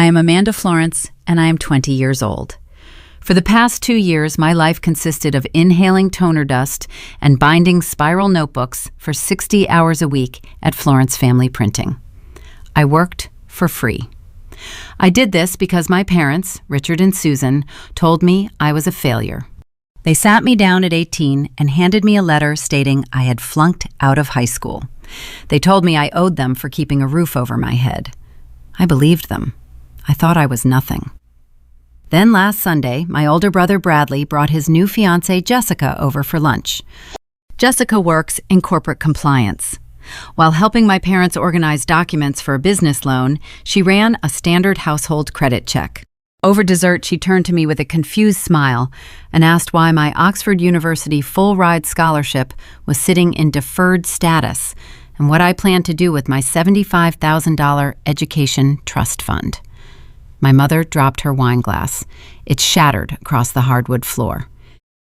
am Amanda Florence, and I am 20 years old. For the past 2 years, my life consisted of inhaling toner dust and binding spiral notebooks for 60 hours a week at Florence Family Printing. I worked for free. I did this because my parents, Richard and Susan, told me I was a failure. They sat me down at 18 and handed me a letter stating I had flunked out of high school. They told me I owed them for keeping a roof over my head. I believed them. I thought I was nothing. Then last Sunday, my older brother Bradley brought his new fiancée Jessica over for lunch. Jessica works in corporate compliance. While helping my parents organize documents for a business loan, she ran a standard household credit check. Over dessert, she turned to me with a confused smile and asked why my Oxford University full-ride scholarship was sitting in deferred status and what I planned to do with my $75,000 education trust fund. My mother dropped her wine glass. It shattered across the hardwood floor.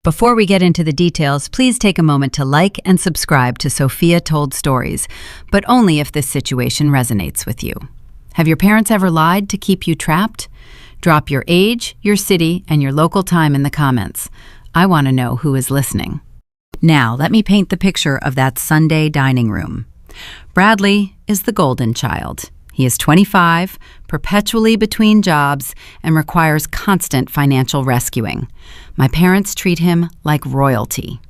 Before we get into the details, please take a moment to like and subscribe to Sophia Told Stories, but only if this situation resonates with you. Have your parents ever lied to keep you trapped? Drop your age, your city, and your local time in the comments. I want to know who is listening. Now, let me paint the picture of that Sunday dining room. Bradley is the golden child. He is 25, perpetually between jobs, and requires constant financial rescuing. My parents treat him like royalty.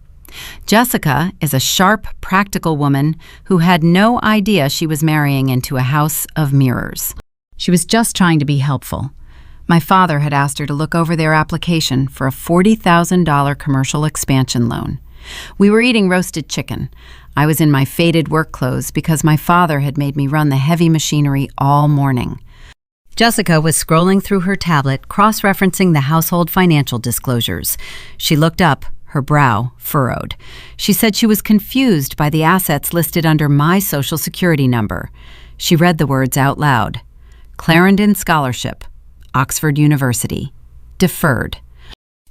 Jessica is a sharp, practical woman who had no idea she was marrying into a house of mirrors. She was just trying to be helpful. My father had asked her to look over their application for a $40,000 commercial expansion loan. We were eating roasted chicken. I was in my faded work clothes because my father had made me run the heavy machinery all morning. Jessica was scrolling through her tablet, cross-referencing the household financial disclosures. She looked up, her brow furrowed. She said she was confused by the assets listed under my Social Security number. She read the words out loud. Clarendon Scholarship, Oxford University, Deferred.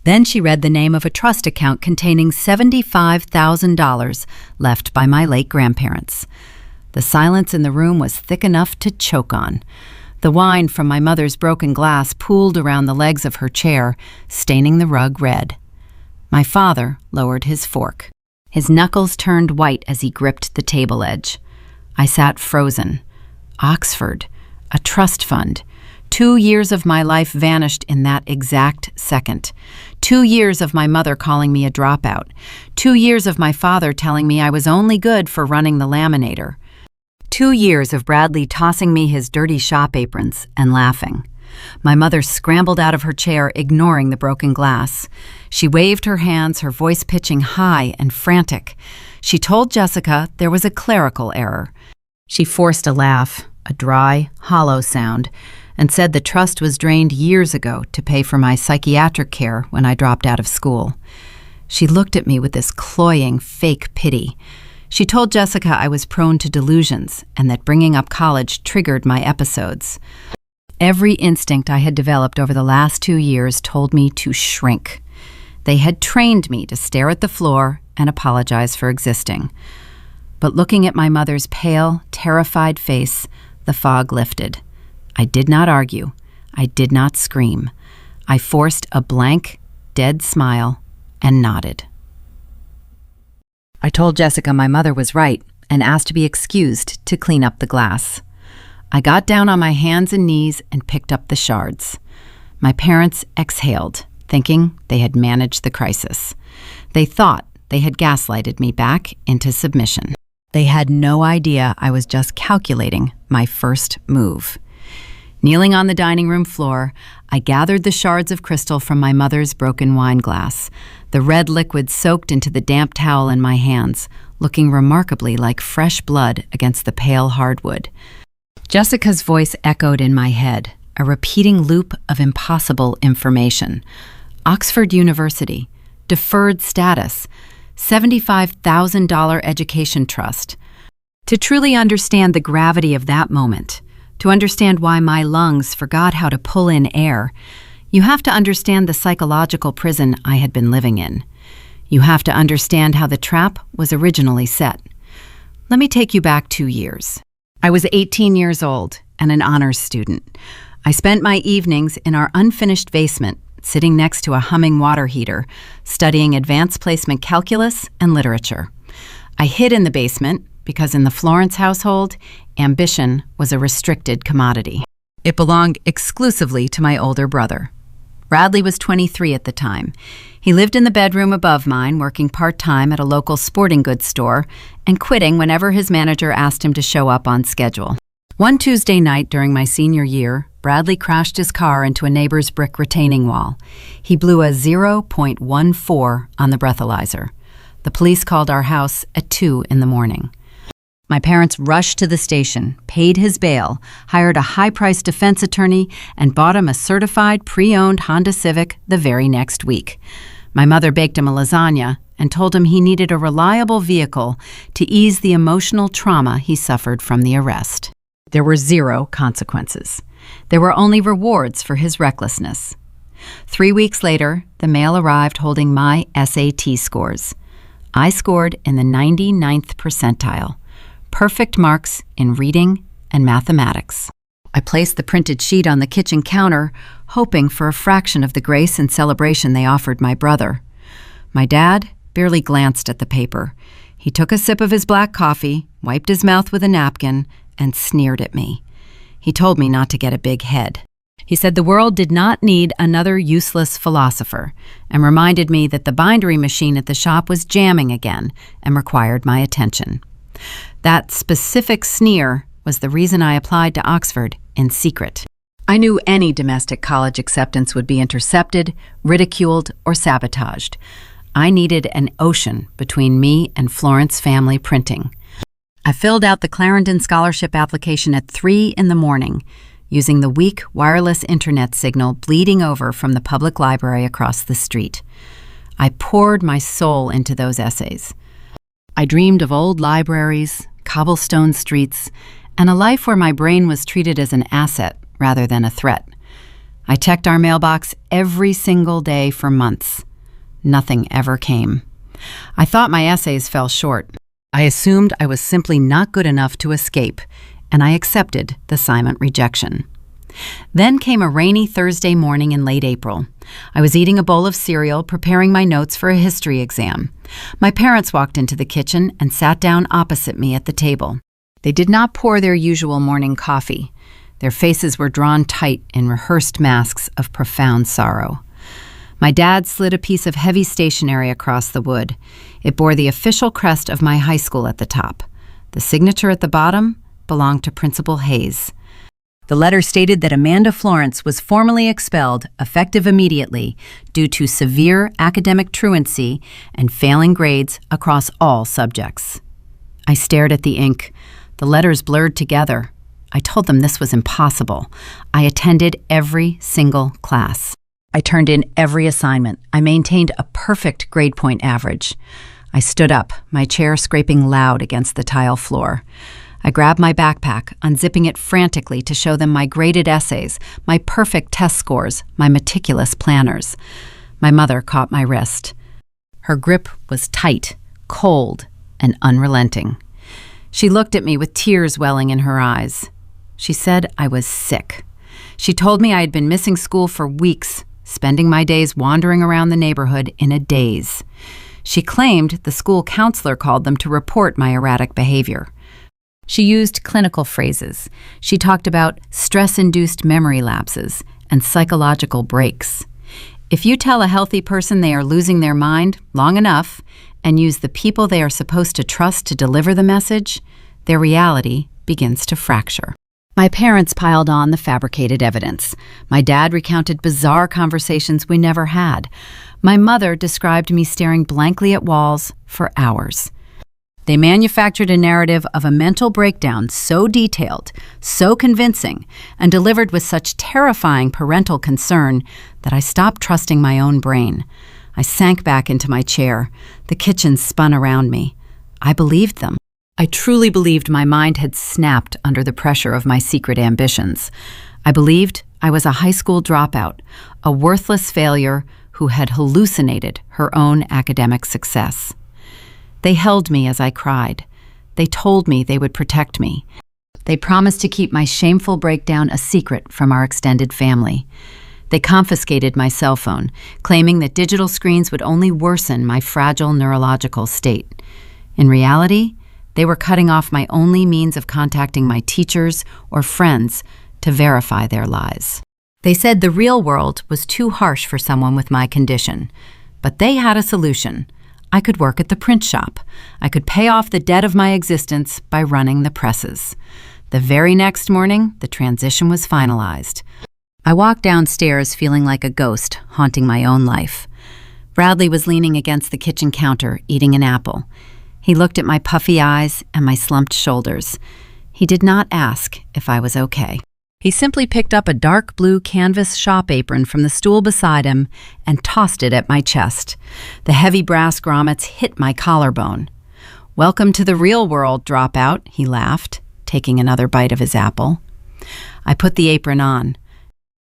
Then she read the name of a trust account containing $75,000 left by my late grandparents. The silence in the room was thick enough to choke on. The wine from my mother's broken glass pooled around the legs of her chair, staining the rug red. My father lowered his fork. His knuckles turned white as he gripped the table edge. I sat frozen. Oxford, a trust fund. 2 years of my life vanished in that exact second. 2 years of my mother calling me a dropout. 2 years of my father telling me I was only good for running the laminator. 2 years of Bradley tossing me his dirty shop aprons and laughing. My mother scrambled out of her chair, ignoring the broken glass. She waved her hands, her voice pitching high and frantic. She told Jessica there was a clerical error. She forced a laugh, a dry, hollow sound, and said the trust was drained years ago to pay for my psychiatric care when I dropped out of school. She looked at me with this cloying, fake pity. She told Jessica I was prone to delusions and that bringing up college triggered my episodes. Every instinct I had developed over the last 2 years told me to shrink. They had trained me to stare at the floor and apologize for existing. But looking at my mother's pale, terrified face, the fog lifted. I did not argue. I did not scream. I forced a blank, dead smile and nodded. I told Jessica my mother was right and asked to be excused to clean up the glass. I got down on my hands and knees and picked up the shards. My parents exhaled, thinking they had managed the crisis. They thought they had gaslighted me back into submission. They had no idea I was just calculating my first move. Kneeling on the dining room floor, I gathered the shards of crystal from my mother's broken wine glass. The red liquid soaked into the damp towel in my hands, looking remarkably like fresh blood against the pale hardwood. Jessica's voice echoed in my head, a repeating loop of impossible information. Oxford University, deferred status, $75,000 education trust. To truly understand the gravity of that moment, to understand why my lungs forgot how to pull in air, you have to understand the psychological prison I had been living in. You have to understand how the trap was originally set. Let me take you back 2 years. I was 18 years old and an honors student. I spent my evenings in our unfinished basement, sitting next to a humming water heater, studying advanced placement calculus and literature. I hid in the basement because in the Florence household, ambition was a restricted commodity. It belonged exclusively to my older brother. Bradley was 23 at the time. He lived in the bedroom above mine, working part-time at a local sporting goods store and quitting whenever his manager asked him to show up on schedule. One Tuesday night during my senior year, Bradley crashed his car into a neighbor's brick retaining wall. He blew a 0.14 on the breathalyzer. The police called our house at 2 in the morning. My parents rushed to the station, paid his bail, hired a high-priced defense attorney, and bought him a certified pre-owned Honda Civic the very next week. My mother baked him a lasagna and told him he needed a reliable vehicle to ease the emotional trauma he suffered from the arrest. There were 0 consequences. There were only rewards for his recklessness. 3 weeks later, the mail arrived holding my SAT scores. I scored in the 99th percentile. Perfect marks in reading and mathematics. I placed the printed sheet on the kitchen counter, hoping for a fraction of the grace and celebration they offered my brother. My dad barely glanced at the paper. He took a sip of his black coffee, wiped his mouth with a napkin, and sneered at me. He told me not to get a big head. He said the world did not need another useless philosopher, and reminded me that the bindery machine at the shop was jamming again and required my attention. That specific sneer was the reason I applied to Oxford in secret. I knew any domestic college acceptance would be intercepted, ridiculed, or sabotaged. I needed an ocean between me and Florence Family Printing. I filled out the Clarendon Scholarship application at 3 in the morning, using the weak wireless internet signal bleeding over from the public library across the street. I poured my soul into those essays. I dreamed of old libraries, cobblestone streets, and a life where my brain was treated as an asset rather than a threat. I checked our mailbox every single day for months. Nothing ever came. I thought my essays fell short. I assumed I was simply not good enough to escape, and I accepted the silent rejection. Then came a rainy Thursday morning in late April. I was eating a bowl of cereal, preparing my notes for a history exam. My parents walked into the kitchen and sat down opposite me at the table. They did not pour their usual morning coffee. Their faces were drawn tight in rehearsed masks of profound sorrow. My dad slid a piece of heavy stationery across the wood. It bore the official crest of my high school at the top. The signature at the bottom belonged to Principal Hayes. The letter stated that Amanda Florence was formally expelled, effective immediately, due to severe academic truancy and failing grades across all subjects. I stared at the ink. The letters blurred together. I told them this was impossible. I attended every single class. I turned in every assignment. I maintained a perfect grade point average. I stood up, my chair scraping loud against the tile floor. I grabbed my backpack, unzipping it frantically to show them my graded essays, my perfect test scores, my meticulous planners. My mother caught my wrist. Her grip was tight, cold, and unrelenting. She looked at me with tears welling in her eyes. She said I was sick. She told me I had been missing school for weeks, spending my days wandering around the neighborhood in a daze. She claimed the school counselor called them to report my erratic behavior. She used clinical phrases. She talked about stress-induced memory lapses and psychological breaks. If you tell a healthy person they are losing their mind long enough and use the people they are supposed to trust to deliver the message, their reality begins to fracture. My parents piled on the fabricated evidence. My dad recounted bizarre conversations we never had. My mother described me staring blankly at walls for hours. They manufactured a narrative of a mental breakdown so detailed, so convincing, and delivered with such terrifying parental concern that I stopped trusting my own brain. I sank back into my chair. The kitchen spun around me. I believed them. I truly believed my mind had snapped under the pressure of my secret ambitions. I believed I was a high school dropout, a worthless failure who had hallucinated her own academic success. They held me as I cried. They told me they would protect me. They promised to keep my shameful breakdown a secret from our extended family. They confiscated my cell phone, claiming that digital screens would only worsen my fragile neurological state. In reality, they were cutting off my only means of contacting my teachers or friends to verify their lies. They said the real world was too harsh for someone with my condition, but they had a solution. I could work at the print shop. I could pay off the debt of my existence by running the presses. The very next morning, the transition was finalized. I walked downstairs feeling like a ghost, haunting my own life. Bradley was leaning against the kitchen counter, eating an apple. He looked at my puffy eyes and my slumped shoulders. He did not ask if I was okay. He simply picked up a dark blue canvas shop apron from the stool beside him and tossed it at my chest. The heavy brass grommets hit my collarbone. "Welcome to the real world, dropout," he laughed, taking another bite of his apple. I put the apron on.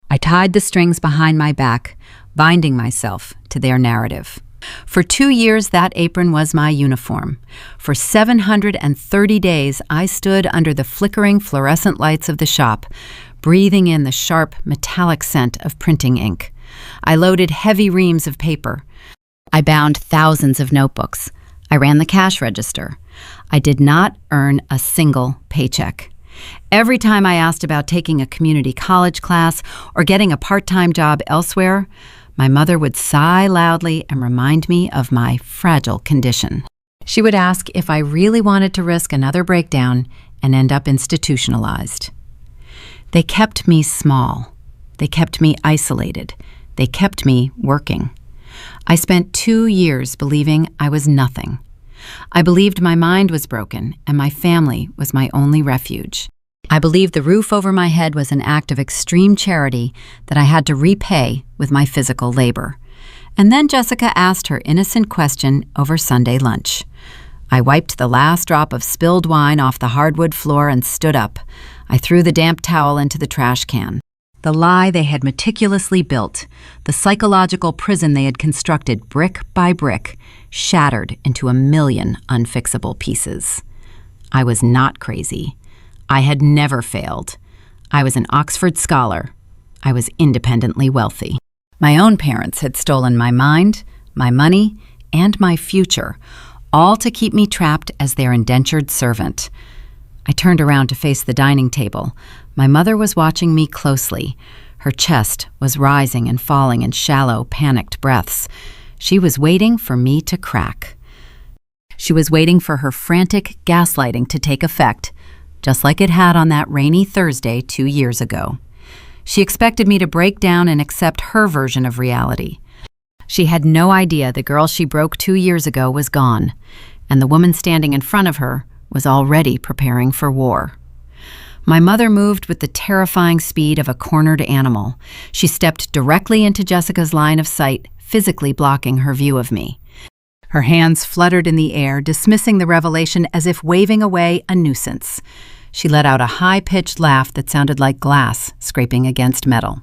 I tied the strings behind my back, binding myself to their narrative. For 2 years, that apron was my uniform. For 730 days, I stood under the flickering fluorescent lights of the shop, breathing in the sharp, metallic scent of printing ink. I loaded heavy reams of paper. I bound thousands of notebooks. I ran the cash register. I did not earn a single paycheck. Every time I asked about taking a community college class or getting a part-time job elsewhere, my mother would sigh loudly and remind me of my fragile condition. She would ask if I really wanted to risk another breakdown and end up institutionalized. They kept me small. They kept me isolated. They kept me working. I spent 2 years believing I was nothing. I believed my mind was broken and my family was my only refuge. I believed the roof over my head was an act of extreme charity that I had to repay with my physical labor. And then Jessica asked her innocent question over Sunday lunch. I wiped the last drop of spilled wine off the hardwood floor and stood up. I threw the damp towel into the trash can. The lie they had meticulously built, the psychological prison they had constructed brick by brick, shattered into a million unfixable pieces. I was not crazy. I had never failed. I was an Oxford scholar. I was independently wealthy. My own parents had stolen my mind, my money, and my future, all to keep me trapped as their indentured servant. I turned around to face the dining table. My mother was watching me closely. Her chest was rising and falling in shallow, panicked breaths. She was waiting for me to crack. She was waiting for her frantic gaslighting to take effect, just like it had on that rainy Thursday 2 years ago. She expected me to break down and accept her version of reality. She had no idea the girl she broke 2 years ago was gone, and the woman standing in front of her was already preparing for war. My mother moved with the terrifying speed of a cornered animal. She stepped directly into Jessica's line of sight, physically blocking her view of me. Her hands fluttered in the air, dismissing the revelation as if waving away a nuisance. She let out a high-pitched laugh that sounded like glass scraping against metal.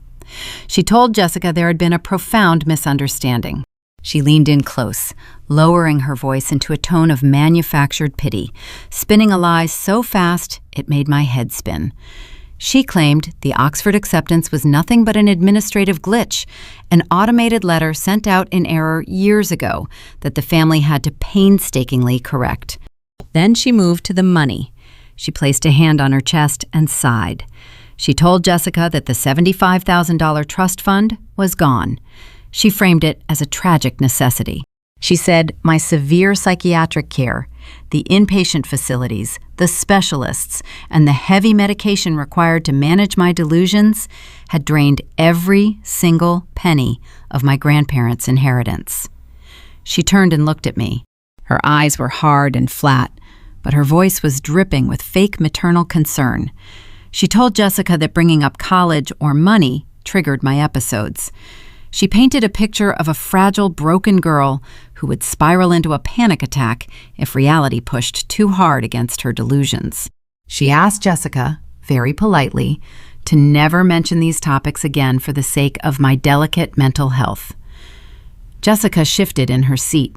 She told Jessica there had been a profound misunderstanding. She leaned in close, lowering her voice into a tone of manufactured pity, spinning a lie so fast it made my head spin. She claimed the Oxford acceptance was nothing but an administrative glitch, an automated letter sent out in error years ago that the family had to painstakingly correct. Then she moved to the money. She placed a hand on her chest and sighed. She told Jessica that the $75,000 trust fund was gone. She framed it as a tragic necessity. She said, my severe psychiatric care, the inpatient facilities, the specialists, and the heavy medication required to manage my delusions had drained every single penny of my grandparents' inheritance. She turned and looked at me. Her eyes were hard and flat, but her voice was dripping with fake maternal concern. She told Jessica that bringing up college or money triggered my episodes. She painted a picture of a fragile, broken girl who would spiral into a panic attack if reality pushed too hard against her delusions. She asked Jessica, very politely, to never mention these topics again for the sake of my delicate mental health. Jessica shifted in her seat.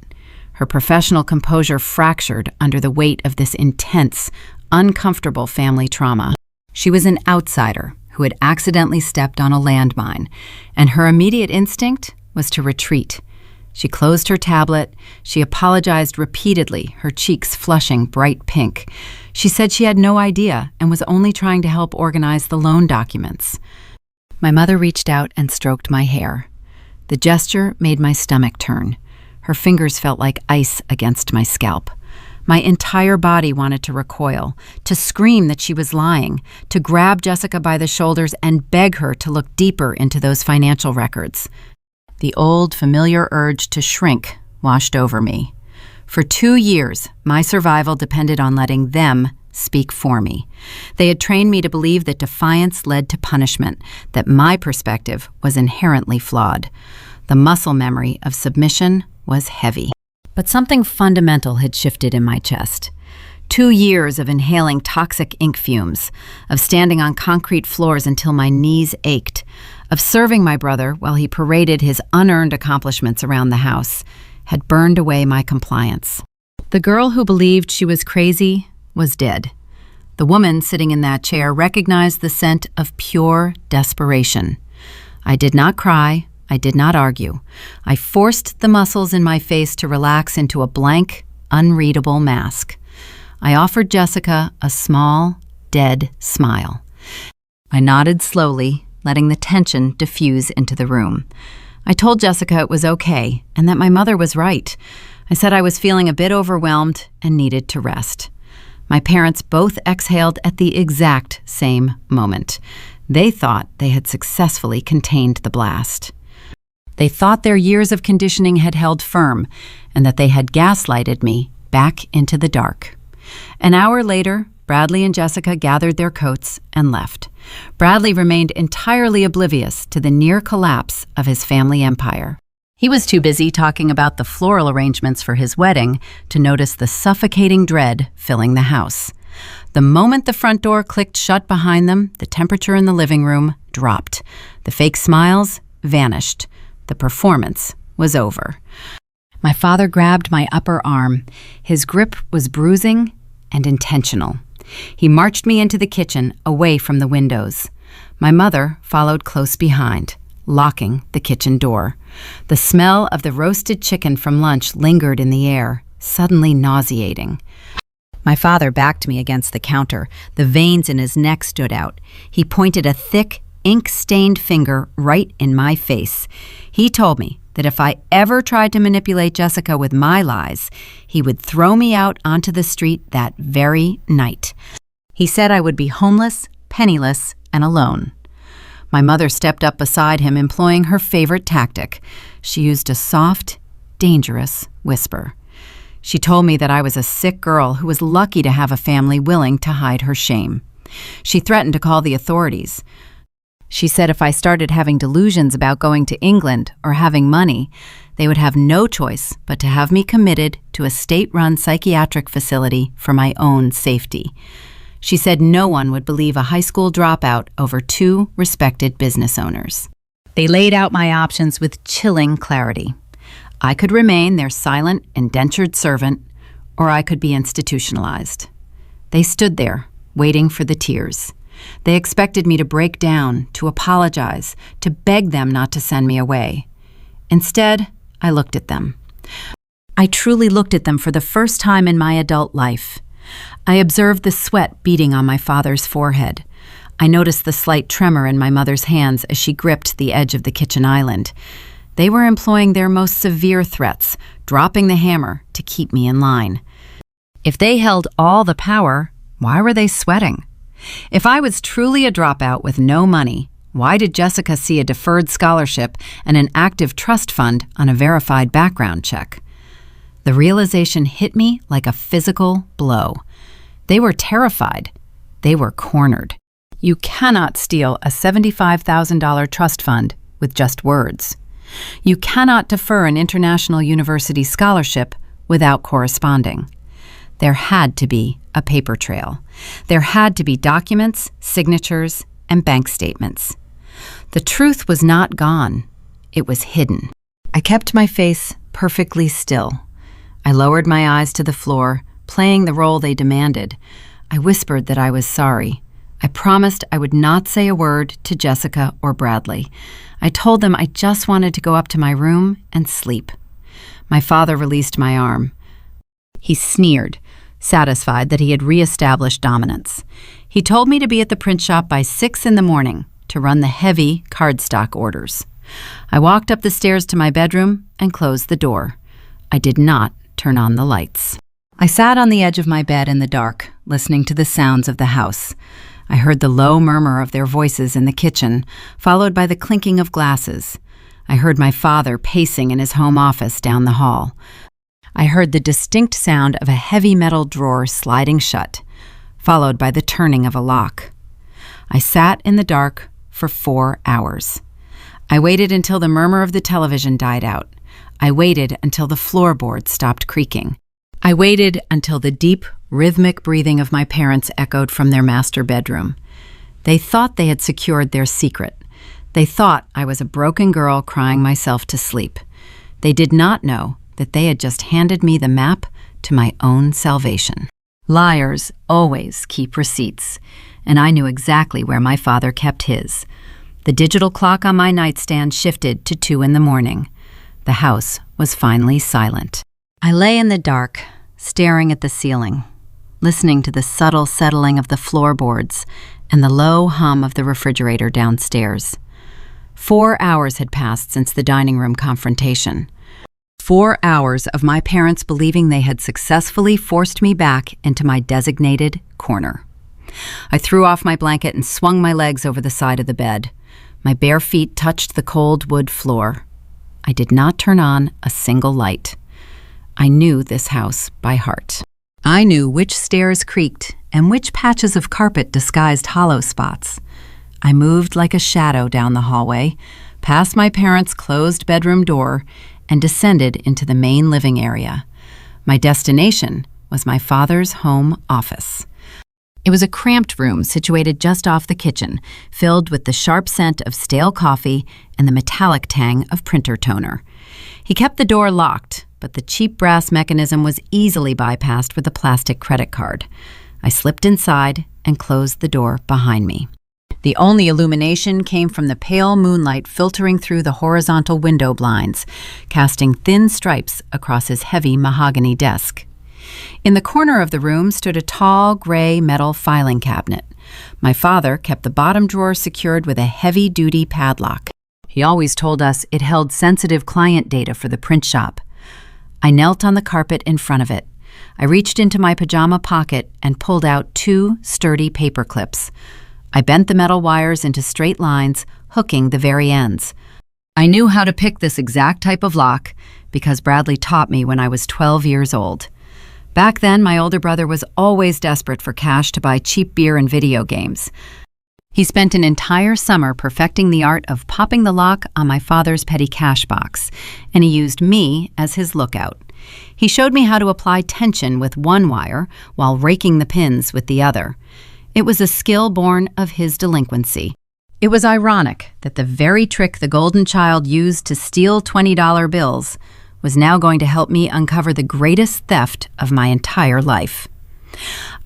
Her professional composure fractured under the weight of this intense, uncomfortable family trauma. She was an outsider who had accidentally stepped on a landmine, and her immediate instinct was to retreat. She closed her tablet. She apologized repeatedly, her cheeks flushing bright pink. She said she had no idea and was only trying to help organize the loan documents. My mother reached out and stroked my hair. The gesture made my stomach turn. Her fingers felt like ice against my scalp. My entire body wanted to recoil, to scream that she was lying, to grab Jessica by the shoulders and beg her to look deeper into those financial records. The old, familiar urge to shrink washed over me. For 2 years, my survival depended on letting them speak for me. They had trained me to believe that defiance led to punishment, that my perspective was inherently flawed. The muscle memory of submission was heavy. But something fundamental had shifted in my chest. 2 years of inhaling toxic ink fumes, of standing on concrete floors until my knees ached, of serving my brother while he paraded his unearned accomplishments around the house, had burned away my compliance. The girl who believed she was crazy was dead. The woman sitting in that chair recognized the scent of pure desperation. I did not cry. I did not argue. I forced the muscles in my face to relax into a blank, unreadable mask. I offered Jessica a small, dead smile. I nodded slowly, letting the tension diffuse into the room. I told Jessica it was okay and that my mother was right. I said I was feeling a bit overwhelmed and needed to rest. My parents both exhaled at the exact same moment. They thought they had successfully contained the blast. They thought their years of conditioning had held firm and that they had gaslighted me back into the dark. An hour later, Bradley and Jessica gathered their coats and left. Bradley remained entirely oblivious to the near collapse of his family empire. He was too busy talking about the floral arrangements for his wedding to notice the suffocating dread filling the house. The moment the front door clicked shut behind them, the temperature in the living room dropped. The fake smiles vanished. The performance was over. My father grabbed my upper arm. His grip was bruising and intentional. He marched me into the kitchen, away from the windows. My mother followed close behind, locking the kitchen door. The smell of the roasted chicken from lunch lingered in the air, suddenly nauseating. My father backed me against the counter. The veins in his neck stood out. He pointed a thick, ink-stained finger right in my face. He told me that if I ever tried to manipulate Jessica with my lies, he would throw me out onto the street that very night. He said I would be homeless, penniless, and alone. My mother stepped up beside him, employing her favorite tactic. She used a soft, dangerous whisper. She told me that I was a sick girl who was lucky to have a family willing to hide her shame. She threatened to call the authorities. She said if I started having delusions about going to England or having money, they would have no choice but to have me committed to a state-run psychiatric facility for my own safety. She said no one would believe a high school dropout over 2 respected business owners. They laid out my options with chilling clarity. I could remain their silent, indentured servant, or I could be institutionalized. They stood there, waiting for the tears. They expected me to break down, to apologize, to beg them not to send me away. Instead, I looked at them. I truly looked at them for the first time in my adult life. I observed the sweat beading on my father's forehead. I noticed the slight tremor in my mother's hands as she gripped the edge of the kitchen island. They were employing their most severe threats, dropping the hammer to keep me in line. If they held all the power, why were they sweating? If I was truly a dropout with no money, why did Jessica see a deferred scholarship and an active trust fund on a verified background check? The realization hit me like a physical blow. They were terrified. They were cornered. You cannot steal a $75,000 trust fund with just words. You cannot defer an international university scholarship without corresponding. There had to be a paper trail. There had to be documents, signatures, and bank statements. The truth was not gone. It was hidden. I kept my face perfectly still. I lowered my eyes to the floor, playing the role they demanded. I whispered that I was sorry. I promised I would not say a word to Jessica or Bradley. I told them I just wanted to go up to my room and sleep. My father released my arm. He sneered, satisfied that he had reestablished dominance. He told me to be at the print shop by 6 in the morning to run the heavy cardstock orders. I walked up the stairs to my bedroom and closed the door. I did not turn on the lights. I sat on the edge of my bed in the dark, listening to the sounds of the house. I heard the low murmur of their voices in the kitchen, followed by the clinking of glasses. I heard my father pacing in his home office down the hall. I heard the distinct sound of a heavy metal drawer sliding shut, followed by the turning of a lock. I sat in the dark for 4 hours. I waited until the murmur of the television died out. I waited until the floorboards stopped creaking. I waited until the deep, rhythmic breathing of my parents echoed from their master bedroom. They thought they had secured their secret. They thought I was a broken girl crying myself to sleep. They did not know that they had just handed me the map to my own salvation. Liars always keep receipts, and I knew exactly where my father kept his. The digital clock on my nightstand shifted to 2 in the morning. The house was finally silent. I lay in the dark, staring at the ceiling, listening to the subtle settling of the floorboards and the low hum of the refrigerator downstairs. 4 hours had passed since the dining room confrontation. 4 hours of my parents believing they had successfully forced me back into my designated corner. I threw off my blanket and swung my legs over the side of the bed. My bare feet touched the cold wood floor. I did not turn on a single light. I knew this house by heart. I knew which stairs creaked and which patches of carpet disguised hollow spots. I moved like a shadow down the hallway, past my parents' closed bedroom door, and descended into the main living area. My destination was my father's home office. It was a cramped room situated just off the kitchen, filled with the sharp scent of stale coffee and the metallic tang of printer toner. He kept the door locked, but the cheap brass mechanism was easily bypassed with a plastic credit card. I slipped inside and closed the door behind me. The only illumination came from the pale moonlight filtering through the horizontal window blinds, casting thin stripes across his heavy mahogany desk. In the corner of the room stood a tall, gray metal filing cabinet. My father kept the bottom drawer secured with a heavy-duty padlock. He always told us it held sensitive client data for the print shop. I knelt on the carpet in front of it. I reached into my pajama pocket and pulled out 2 sturdy paper clips. I bent the metal wires into straight lines, hooking the very ends. I knew how to pick this exact type of lock because Bradley taught me when I was 12 years old. Back then, my older brother was always desperate for cash to buy cheap beer and video games. He spent an entire summer perfecting the art of popping the lock on my father's petty cash box, and he used me as his lookout. He showed me how to apply tension with one wire while raking the pins with the other. It was a skill born of his delinquency. It was ironic that the very trick the golden child used to steal $20 bills was now going to help me uncover the greatest theft of my entire life.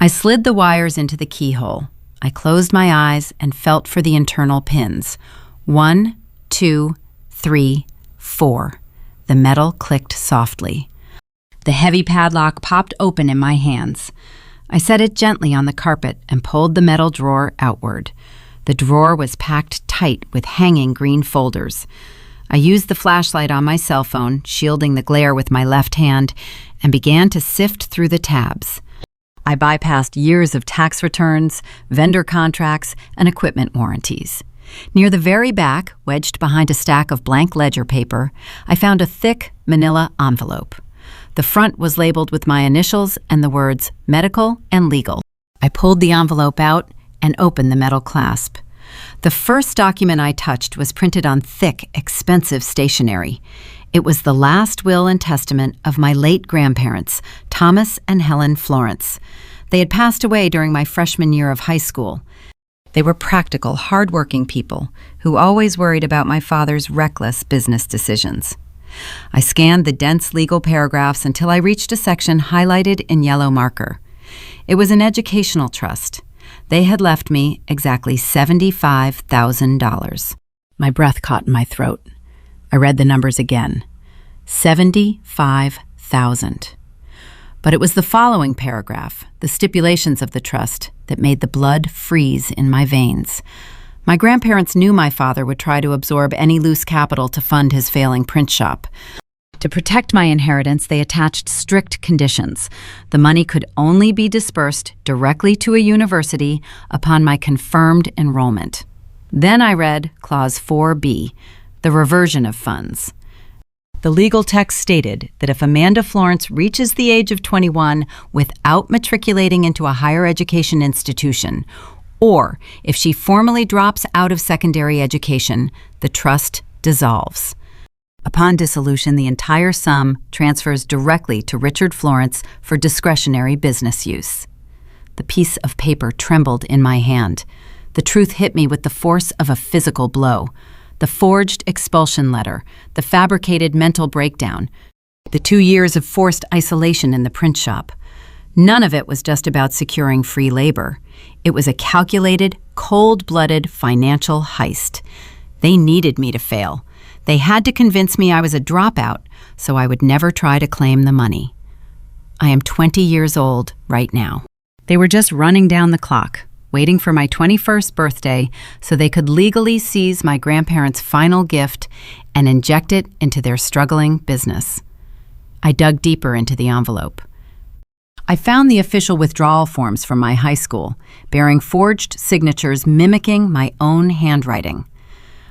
I slid the wires into the keyhole. I closed my eyes and felt for the internal pins. 1, 2, 3, 4. The metal clicked softly. The heavy padlock popped open in my hands. I set it gently on the carpet and pulled the metal drawer outward. The drawer was packed tight with hanging green folders. I used the flashlight on my cell phone, shielding the glare with my left hand, and began to sift through the tabs. I bypassed years of tax returns, vendor contracts, and equipment warranties. Near the very back, wedged behind a stack of blank ledger paper, I found a thick manila envelope. The front was labeled with my initials and the words medical and legal. I pulled the envelope out and opened the metal clasp. The first document I touched was printed on thick, expensive stationery. It was the last will and testament of my late grandparents, Thomas and Helen Florence. They had passed away during my freshman year of high school. They were practical, hard-working people who always worried about my father's reckless business decisions. I scanned the dense legal paragraphs until I reached a section highlighted in yellow marker. It was an educational trust. They had left me exactly $75,000. My breath caught in my throat. I read the numbers again. 75,000. But it was the following paragraph, the stipulations of the trust, that made the blood freeze in my veins. My grandparents knew my father would try to absorb any loose capital to fund his failing print shop. To protect my inheritance, they attached strict conditions. The money could only be dispersed directly to a university upon my confirmed enrollment. Then I read Clause 4B, the reversion of funds. The legal text stated that if Amanda Florence reaches the age of 21 without matriculating into a higher education institution, or if she formally drops out of secondary education, the trust dissolves. Upon dissolution, the entire sum transfers directly to Richard Florence for discretionary business use. The piece of paper trembled in my hand. The truth hit me with the force of a physical blow. The forged expulsion letter, the fabricated mental breakdown, the 2 years of forced isolation in the print shop. None of it was just about securing free labor. It was a calculated, cold-blooded financial heist. They needed me to fail. They had to convince me I was a dropout, so I would never try to claim the money. I am 20 years old right now. They were just running down the clock, waiting for my 21st birthday so they could legally seize my grandparents' final gift and inject it into their struggling business. I dug deeper into the envelope. I found the official withdrawal forms from my high school, bearing forged signatures mimicking my own handwriting.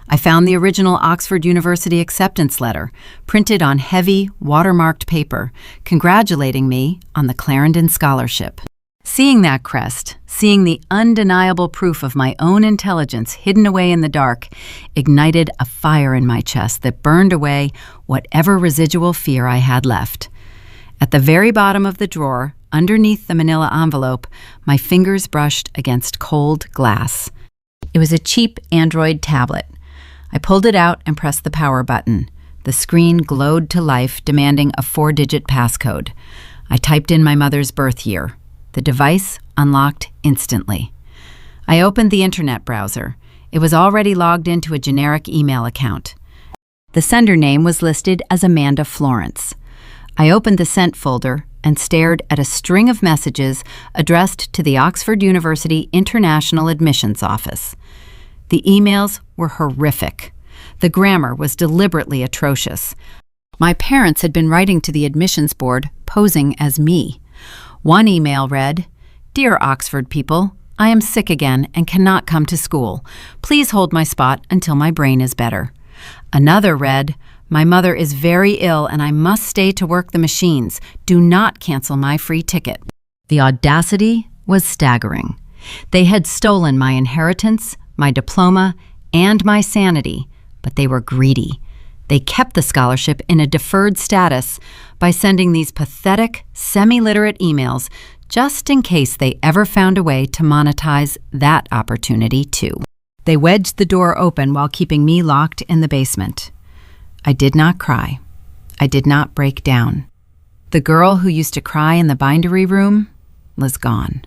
I found the original Oxford University acceptance letter, printed on heavy, watermarked paper, congratulating me on the Clarendon Scholarship. Seeing that crest, seeing the undeniable proof of my own intelligence hidden away in the dark, ignited a fire in my chest that burned away whatever residual fear I had left. At the very bottom of the drawer, underneath the manila envelope, my fingers brushed against cold glass. It was a cheap Android tablet. I pulled it out and pressed the power button. The screen glowed to life, demanding a 4-digit passcode. I typed in my mother's birth year. The device unlocked instantly. I opened the internet browser. It was already logged into a generic email account. The sender name was listed as Amanda Florence. I opened the sent folder and stared at a string of messages addressed to the Oxford University International Admissions Office. The emails were horrific. The grammar was deliberately atrocious. My parents had been writing to the admissions board, posing as me. One email read, "Dear Oxford people, I am sick again and cannot come to school. Please hold my spot until my brain is better." Another read, "My mother is very ill and I must stay to work the machines. Do not cancel my free ticket." The audacity was staggering. They had stolen my inheritance, my diploma, and my sanity, but they were greedy. They kept the scholarship in a deferred status by sending these pathetic, semi-literate emails just in case they ever found a way to monetize that opportunity too. They wedged the door open while keeping me locked in the basement. I did not cry. I did not break down. The girl who used to cry in the bindery room was gone.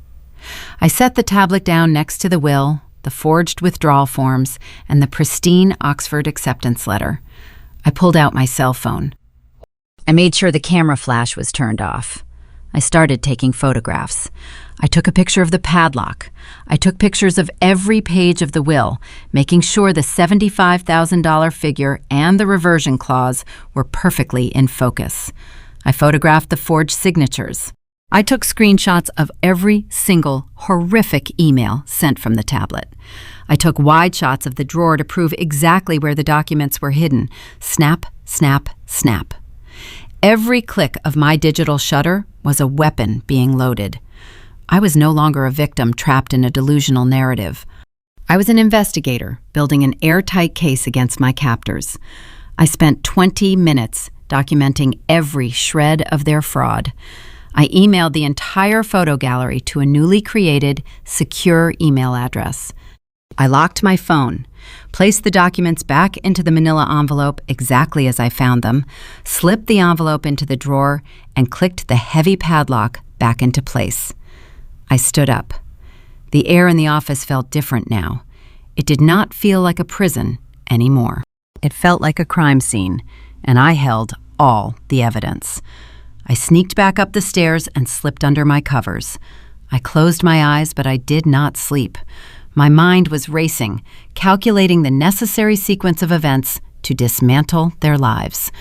I set the tablet down next to the will, the forged withdrawal forms, and the pristine Oxford acceptance letter. I pulled out my cell phone. I made sure the camera flash was turned off. I started taking photographs. I took a picture of the padlock. I took pictures of every page of the will, making sure the $75,000 figure and the reversion clause were perfectly in focus. I photographed the forged signatures. I took screenshots of every single horrific email sent from the tablet. I took wide shots of the drawer to prove exactly where the documents were hidden. Snap, snap, snap. Every click of my digital shutter was a weapon being loaded. I was no longer a victim trapped in a delusional narrative. I was an investigator building an airtight case against my captors. I spent 20 minutes documenting every shred of their fraud. I emailed the entire photo gallery to a newly created, secure email address. I locked my phone, placed the documents back into the manila envelope exactly as I found them, slipped the envelope into the drawer, and clicked the heavy padlock back into place. I stood up. The air in the office felt different now. It did not feel like a prison anymore. It felt like a crime scene, and I held all the evidence. I sneaked back up the stairs and slipped under my covers. I closed my eyes, but I did not sleep. My mind was racing, calculating the necessary sequence of events to dismantle their lives.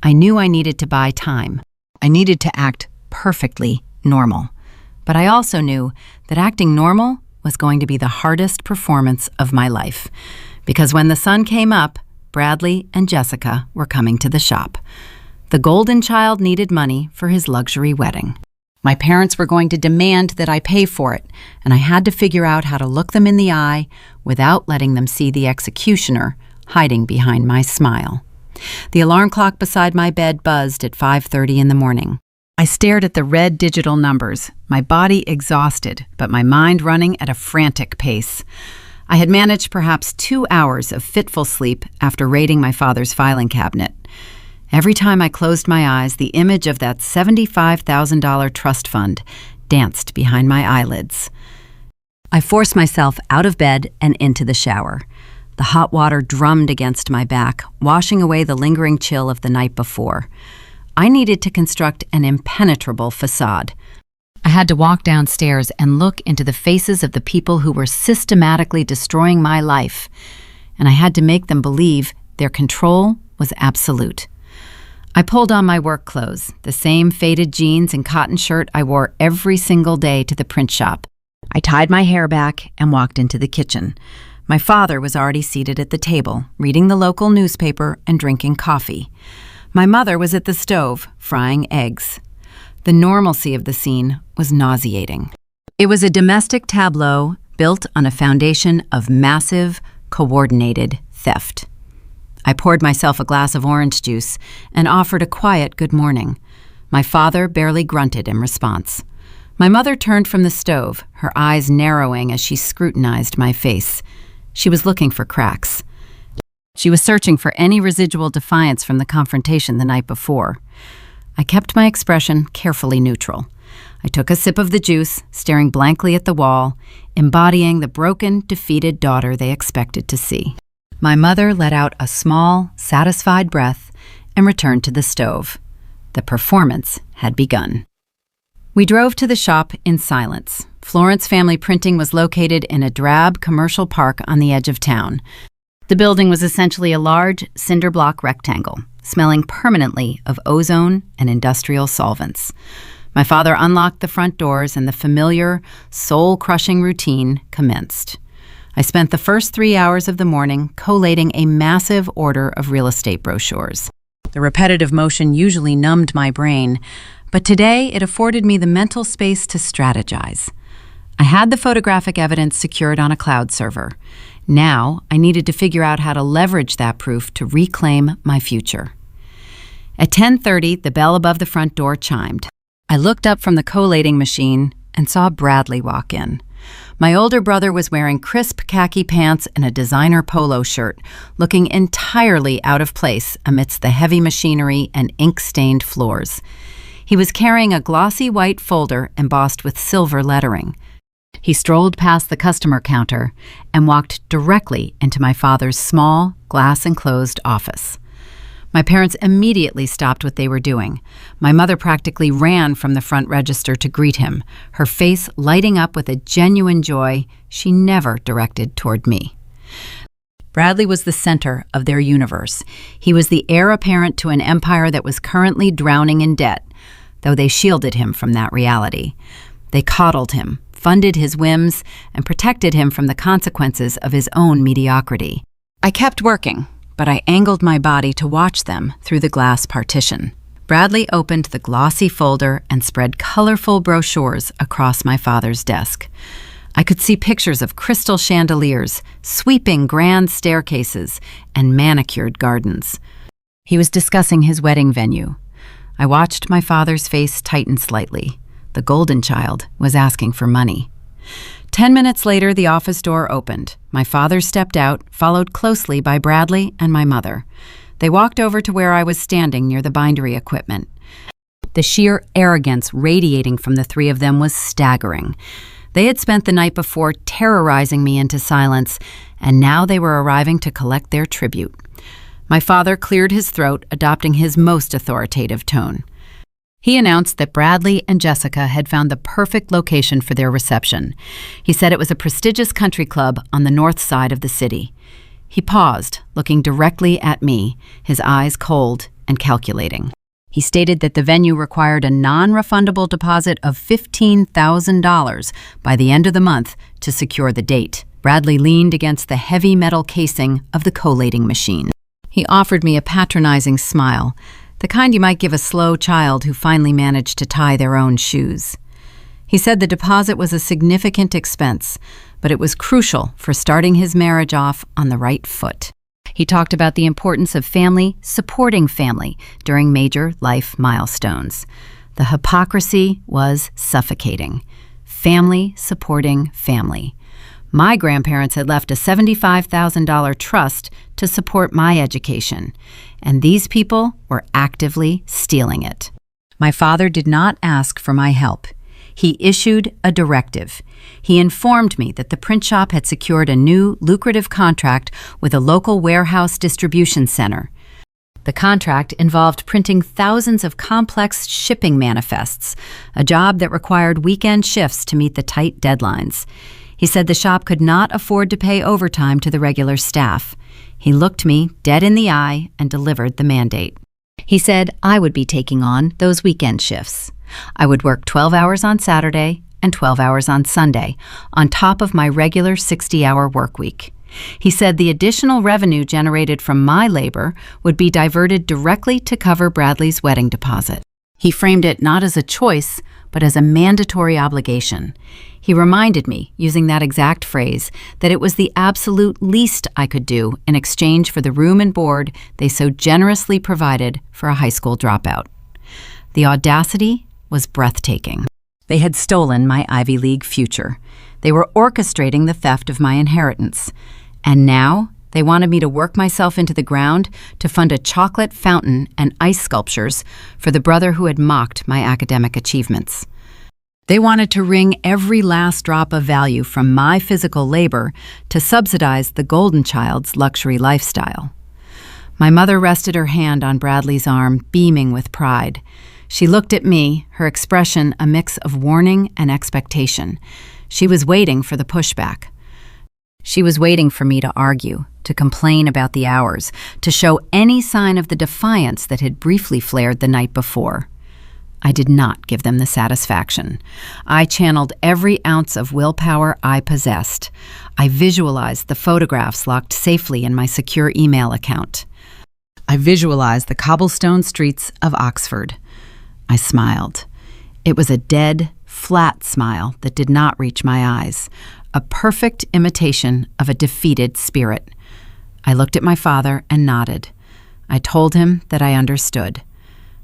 I knew I needed to buy time. I needed to act perfectly normal. But I also knew that acting normal was going to be the hardest performance of my life, because when the sun came up, Bradley and Jessica were coming to the shop. The golden child needed money for his luxury wedding. My parents were going to demand that I pay for it, and I had to figure out how to look them in the eye without letting them see the executioner hiding behind my smile. The alarm clock beside my bed buzzed at 5:30 in the morning. I stared at the red digital numbers, my body exhausted, but my mind running at a frantic pace. I had managed perhaps 2 hours of fitful sleep after raiding my father's filing cabinet. Every time I closed my eyes, the image of that $75,000 trust fund danced behind my eyelids. I forced myself out of bed and into the shower. The hot water drummed against my back, washing away the lingering chill of the night before. I needed to construct an impenetrable facade. I had to walk downstairs and look into the faces of the people who were systematically destroying my life, and I had to make them believe their control was absolute. I pulled on my work clothes, the same faded jeans and cotton shirt I wore every single day to the print shop. I tied my hair back and walked into the kitchen. My father was already seated at the table, reading the local newspaper and drinking coffee. My mother was at the stove, frying eggs. The normalcy of the scene was nauseating. It was a domestic tableau built on a foundation of massive, coordinated theft. I poured myself a glass of orange juice and offered a quiet good morning. My father barely grunted in response. My mother turned from the stove, her eyes narrowing as she scrutinized my face. She was looking for cracks. She was searching for any residual defiance from the confrontation the night before. I kept my expression carefully neutral. I took a sip of the juice, staring blankly at the wall, embodying the broken, defeated daughter they expected to see. My mother let out a small, satisfied breath and returned to the stove. The performance had begun. We drove to the shop in silence. Florence Family Printing was located in a drab commercial park on the edge of town. The building was essentially a large cinder block rectangle, smelling permanently of ozone and industrial solvents. My father unlocked the front doors and the familiar, soul-crushing routine commenced. I spent the first 3 hours of the morning collating a massive order of real estate brochures. The repetitive motion usually numbed my brain, but today it afforded me the mental space to strategize. I had the photographic evidence secured on a cloud server. Now, I needed to figure out how to leverage that proof to reclaim my future. At 10:30, the bell above the front door chimed. I looked up from the collating machine and saw Bradley walk in. My older brother was wearing crisp khaki pants and a designer polo shirt, looking entirely out of place amidst the heavy machinery and ink-stained floors. He was carrying a glossy white folder embossed with silver lettering. He strolled past the customer counter and walked directly into my father's small, glass-enclosed office. My parents immediately stopped what they were doing. My mother practically ran from the front register to greet him, her face lighting up with a genuine joy she never directed toward me. Bradley was the center of their universe. He was the heir apparent to an empire that was currently drowning in debt, though they shielded him from that reality. They coddled him, funded his whims, and protected him from the consequences of his own mediocrity. I kept working, but I angled my body to watch them through the glass partition. Bradley opened the glossy folder and spread colorful brochures across my father's desk. I could see pictures of crystal chandeliers, sweeping grand staircases, and manicured gardens. He was discussing his wedding venue. I watched my father's face tighten slightly. The golden child was asking for money. 10 minutes later, the office door opened. My father stepped out, followed closely by Bradley and my mother. They walked over to where I was standing near the bindery equipment. The sheer arrogance radiating from the three of them was staggering. They had spent the night before terrorizing me into silence, and now they were arriving to collect their tribute. My father cleared his throat, adopting his most authoritative tone. He announced that Bradley and Jessica had found the perfect location for their reception. He said it was a prestigious country club on the north side of the city. He paused, looking directly at me, his eyes cold and calculating. He stated that the venue required a non-refundable deposit of $15,000 by the end of the month to secure the date. Bradley leaned against the heavy metal casing of the collating machine. He offered me a patronizing smile, the kind you might give a slow child who finally managed to tie their own shoes. He said the deposit was a significant expense, but it was crucial for starting his marriage off on the right foot. He talked about the importance of family supporting family during major life milestones. The hypocrisy was suffocating. Family supporting family. My grandparents had left a $75,000 trust to support my education, and these people were actively stealing it. My father did not ask for my help. He issued a directive. He informed me that the print shop had secured a new, lucrative contract with a local warehouse distribution center. The contract involved printing thousands of complex shipping manifests, a job that required weekend shifts to meet the tight deadlines. He said the shop could not afford to pay overtime to the regular staff. He looked me dead in the eye and delivered the mandate. He said I would be taking on those weekend shifts. I would work 12 hours on Saturday and 12 hours on Sunday, on top of my regular 60-hour work week. He said the additional revenue generated from my labor would be diverted directly to cover Bradley's wedding deposit. He framed it not as a choice, but as a mandatory obligation. He reminded me, using that exact phrase, that it was the absolute least I could do in exchange for the room and board they so generously provided for a high school dropout. The audacity was breathtaking. They had stolen my Ivy League future. They were orchestrating the theft of my inheritance. And now they wanted me to work myself into the ground to fund a chocolate fountain and ice sculptures for the brother who had mocked my academic achievements. They wanted to wring every last drop of value from my physical labor to subsidize the golden child's luxury lifestyle. My mother rested her hand on Bradley's arm, beaming with pride. She looked at me, her expression a mix of warning and expectation. She was waiting for the pushback. She was waiting for me to argue, to complain about the hours, to show any sign of the defiance that had briefly flared the night before. I did not give them the satisfaction. I channeled every ounce of willpower I possessed. I visualized the photographs locked safely in my secure email account. I visualized the cobblestone streets of Oxford. I smiled. It was a dead, flat smile that did not reach my eyes, a perfect imitation of a defeated spirit. I looked at my father and nodded. I told him that I understood.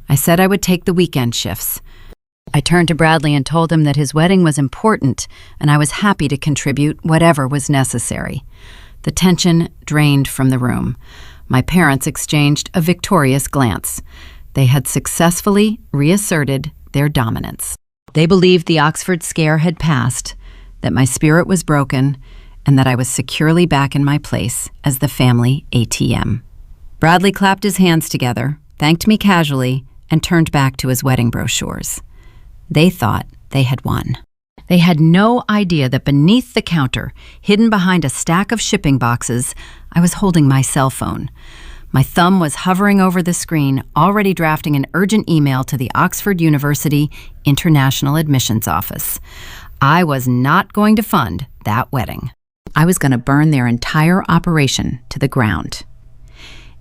I said I would take the weekend shifts. I turned to Bradley and told him that his wedding was important and I was happy to contribute whatever was necessary. The tension drained from the room. My parents exchanged a victorious glance. They had successfully reasserted their dominance. They believed the Oxford scare had passed, that my spirit was broken, and that I was securely back in my place as the family ATM. Bradley clapped his hands together, thanked me casually, and turned back to his wedding brochures. They thought they had won. They had no idea that beneath the counter, hidden behind a stack of shipping boxes, I was holding my cell phone. My thumb was hovering over the screen, already drafting an urgent email to the Oxford University International Admissions Office. I was not going to fund that wedding. I was going to burn their entire operation to the ground.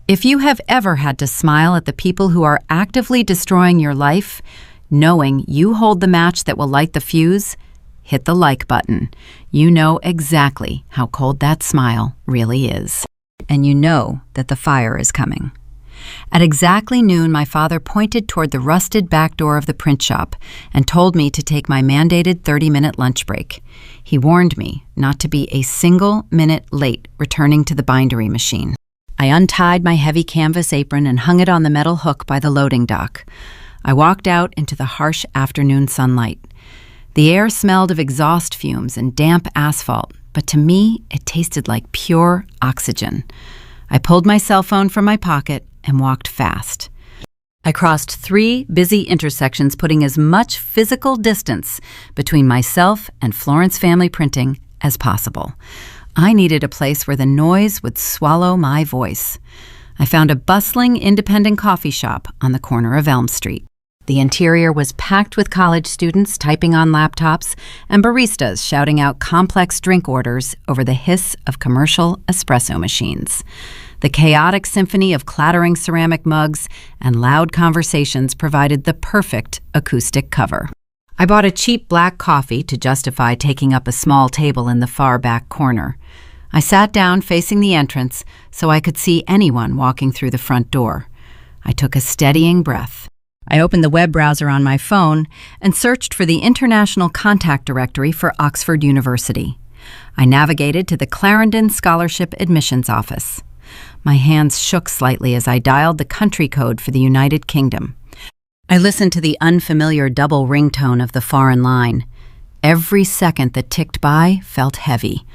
If you have ever had to smile at the people who are actively destroying your life, knowing you hold the match that will light the fuse, hit the like button. You know exactly how cold that smile really is. And you know that the fire is coming. At exactly noon, my father pointed toward the rusted back door of the print shop and told me to take my mandated 30-minute lunch break. He warned me not to be a single minute late returning to the bindery machine. I untied my heavy canvas apron and hung it on the metal hook by the loading dock. I walked out into the harsh afternoon sunlight. The air smelled of exhaust fumes and damp asphalt, but to me, it tasted like pure oxygen. I pulled my cell phone from my pocket and walked fast. I crossed 3 busy intersections, putting as much physical distance between myself and Florence Family Printing as possible. I needed a place where the noise would swallow my voice. I found a bustling independent coffee shop on the corner of Elm Street. The interior was packed with college students typing on laptops and baristas shouting out complex drink orders over the hiss of commercial espresso machines. The chaotic symphony of clattering ceramic mugs and loud conversations provided the perfect acoustic cover. I bought a cheap black coffee to justify taking up a small table in the far back corner. I sat down facing the entrance so I could see anyone walking through the front door. I took a steadying breath. I opened the web browser on my phone and searched for the International Contact Directory for Oxford University. I navigated to the Clarendon Scholarship admissions office. My hands shook slightly as I dialed the country code for the United Kingdom. I listened to the unfamiliar double ringtone of the foreign line. Every second that ticked by felt heavy.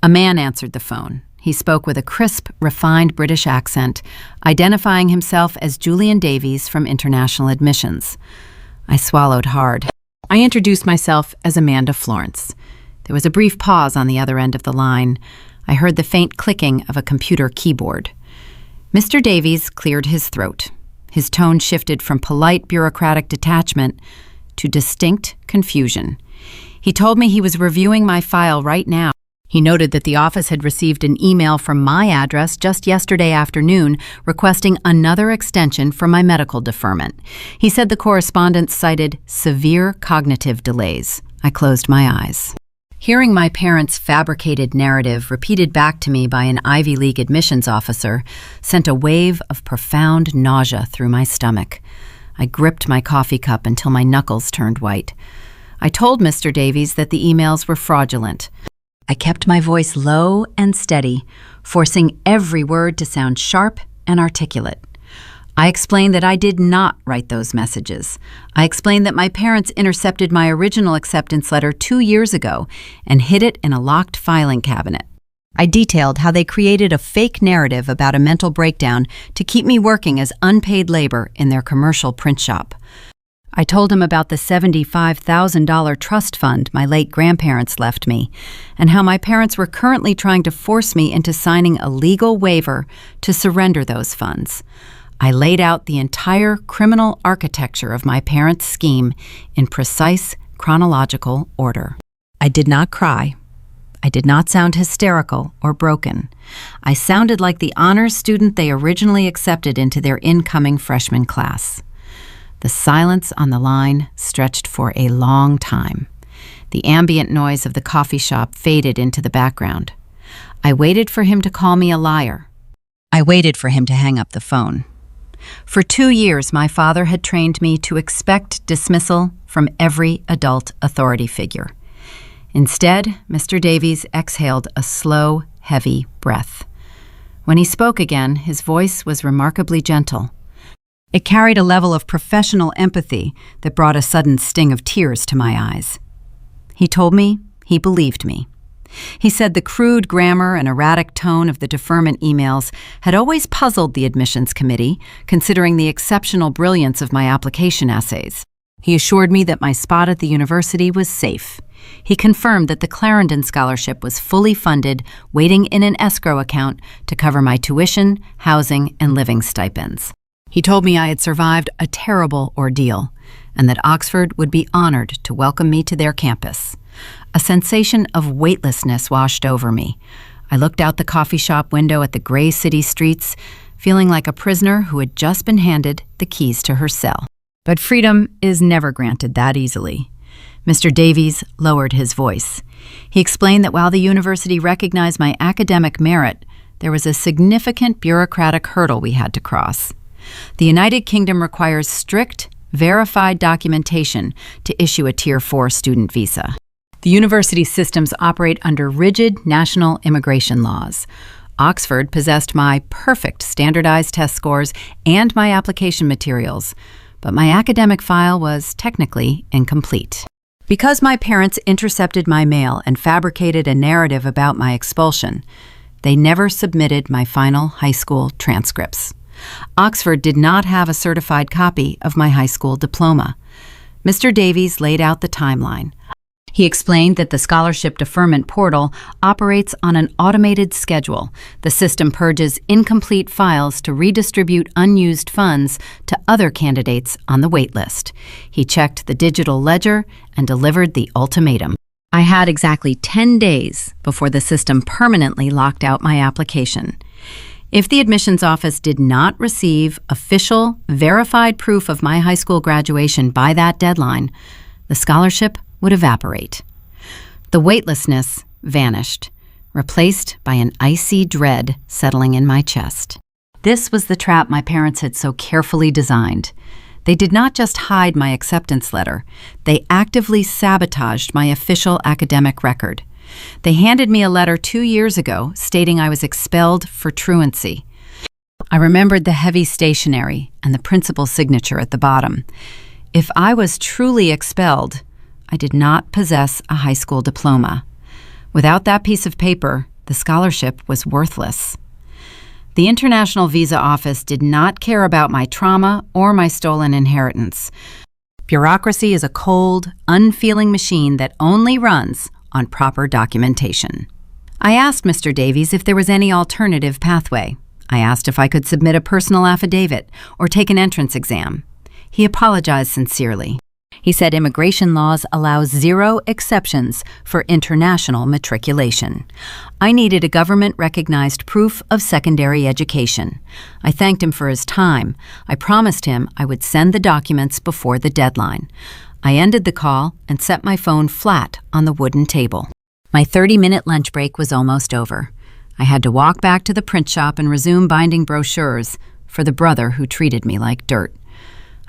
A man answered the phone. He spoke with a crisp, refined British accent, identifying himself as Julian Davies from International Admissions. I swallowed hard. I introduced myself as Amanda Florence. There was a brief pause on the other end of the line. I heard the faint clicking of a computer keyboard. Mr. Davies cleared his throat. His tone shifted from polite bureaucratic detachment to distinct confusion. He told me he was reviewing my file right now. He noted that the office had received an email from my address just yesterday afternoon requesting another extension for my medical deferment. He said the correspondence cited severe cognitive delays. I closed my eyes. Hearing my parents' fabricated narrative repeated back to me by an Ivy League admissions officer sent a wave of profound nausea through my stomach. I gripped my coffee cup until my knuckles turned white. I told Mr. Davies that the emails were fraudulent. I kept my voice low and steady, forcing every word to sound sharp and articulate. I explained that I did not write those messages. I explained that my parents intercepted my original acceptance letter 2 years ago and hid it in a locked filing cabinet. I detailed how they created a fake narrative about a mental breakdown to keep me working as unpaid labor in their commercial print shop. I told him about the $75,000 trust fund my late grandparents left me, and how my parents were currently trying to force me into signing a legal waiver to surrender those funds. I laid out the entire criminal architecture of my parents' scheme in precise chronological order. I did not cry. I did not sound hysterical or broken. I sounded like the honors student they originally accepted into their incoming freshman class. The silence on the line stretched for a long time. The ambient noise of the coffee shop faded into the background. I waited for him to call me a liar. I waited for him to hang up the phone. For 2 years, my father had trained me to expect dismissal from every adult authority figure. Instead, Mr. Davies exhaled a slow, heavy breath. When he spoke again, his voice was remarkably gentle. It carried a level of professional empathy that brought a sudden sting of tears to my eyes. He told me he believed me. He said the crude grammar and erratic tone of the deferment emails had always puzzled the admissions committee, considering the exceptional brilliance of my application essays. He assured me that my spot at the university was safe. He confirmed that the Clarendon Scholarship was fully funded, waiting in an escrow account to cover my tuition, housing, and living stipends. He told me I had survived a terrible ordeal, and that Oxford would be honored to welcome me to their campus. A sensation of weightlessness washed over me. I looked out the coffee shop window at the gray city streets, feeling like a prisoner who had just been handed the keys to her cell. But freedom is never granted that easily. Mr. Davies lowered his voice. He explained that while the university recognized my academic merit, there was a significant bureaucratic hurdle we had to cross. The United Kingdom requires strict, verified documentation to issue a Tier 4 student visa. The university systems operate under rigid national immigration laws. Oxford possessed my perfect standardized test scores and my application materials, but my academic file was technically incomplete. Because my parents intercepted my mail and fabricated a narrative about my expulsion, they never submitted my final high school transcripts. Oxford did not have a certified copy of my high school diploma. Mr. Davies laid out the timeline. He explained that the scholarship deferment portal operates on an automated schedule. The system purges incomplete files to redistribute unused funds to other candidates on the wait list. He checked the digital ledger and delivered the ultimatum. I had exactly 10 days before the system permanently locked out my application. If the admissions office did not receive official, verified proof of my high school graduation by that deadline, the scholarship would evaporate. The weightlessness vanished, replaced by an icy dread settling in my chest. This was the trap my parents had so carefully designed. They did not just hide my acceptance letter, they actively sabotaged my official academic record. They handed me a letter 2 years ago stating I was expelled for truancy. I remembered the heavy stationery and the principal's signature at the bottom. If I was truly expelled, I did not possess a high school diploma. Without that piece of paper, the scholarship was worthless. The International Visa Office did not care about my trauma or my stolen inheritance. Bureaucracy is a cold, unfeeling machine that only runs on proper documentation. I asked Mr. Davies if there was any alternative pathway. I asked if I could submit a personal affidavit or take an entrance exam. He apologized sincerely. He said immigration laws allow 0 exceptions for international matriculation. I needed a government-recognized proof of secondary education. I thanked him for his time. I promised him I would send the documents before the deadline. I ended the call and set my phone flat on the wooden table. My 30-minute lunch break was almost over. I had to walk back to the print shop and resume binding brochures for the brother who treated me like dirt.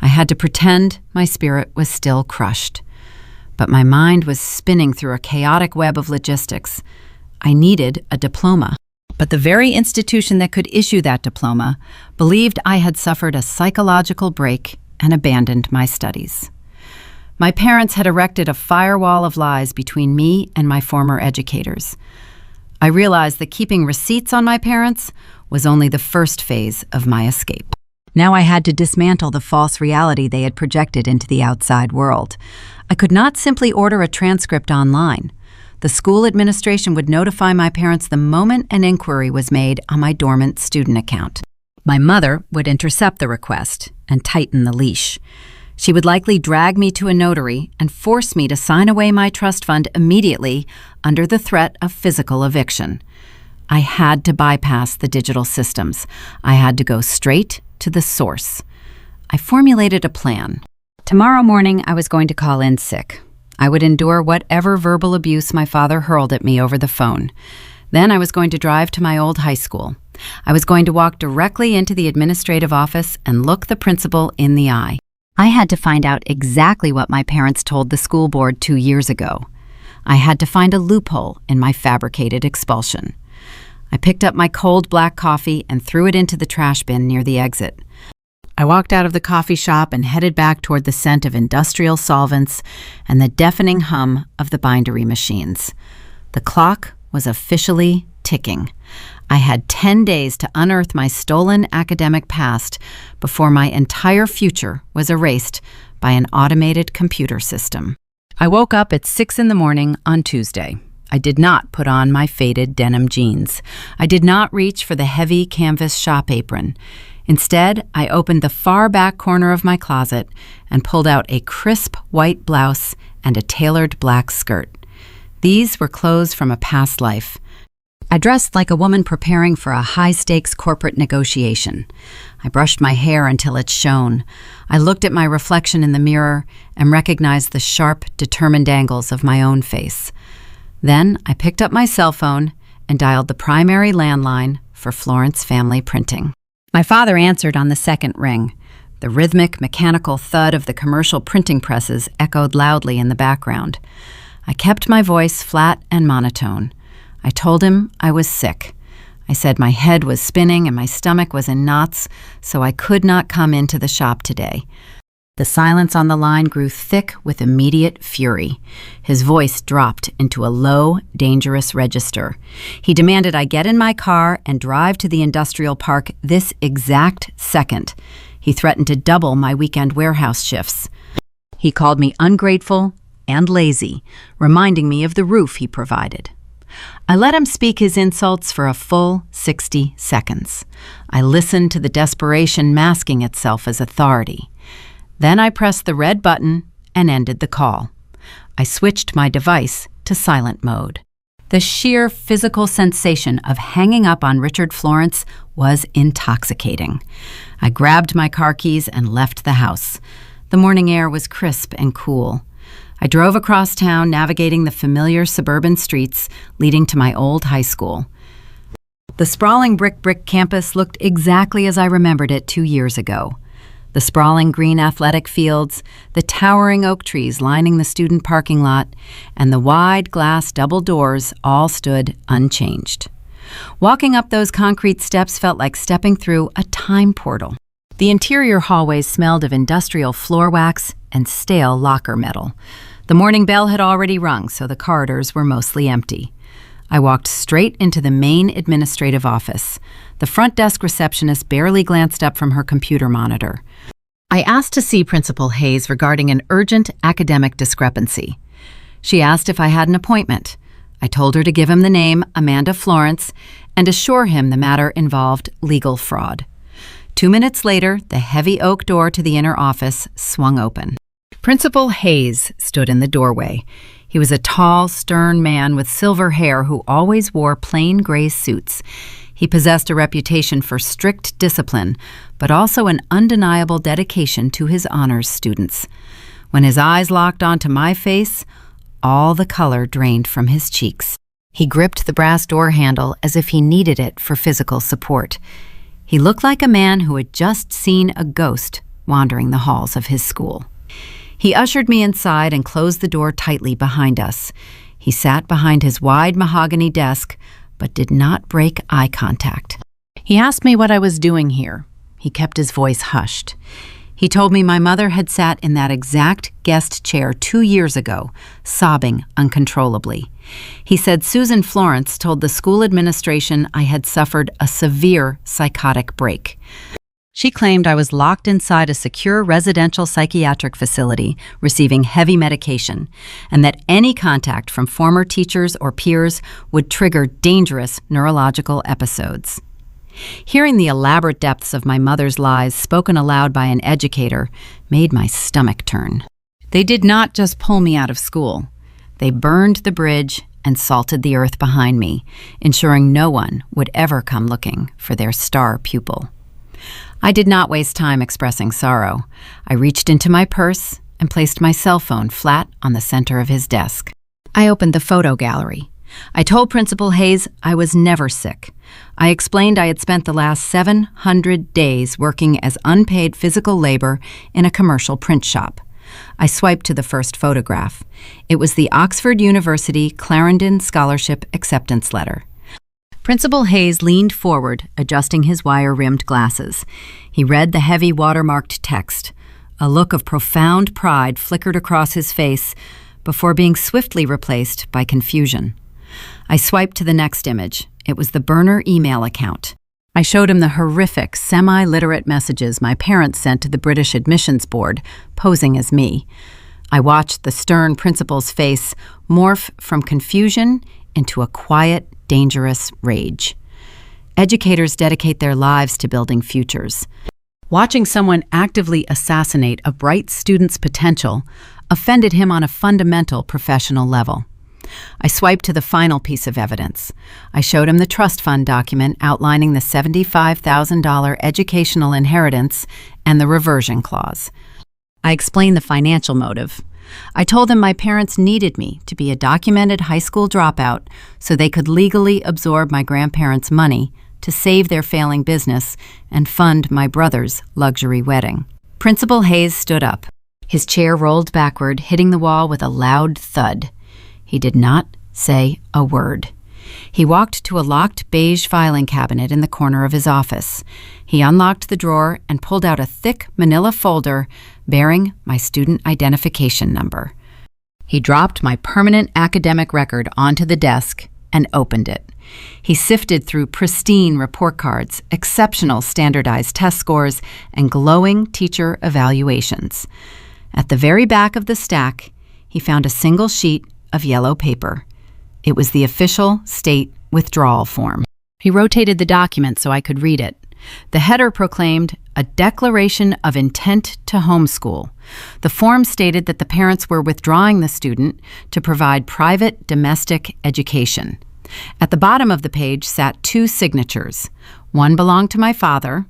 I had to pretend my spirit was still crushed. But my mind was spinning through a chaotic web of logistics. I needed a diploma. But the very institution that could issue that diploma believed I had suffered a psychological break and abandoned my studies. My parents had erected a firewall of lies between me and my former educators. I realized that keeping receipts on my parents was only the first phase of my escape. Now I had to dismantle the false reality they had projected into the outside world. I could not simply order a transcript online. The school administration would notify my parents the moment an inquiry was made on my dormant student account. My mother would intercept the request and tighten the leash. She would likely drag me to a notary and force me to sign away my trust fund immediately under the threat of physical eviction. I had to bypass the digital systems. I had to go straight to the source. I formulated a plan. Tomorrow morning, I was going to call in sick. I would endure whatever verbal abuse my father hurled at me over the phone. Then I was going to drive to my old high school. I was going to walk directly into the administrative office and look the principal in the eye. I had to find out exactly what my parents told the school board 2 years ago. I had to find a loophole in my fabricated expulsion. I picked up my cold black coffee and threw it into the trash bin near the exit. I walked out of the coffee shop and headed back toward the scent of industrial solvents and the deafening hum of the bindery machines. The clock was officially ticking. I had 10 days to unearth my stolen academic past before my entire future was erased by an automated computer system. I woke up at 6 a.m. on Tuesday. I did not put on my faded denim jeans. I did not reach for the heavy canvas shop apron. Instead, I opened the far back corner of my closet and pulled out a crisp white blouse and a tailored black skirt. These were clothes from a past life. I dressed like a woman preparing for a high-stakes corporate negotiation. I brushed my hair until it shone. I looked at my reflection in the mirror and recognized the sharp, determined angles of my own face. Then I picked up my cell phone and dialed the primary landline for Florence Family Printing. My father answered on the second ring. The rhythmic, mechanical thud of the commercial printing presses echoed loudly in the background. I kept my voice flat and monotone. I told him I was sick. I said my head was spinning and my stomach was in knots, so I could not come into the shop today. The silence on the line grew thick with immediate fury. His voice dropped into a low, dangerous register. He demanded I get in my car and drive to the industrial park this exact second. He threatened to double my weekend warehouse shifts. He called me ungrateful and lazy, reminding me of the roof he provided. I let him speak his insults for a full 60 seconds. I listened to the desperation masking itself as authority. Then I pressed the red button and ended the call. I switched my device to silent mode. The sheer physical sensation of hanging up on Richard Florence was intoxicating. I grabbed my car keys and left the house. The morning air was crisp and cool. I drove across town, navigating the familiar suburban streets leading to my old high school. The sprawling brick campus looked exactly as I remembered it 2 years ago. The sprawling green athletic fields, the towering oak trees lining the student parking lot, and the wide glass double doors all stood unchanged. Walking up those concrete steps felt like stepping through a time portal. The interior hallways smelled of industrial floor wax and stale locker metal. The morning bell had already rung, so the corridors were mostly empty. I walked straight into the main administrative office. The front desk receptionist barely glanced up from her computer monitor. I asked to see Principal Hayes regarding an urgent academic discrepancy. She asked if I had an appointment. I told her to give him the name Amanda Florence and assure him the matter involved legal fraud. 2 minutes later, the heavy oak door to the inner office swung open. Principal Hayes stood in the doorway. He was a tall, stern man with silver hair who always wore plain gray suits. He possessed a reputation for strict discipline, but also an undeniable dedication to his honors students. When his eyes locked onto my face, all the color drained from his cheeks. He gripped the brass door handle as if he needed it for physical support. He looked like a man who had just seen a ghost wandering the halls of his school. He ushered me inside and closed the door tightly behind us. He sat behind his wide mahogany desk, but did not break eye contact. He asked me what I was doing here. He kept his voice hushed. He told me my mother had sat in that exact guest chair 2 years ago, sobbing uncontrollably. He said Susan Florence told the school administration I had suffered a severe psychotic break. She claimed I was locked inside a secure residential psychiatric facility receiving heavy medication, and that any contact from former teachers or peers would trigger dangerous neurological episodes. Hearing the elaborate depths of my mother's lies spoken aloud by an educator made my stomach turn. They did not just pull me out of school. They burned the bridge and salted the earth behind me, ensuring no one would ever come looking for their star pupil. I did not waste time expressing sorrow. I reached into my purse and placed my cell phone flat on the center of his desk. I opened the photo gallery. I told Principal Hayes I was never sick. I explained I had spent the last 700 days working as unpaid physical labor in a commercial print shop. I swiped to the first photograph. It was the Oxford University Clarendon Scholarship acceptance letter. Principal Hayes leaned forward, adjusting his wire-rimmed glasses. He read the heavy watermarked text. A look of profound pride flickered across his face before being swiftly replaced by confusion. I swiped to the next image. It was the burner email account. I showed him the horrific, semi-literate messages my parents sent to the British Admissions Board, posing as me. I watched the stern principal's face morph from confusion into a quiet, dangerous rage. Educators dedicate their lives to building futures. Watching someone actively assassinate a bright student's potential offended him on a fundamental professional level. I swiped to the final piece of evidence. I showed him the trust fund document outlining the $75,000 educational inheritance and the reversion clause. I explained the financial motive. I told him my parents needed me to be a documented high school dropout so they could legally absorb my grandparents' money to save their failing business and fund my brother's luxury wedding. Principal Hayes stood up. His chair rolled backward, hitting the wall with a loud thud. He did not say a word. He walked to a locked beige filing cabinet in the corner of his office. He unlocked the drawer and pulled out a thick manila folder bearing my student identification number. He dropped my permanent academic record onto the desk and opened it. He sifted through pristine report cards, exceptional standardized test scores, and glowing teacher evaluations. At the very back of the stack, he found a single sheet of yellow paper. It was the official state withdrawal form. He rotated the document so I could read it. The header proclaimed a declaration of intent to homeschool. The form stated that the parents were withdrawing the student to provide private domestic education. At the bottom of the page sat two signatures. One belonged to my father.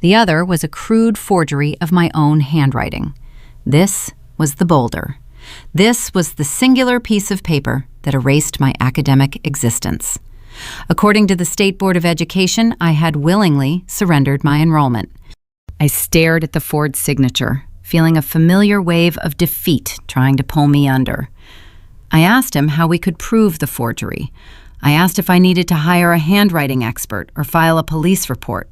The other was a crude forgery of my own handwriting. This was the boulder. This was the singular piece of paper that erased my academic existence. According to the State Board of Education, I had willingly surrendered my enrollment. I stared at the forged signature, feeling a familiar wave of defeat trying to pull me under. I asked him how we could prove the forgery. I asked if I needed to hire a handwriting expert or file a police report.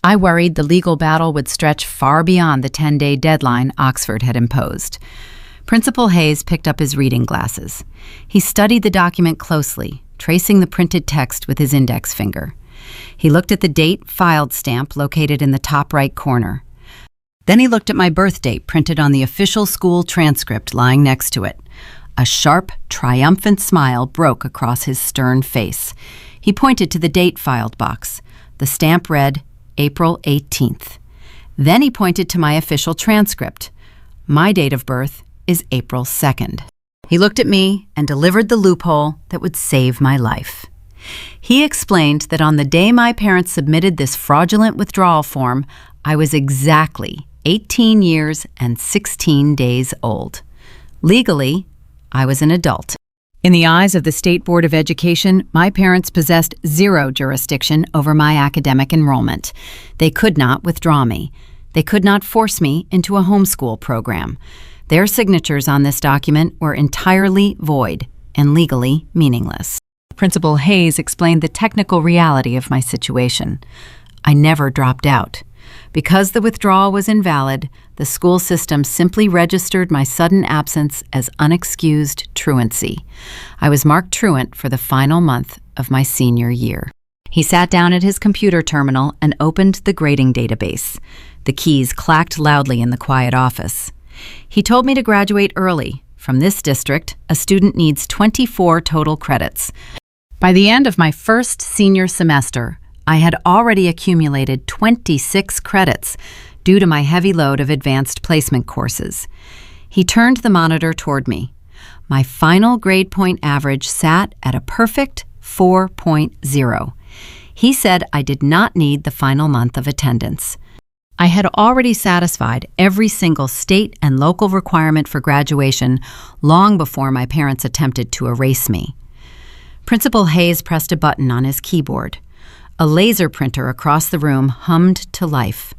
I worried the legal battle would stretch far beyond the 10-day deadline Oxford had imposed. Principal Hayes picked up his reading glasses. He studied the document closely, tracing the printed text with his index finger. He looked at the date filed stamp located in the top right corner. Then he looked at my birth date printed on the official school transcript lying next to it. A sharp, triumphant smile broke across his stern face. He pointed to the date filed box. The stamp read, April 18th. Then he pointed to my official transcript. My date of birth is April 2nd. He looked at me and delivered the loophole that would save my life. He explained that on the day my parents submitted this fraudulent withdrawal form, I was exactly 18 years and 16 days old. Legally, I was an adult. In the eyes of the State Board of Education, my parents possessed zero jurisdiction over my academic enrollment. They could not withdraw me. They could not force me into a homeschool program. Their signatures on this document were entirely void and legally meaningless. Principal Hayes explained the technical reality of my situation. I never dropped out. Because the withdrawal was invalid, the school system simply registered my sudden absence as unexcused truancy. I was marked truant for the final month of my senior year. He sat down at his computer terminal and opened the grading database. The keys clacked loudly in the quiet office. He told me to graduate early. From this district, a student needs 24 total credits. By the end of my first senior semester, I had already accumulated 26 credits due to my heavy load of advanced placement courses. He turned the monitor toward me. My final grade point average sat at a perfect 4.0. He said I did not need the final month of attendance. I had already satisfied every single state and local requirement for graduation long before my parents attempted to erase me. Principal Hayes pressed a button on his keyboard. A laser printer across the room hummed to life.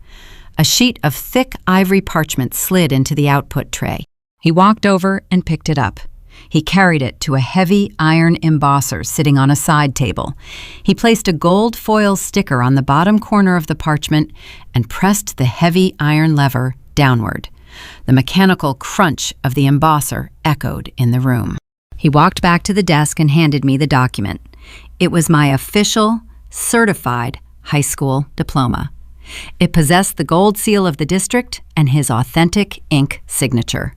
A sheet of thick ivory parchment slid into the output tray. He walked over and picked it up. He carried it to a heavy iron embosser sitting on a side table. He placed a gold foil sticker on the bottom corner of the parchment and pressed the heavy iron lever downward. The mechanical crunch of the embosser echoed in the room. He walked back to the desk and handed me the document. It was my official, certified high school diploma. It possessed the gold seal of the district and his authentic ink signature.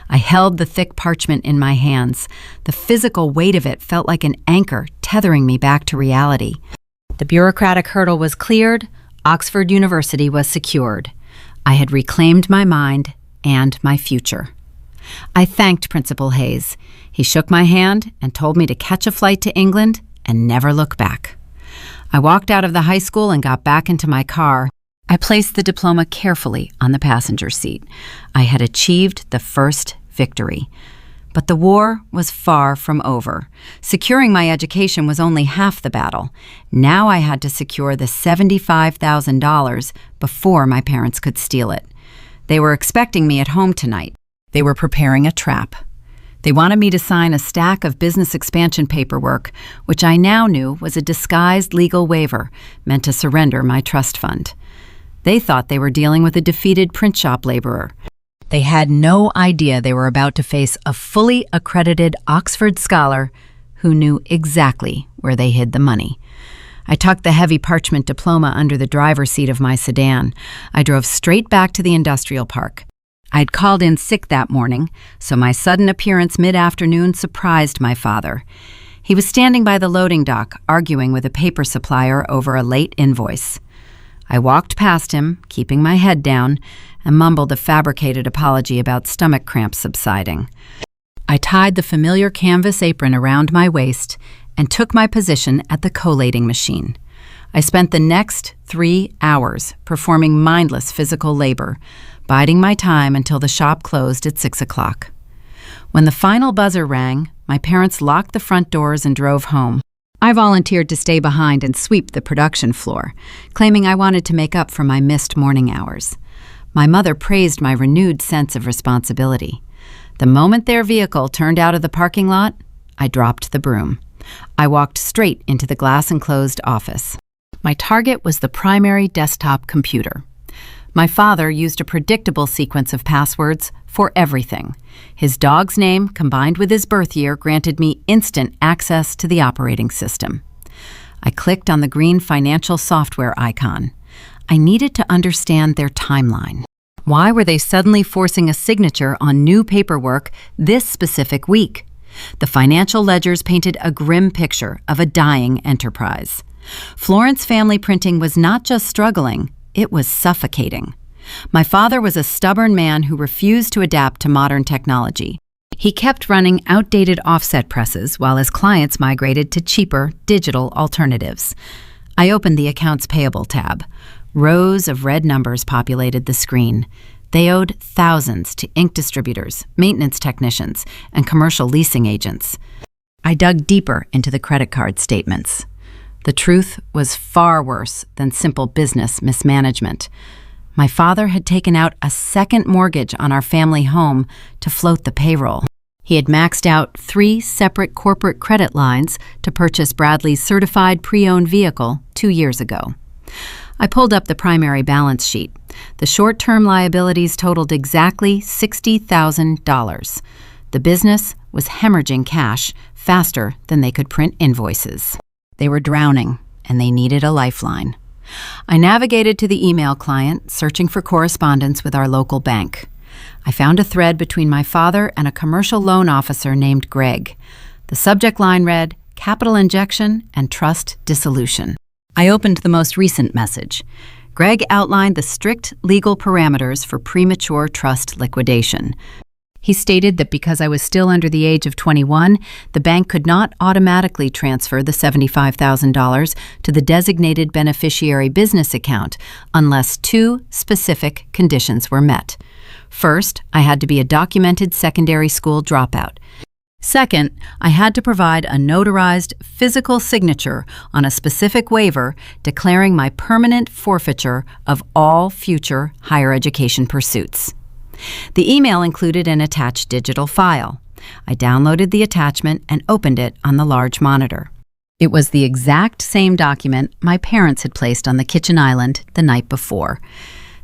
I held the thick parchment in my hands. The physical weight of it felt like an anchor tethering me back to reality. The bureaucratic hurdle was cleared. Oxford University was secured. I had reclaimed my mind and my future. I thanked Principal Hayes. He shook my hand and told me to catch a flight to England and never look back. I walked out of the high school and got back into my car. I placed the diploma carefully on the passenger seat. I had achieved the first victory. But the war was far from over. Securing my education was only half the battle. Now I had to secure the $75,000 before my parents could steal it. They were expecting me at home tonight. They were preparing a trap. They wanted me to sign a stack of business expansion paperwork, which I now knew was a disguised legal waiver meant to surrender my trust fund. They thought they were dealing with a defeated print shop laborer. They had no idea they were about to face a fully accredited Oxford scholar who knew exactly where they hid the money. I tucked the heavy parchment diploma under the driver's seat of my sedan. I drove straight back to the industrial park. I'd called in sick that morning, so my sudden appearance mid-afternoon surprised my father. He was standing by the loading dock, arguing with a paper supplier over a late invoice. I walked past him, keeping my head down, and mumbled a fabricated apology about stomach cramps subsiding. I tied the familiar canvas apron around my waist and took my position at the collating machine. I spent the next 3 hours performing mindless physical labor, biding my time until the shop closed at 6 o'clock. When the final buzzer rang, my parents locked the front doors and drove home. I volunteered to stay behind and sweep the production floor, claiming I wanted to make up for my missed morning hours. My mother praised my renewed sense of responsibility. The moment their vehicle turned out of the parking lot, I dropped the broom. I walked straight into the glass-enclosed office. My target was the primary desktop computer. My father used a predictable sequence of passwords for everything. His dog's name, combined with his birth year, granted me instant access to the operating system. I clicked on the green financial software icon. I needed to understand their timeline. Why were they suddenly forcing a signature on new paperwork this specific week? The financial ledgers painted a grim picture of a dying enterprise. Florence Family Printing was not just struggling, it was suffocating. My father was a stubborn man who refused to adapt to modern technology. He kept running outdated offset presses while his clients migrated to cheaper digital alternatives. I opened the Accounts Payable tab. Rows of red numbers populated the screen. They owed thousands to ink distributors, maintenance technicians, and commercial leasing agents. I dug deeper into the credit card statements. The truth was far worse than simple business mismanagement. My father had taken out a second mortgage on our family home to float the payroll. He had maxed out 3 separate corporate credit lines to purchase Bradley's certified pre-owned vehicle 2 years ago. I pulled up the primary balance sheet. The short-term liabilities totaled exactly $60,000. The business was hemorrhaging cash faster than they could print invoices. They were drowning, and they needed a lifeline. I navigated to the email client, searching for correspondence with our local bank. I found a thread between my father and a commercial loan officer named Greg. The subject line read, "Capital injection and trust dissolution." I opened the most recent message. Greg outlined the strict legal parameters for premature trust liquidation. He stated that because I was still under the age of 21, the bank could not automatically transfer the $75,000 to the designated beneficiary business account unless 2 specific conditions were met. First, I had to be a documented secondary school dropout. Second, I had to provide a notarized physical signature on a specific waiver declaring my permanent forfeiture of all future higher education pursuits. The email included an attached digital file. I downloaded the attachment and opened it on the large monitor. It was the exact same document my parents had placed on the kitchen island the night before.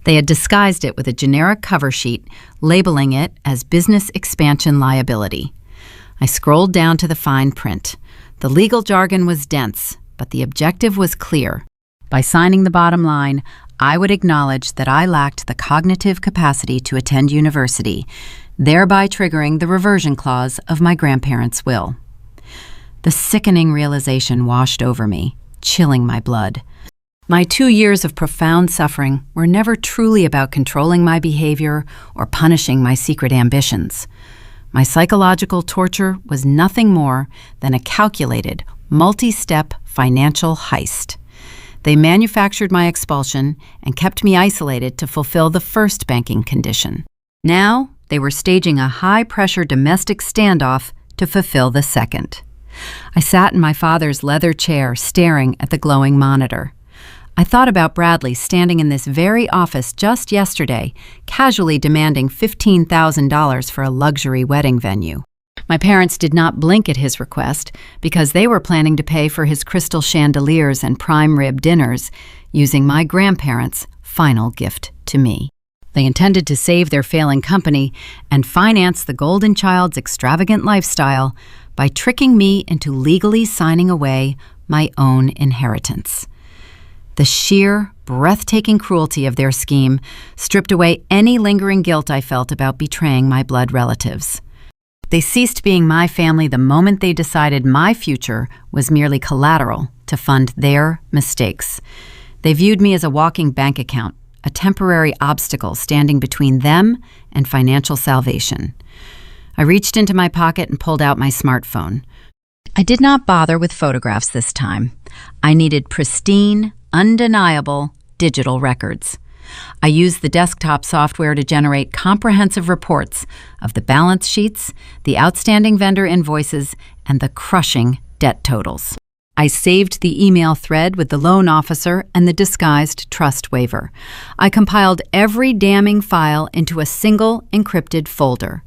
They had disguised it with a generic cover sheet, labeling it as business expansion liability. I scrolled down to the fine print. The legal jargon was dense, but the objective was clear. By signing the bottom line, I would acknowledge that I lacked the cognitive capacity to attend university, thereby triggering the reversion clause of my grandparents' will. The sickening realization washed over me, chilling my blood. My 2 years of profound suffering were never truly about controlling my behavior or punishing my secret ambitions. My psychological torture was nothing more than a calculated, multi-step financial heist. They manufactured my expulsion and kept me isolated to fulfill the first banking condition. Now, they were staging a high-pressure domestic standoff to fulfill the second. I sat in my father's leather chair, staring at the glowing monitor. I thought about Bradley standing in this very office just yesterday, casually demanding $15,000 for a luxury wedding venue. My parents did not blink at his request because they were planning to pay for his crystal chandeliers and prime rib dinners using my grandparents' final gift to me. They intended to save their failing company and finance the golden child's extravagant lifestyle by tricking me into legally signing away my own inheritance. The sheer, breathtaking cruelty of their scheme stripped away any lingering guilt I felt about betraying my blood relatives. They ceased being my family the moment they decided my future was merely collateral to fund their mistakes. They viewed me as a walking bank account, a temporary obstacle standing between them and financial salvation. I reached into my pocket and pulled out my smartphone. I did not bother with photographs this time. I needed pristine, undeniable digital records. I used the desktop software to generate comprehensive reports of the balance sheets, the outstanding vendor invoices, and the crushing debt totals. I saved the email thread with the loan officer and the disguised trust waiver. I compiled every damning file into a single encrypted folder.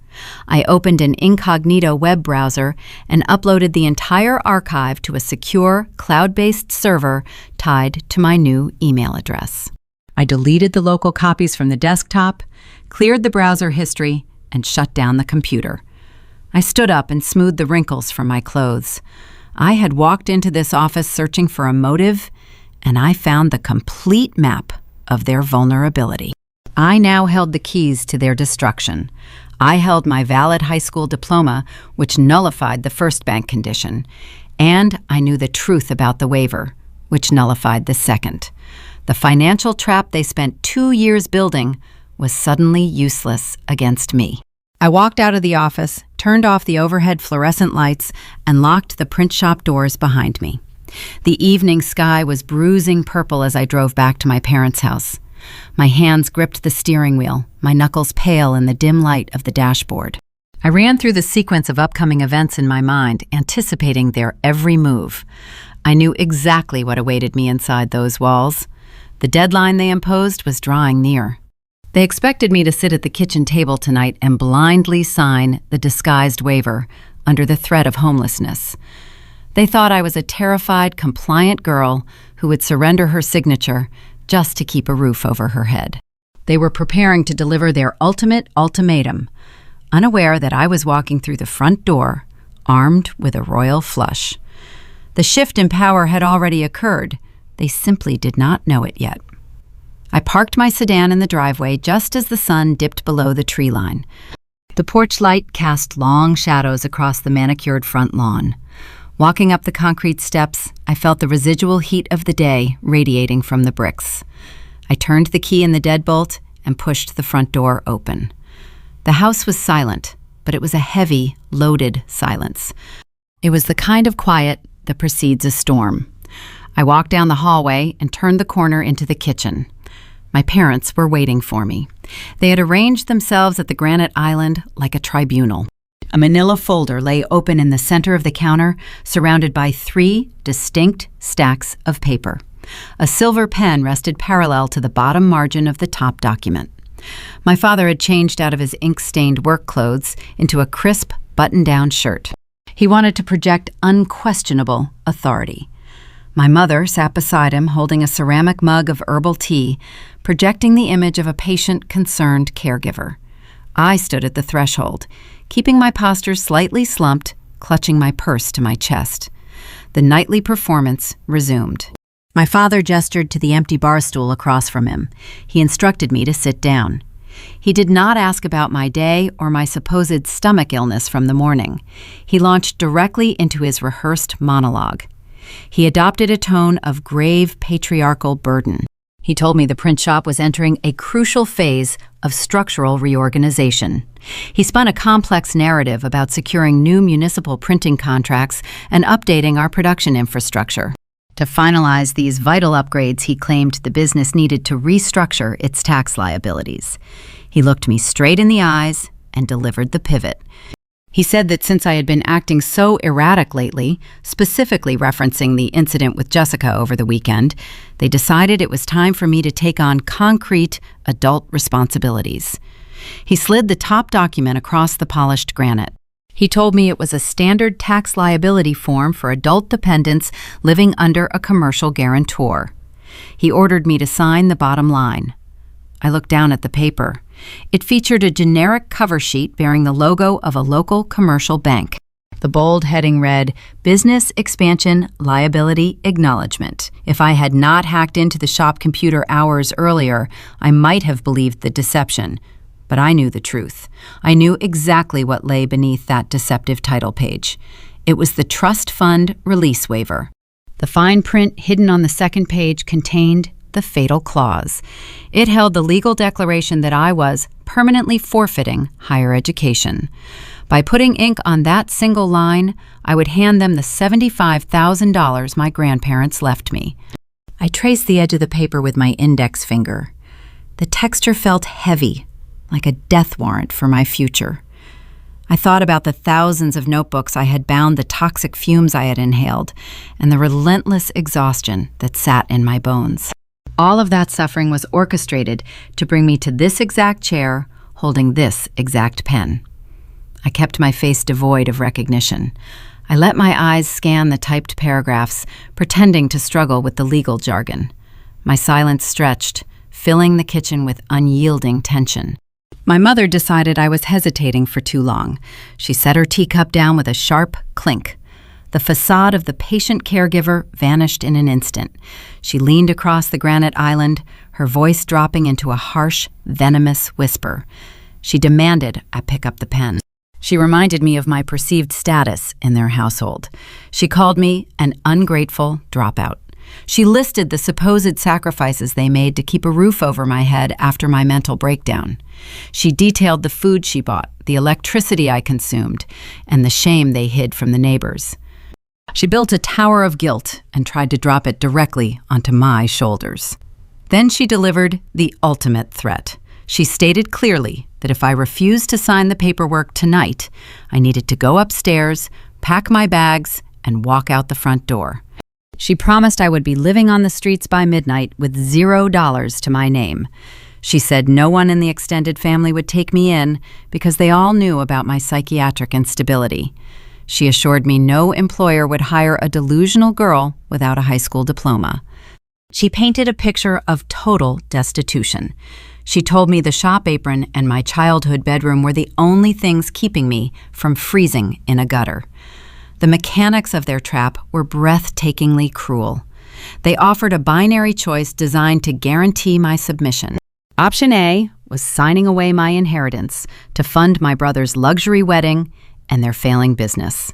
I opened an incognito web browser and uploaded the entire archive to a secure, cloud-based server tied to my new email address. I deleted the local copies from the desktop, cleared the browser history, and shut down the computer. I stood up and smoothed the wrinkles from my clothes. I had walked into this office searching for a motive, and I found the complete map of their vulnerability. I now held the keys to their destruction. I held my valid high school diploma, which nullified the first bank condition, and I knew the truth about the waiver, which nullified the second. The financial trap they spent 2 years building was suddenly useless against me. I walked out of the office, turned off the overhead fluorescent lights, and locked the print shop doors behind me. The evening sky was bruising purple as I drove back to my parents' house. My hands gripped the steering wheel, my knuckles pale in the dim light of the dashboard. I ran through the sequence of upcoming events in my mind, anticipating their every move. I knew exactly what awaited me inside those walls. The deadline they imposed was drawing near. They expected me to sit at the kitchen table tonight and blindly sign the disguised waiver under the threat of homelessness. They thought I was a terrified, compliant girl who would surrender her signature just to keep a roof over her head. They were preparing to deliver their ultimate ultimatum, unaware that I was walking through the front door, armed with a royal flush. The shift in power had already occurred. They simply did not know it yet. I parked my sedan in the driveway just as the sun dipped below the tree line. The porch light cast long shadows across the manicured front lawn. Walking up the concrete steps, I felt the residual heat of the day radiating from the bricks. I turned the key in the deadbolt and pushed the front door open. The house was silent, but it was a heavy, loaded silence. It was the kind of quiet that precedes a storm. I walked down the hallway and turned the corner into the kitchen. My parents were waiting for me. They had arranged themselves at the granite island like a tribunal. A manila folder lay open in the center of the counter, surrounded by 3 distinct stacks of paper. A silver pen rested parallel to the bottom margin of the top document. My father had changed out of his ink-stained work clothes into a crisp, button-down shirt. He wanted to project unquestionable authority. My mother sat beside him, holding a ceramic mug of herbal tea, projecting the image of a patient, concerned caregiver. I stood at the threshold, keeping my posture slightly slumped, clutching my purse to my chest. The nightly performance resumed. My father gestured to the empty bar stool across from him. He instructed me to sit down. He did not ask about my day or my supposed stomach illness from the morning. He launched directly into his rehearsed monologue. He adopted a tone of grave patriarchal burden. He told me the print shop was entering a crucial phase of structural reorganization. He spun a complex narrative about securing new municipal printing contracts and updating our production infrastructure. To finalize these vital upgrades, he claimed the business needed to restructure its tax liabilities. He looked me straight in the eyes and delivered the pivot. He said that since I had been acting so erratic lately, specifically referencing the incident with Jessica over the weekend, they decided it was time for me to take on concrete adult responsibilities. He slid the top document across the polished granite. He told me it was a standard tax liability form for adult dependents living under a commercial guarantor. He ordered me to sign the bottom line. I looked down at the paper. It featured a generic cover sheet bearing the logo of a local commercial bank. The bold heading read, Business Expansion Liability Acknowledgement. If I had not hacked into the shop computer hours earlier, I might have believed the deception. But I knew the truth. I knew exactly what lay beneath that deceptive title page. It was the trust fund release waiver. The fine print hidden on the second page contained the fatal clause. It held the legal declaration that I was permanently forfeiting higher education. By putting ink on that single line, I would hand them the $75,000 my grandparents left me. I traced the edge of the paper with my index finger. The texture felt heavy, like a death warrant for my future. I thought about the thousands of notebooks I had bound the toxic fumes I had inhaled, and the relentless exhaustion that sat in my bones. All of that suffering was orchestrated to bring me to this exact chair, holding this exact pen. I kept my face devoid of recognition. I let my eyes scan the typed paragraphs, pretending to struggle with the legal jargon. My silence stretched, filling the kitchen with unyielding tension. My mother decided I was hesitating for too long. She set her teacup down with a sharp clink. The facade of the patient caregiver vanished in an instant. She leaned across the granite island, her voice dropping into a harsh, venomous whisper. She demanded I pick up the pen. She reminded me of my perceived status in their household. She called me an ungrateful dropout. She listed the supposed sacrifices they made to keep a roof over my head after my mental breakdown. She detailed the food she bought, the electricity I consumed, and the shame they hid from the neighbors. She built a tower of guilt and tried to drop it directly onto my shoulders. Then she delivered the ultimate threat. She stated clearly that if I refused to sign the paperwork tonight, I needed to go upstairs, pack my bags, and walk out the front door. She promised I would be living on the streets by midnight with $0 to my name. She said no one in the extended family would take me in because they all knew about my psychiatric instability. She assured me no employer would hire a delusional girl without a high school diploma. She painted a picture of total destitution. She told me the shop apron and my childhood bedroom were the only things keeping me from freezing in a gutter. The mechanics of their trap were breathtakingly cruel. They offered a binary choice designed to guarantee my submission. Option A was signing away my inheritance to fund my brother's luxury wedding and their failing business.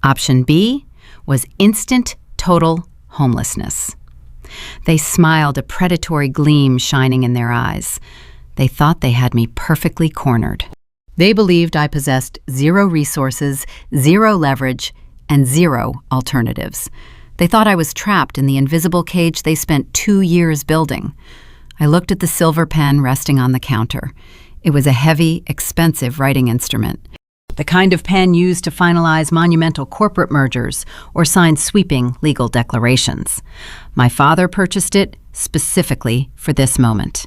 Option B was instant, total homelessness. They smiled, a predatory gleam shining in their eyes. They thought they had me perfectly cornered. They believed I possessed zero resources, zero leverage, and zero alternatives. They thought I was trapped in the invisible cage they spent 2 years building. I looked at the silver pen resting on the counter. It was a heavy, expensive writing instrument, the kind of pen used to finalize monumental corporate mergers or sign sweeping legal declarations. My father purchased it specifically for this moment.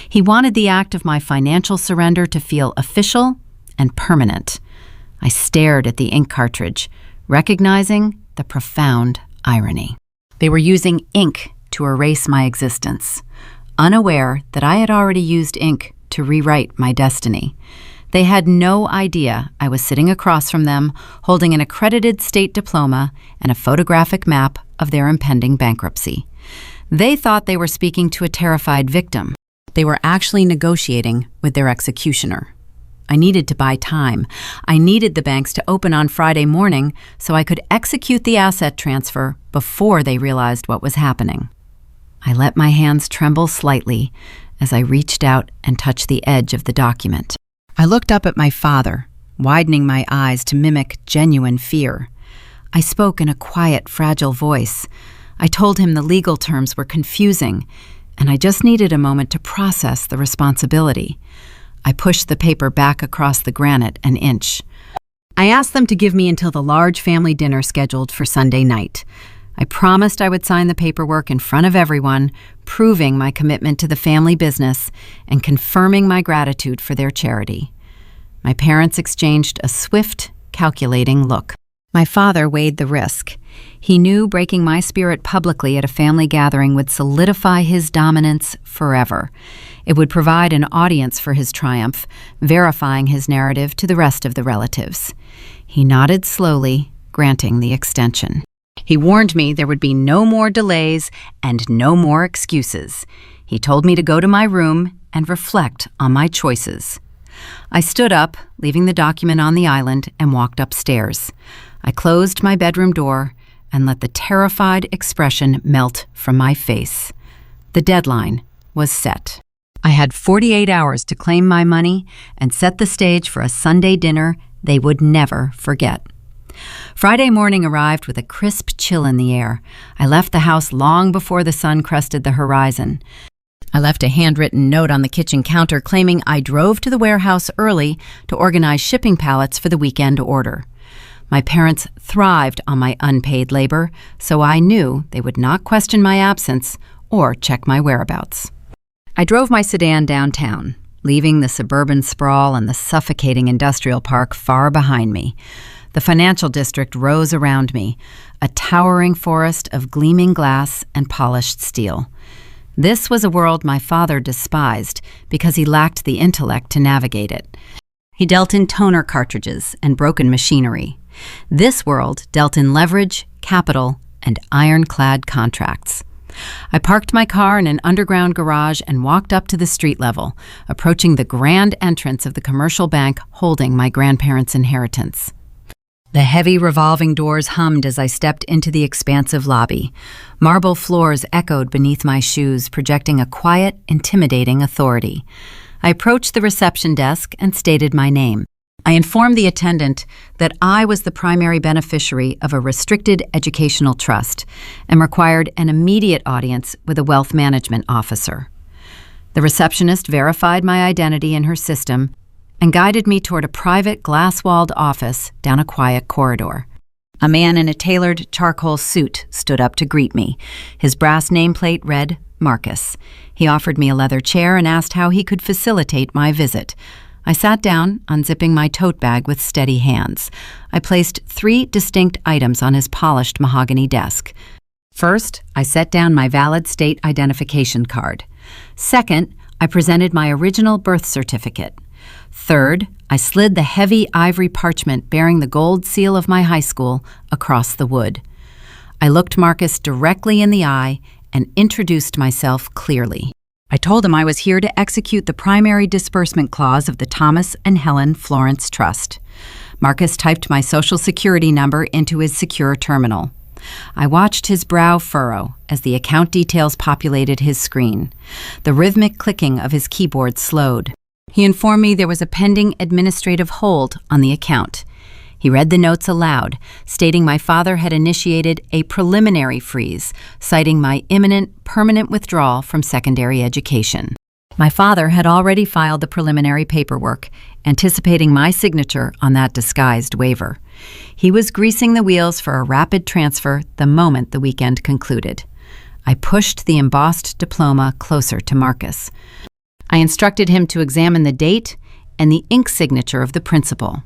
He wanted the act of my financial surrender to feel official and permanent. I stared at the ink cartridge, recognizing the profound irony. They were using ink to erase my existence, unaware that I had already used ink to rewrite my destiny. They had no idea I was sitting across from them, holding an accredited state diploma and a photographic map of their impending bankruptcy. They thought they were speaking to a terrified victim. They were actually negotiating with their executioner. I needed to buy time. I needed the banks to open on Friday morning so I could execute the asset transfer before they realized what was happening. I let my hands tremble slightly as I reached out and touched the edge of the document. I looked up at my father, widening my eyes to mimic genuine fear. I spoke in a quiet, fragile voice. I told him the legal terms were confusing, and I just needed a moment to process the responsibility. I pushed the paper back across the granite an inch. I asked them to give me until the large family dinner scheduled for Sunday night. I promised I would sign the paperwork in front of everyone, proving my commitment to the family business and confirming my gratitude for their charity. My parents exchanged a swift, calculating look. My father weighed the risk. He knew breaking my spirit publicly at a family gathering would solidify his dominance forever. It would provide an audience for his triumph, verifying his narrative to the rest of the relatives. He nodded slowly, granting the extension. He warned me there would be no more delays and no more excuses. He told me to go to my room and reflect on my choices. I stood up, leaving the document on the island, and walked upstairs. I closed my bedroom door and let the terrified expression melt from my face. The deadline was set. I had 48 hours to claim my money and set the stage for a Sunday dinner they would never forget. Friday morning arrived with a crisp chill in the air. I left the house long before the sun crested the horizon. I left a handwritten note on the kitchen counter claiming I drove to the warehouse early to organize shipping pallets for the weekend order. My parents thrived on my unpaid labor, so I knew they would not question my absence or check my whereabouts. I drove my sedan downtown, leaving the suburban sprawl and the suffocating industrial park far behind me. The financial district rose around me, a towering forest of gleaming glass and polished steel. This was a world my father despised because he lacked the intellect to navigate it. He dealt in toner cartridges and broken machinery. This world dealt in leverage, capital, and ironclad contracts. I parked my car in an underground garage and walked up to the street level, approaching the grand entrance of the commercial bank holding my grandparents' inheritance. The heavy revolving doors hummed as I stepped into the expansive lobby. Marble floors echoed beneath my shoes, projecting a quiet, intimidating authority. I approached the reception desk and stated my name. I informed the attendant that I was the primary beneficiary of a restricted educational trust and required an immediate audience with a wealth management officer. The receptionist verified my identity in her system and guided me toward a private glass-walled office down a quiet corridor. A man in a tailored charcoal suit stood up to greet me. His brass nameplate read, Marcus. He offered me a leather chair and asked how he could facilitate my visit. I sat down, unzipping my tote bag with steady hands. I placed 3 distinct items on his polished mahogany desk. First, I set down my valid state identification card. Second, I presented my original birth certificate. Third, I slid the heavy ivory parchment bearing the gold seal of my high school across the wood. I looked Marcus directly in the eye and introduced myself clearly. I told him I was here to execute the primary disbursement clause of the Thomas and Helen Florence Trust. Marcus typed my social security number into his secure terminal. I watched his brow furrow as the account details populated his screen. The rhythmic clicking of his keyboard slowed. He informed me there was a pending administrative hold on the account. He read the notes aloud, stating my father had initiated a preliminary freeze, citing my imminent, permanent withdrawal from secondary education. My father had already filed the preliminary paperwork, anticipating my signature on that disguised waiver. He was greasing the wheels for a rapid transfer the moment the weekend concluded. I pushed the embossed diploma closer to Marcus. I instructed him to examine the date and the ink signature of the principal.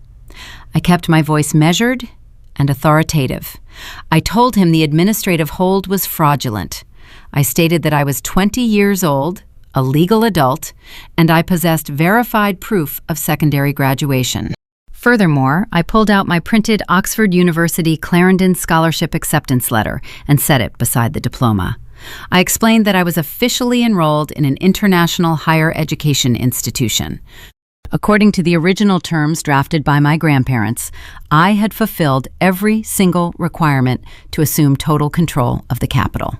I kept my voice measured and authoritative. I told him the administrative hold was fraudulent. I stated that I was 20 years old, a legal adult, and I possessed verified proof of secondary graduation. Furthermore, I pulled out my printed Oxford University Clarendon Scholarship acceptance letter and set it beside the diploma. I explained that I was officially enrolled in an international higher education institution. According to the original terms drafted by my grandparents, I had fulfilled every single requirement to assume total control of the capital.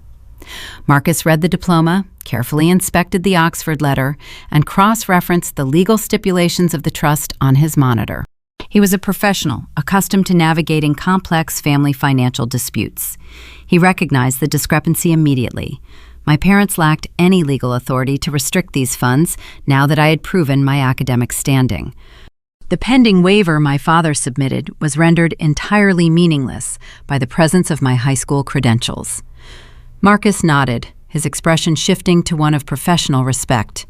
Marcus read the diploma, carefully inspected the Oxford letter, and cross-referenced the legal stipulations of the trust on his monitor. He was a professional, accustomed to navigating complex family financial disputes. He recognized the discrepancy immediately. My parents lacked any legal authority to restrict these funds now that I had proven my academic standing. The pending waiver my father submitted was rendered entirely meaningless by the presence of my high school credentials. Marcus nodded, his expression shifting to one of professional respect.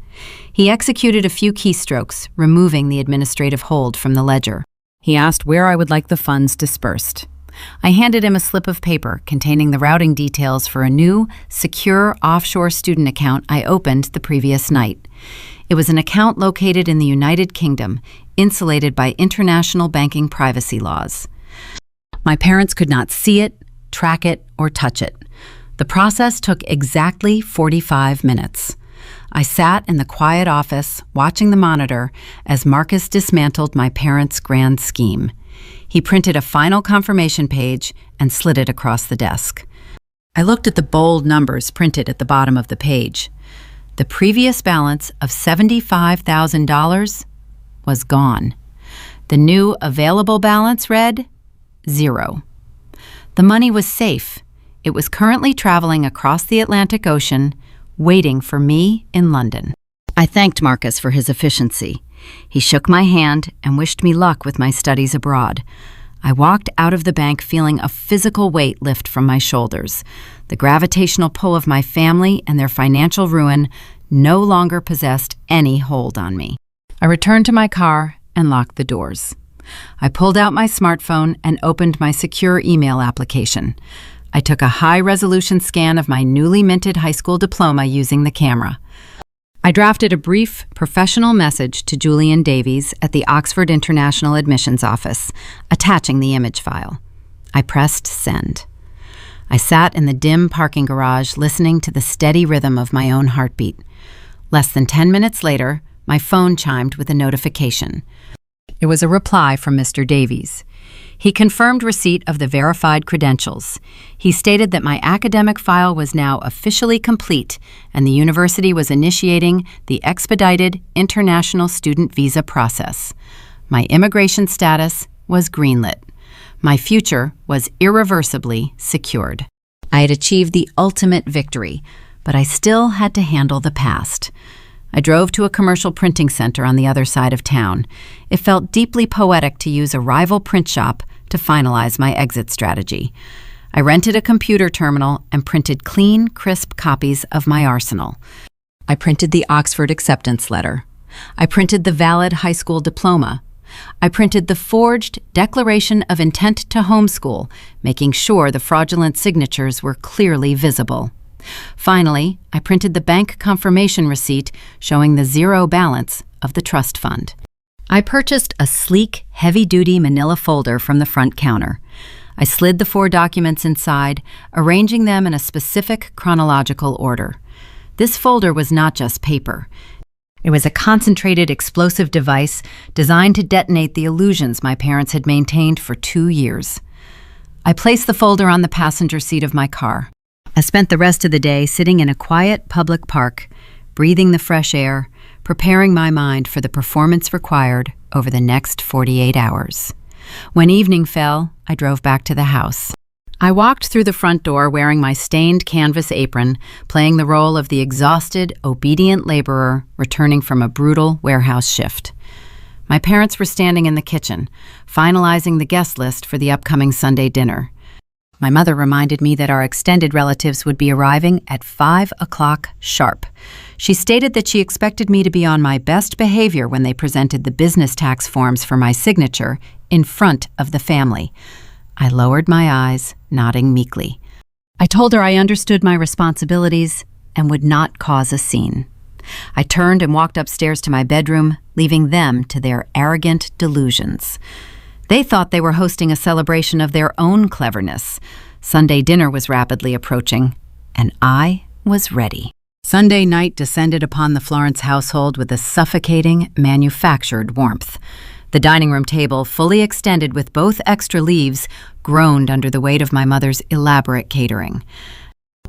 He executed a few keystrokes, removing the administrative hold from the ledger. He asked where I would like the funds dispersed. I handed him a slip of paper containing the routing details for a new, secure offshore student account I opened the previous night. It was an account located in the United Kingdom, insulated by international banking privacy laws. My parents could not see it, track it, or touch it. The process took exactly 45 minutes. I sat in the quiet office, watching the monitor as Marcus dismantled my parents' grand scheme. He printed a final confirmation page and slid it across the desk. I looked at the bold numbers printed at the bottom of the page. The previous balance of $75,000 was gone. The new available balance read 0. The money was safe. It was currently traveling across the Atlantic Ocean, waiting for me in London. I thanked Marcus for his efficiency. He shook my hand and wished me luck with my studies abroad. I walked out of the bank feeling a physical weight lift from my shoulders. The gravitational pull of my family and their financial ruin no longer possessed any hold on me. I returned to my car and locked the doors. I pulled out my smartphone and opened my secure email application. I took a high-resolution scan of my newly minted high school diploma using the camera. I drafted a brief, professional message to Julian Davies at the Oxford International Admissions Office, attaching the image file. I pressed send. I sat in the dim parking garage listening to the steady rhythm of my own heartbeat. Less than 10 minutes later, my phone chimed with a notification. It was a reply from Mr. Davies. He confirmed receipt of the verified credentials. He stated that my academic file was now officially complete and the university was initiating the expedited international student visa process. My immigration status was greenlit. My future was irreversibly secured. I had achieved the ultimate victory, but I still had to handle the past. I drove to a commercial printing center on the other side of town. It felt deeply poetic to use a rival print shop to finalize my exit strategy. I rented a computer terminal and printed clean, crisp copies of my arsenal. I printed the Oxford acceptance letter. I printed the valid high school diploma. I printed the forged Declaration of Intent to Homeschool, making sure the fraudulent signatures were clearly visible. Finally, I printed the bank confirmation receipt showing the 0 balance of the trust fund. I purchased a sleek, heavy-duty manila folder from the front counter. I slid the 4 documents inside, arranging them in a specific chronological order. This folder was not just paper. It was a concentrated explosive device designed to detonate the illusions my parents had maintained for 2 years. I placed the folder on the passenger seat of my car. I spent the rest of the day sitting in a quiet public park, breathing the fresh air, preparing my mind for the performance required over the next 48 hours. When evening fell, I drove back to the house. I walked through the front door wearing my stained canvas apron, playing the role of the exhausted, obedient laborer returning from a brutal warehouse shift. My parents were standing in the kitchen, finalizing the guest list for the upcoming Sunday dinner. My mother reminded me that our extended relatives would be arriving at 5 o'clock sharp. She stated that she expected me to be on my best behavior when they presented the business tax forms for my signature in front of the family. I lowered my eyes, nodding meekly. I told her I understood my responsibilities and would not cause a scene. I turned and walked upstairs to my bedroom, leaving them to their arrogant delusions. They thought they were hosting a celebration of their own cleverness. Sunday dinner was rapidly approaching, and I was ready. Sunday night descended upon the Florence household with a suffocating, manufactured warmth. The dining room table, fully extended with both extra leaves, groaned under the weight of my mother's elaborate catering.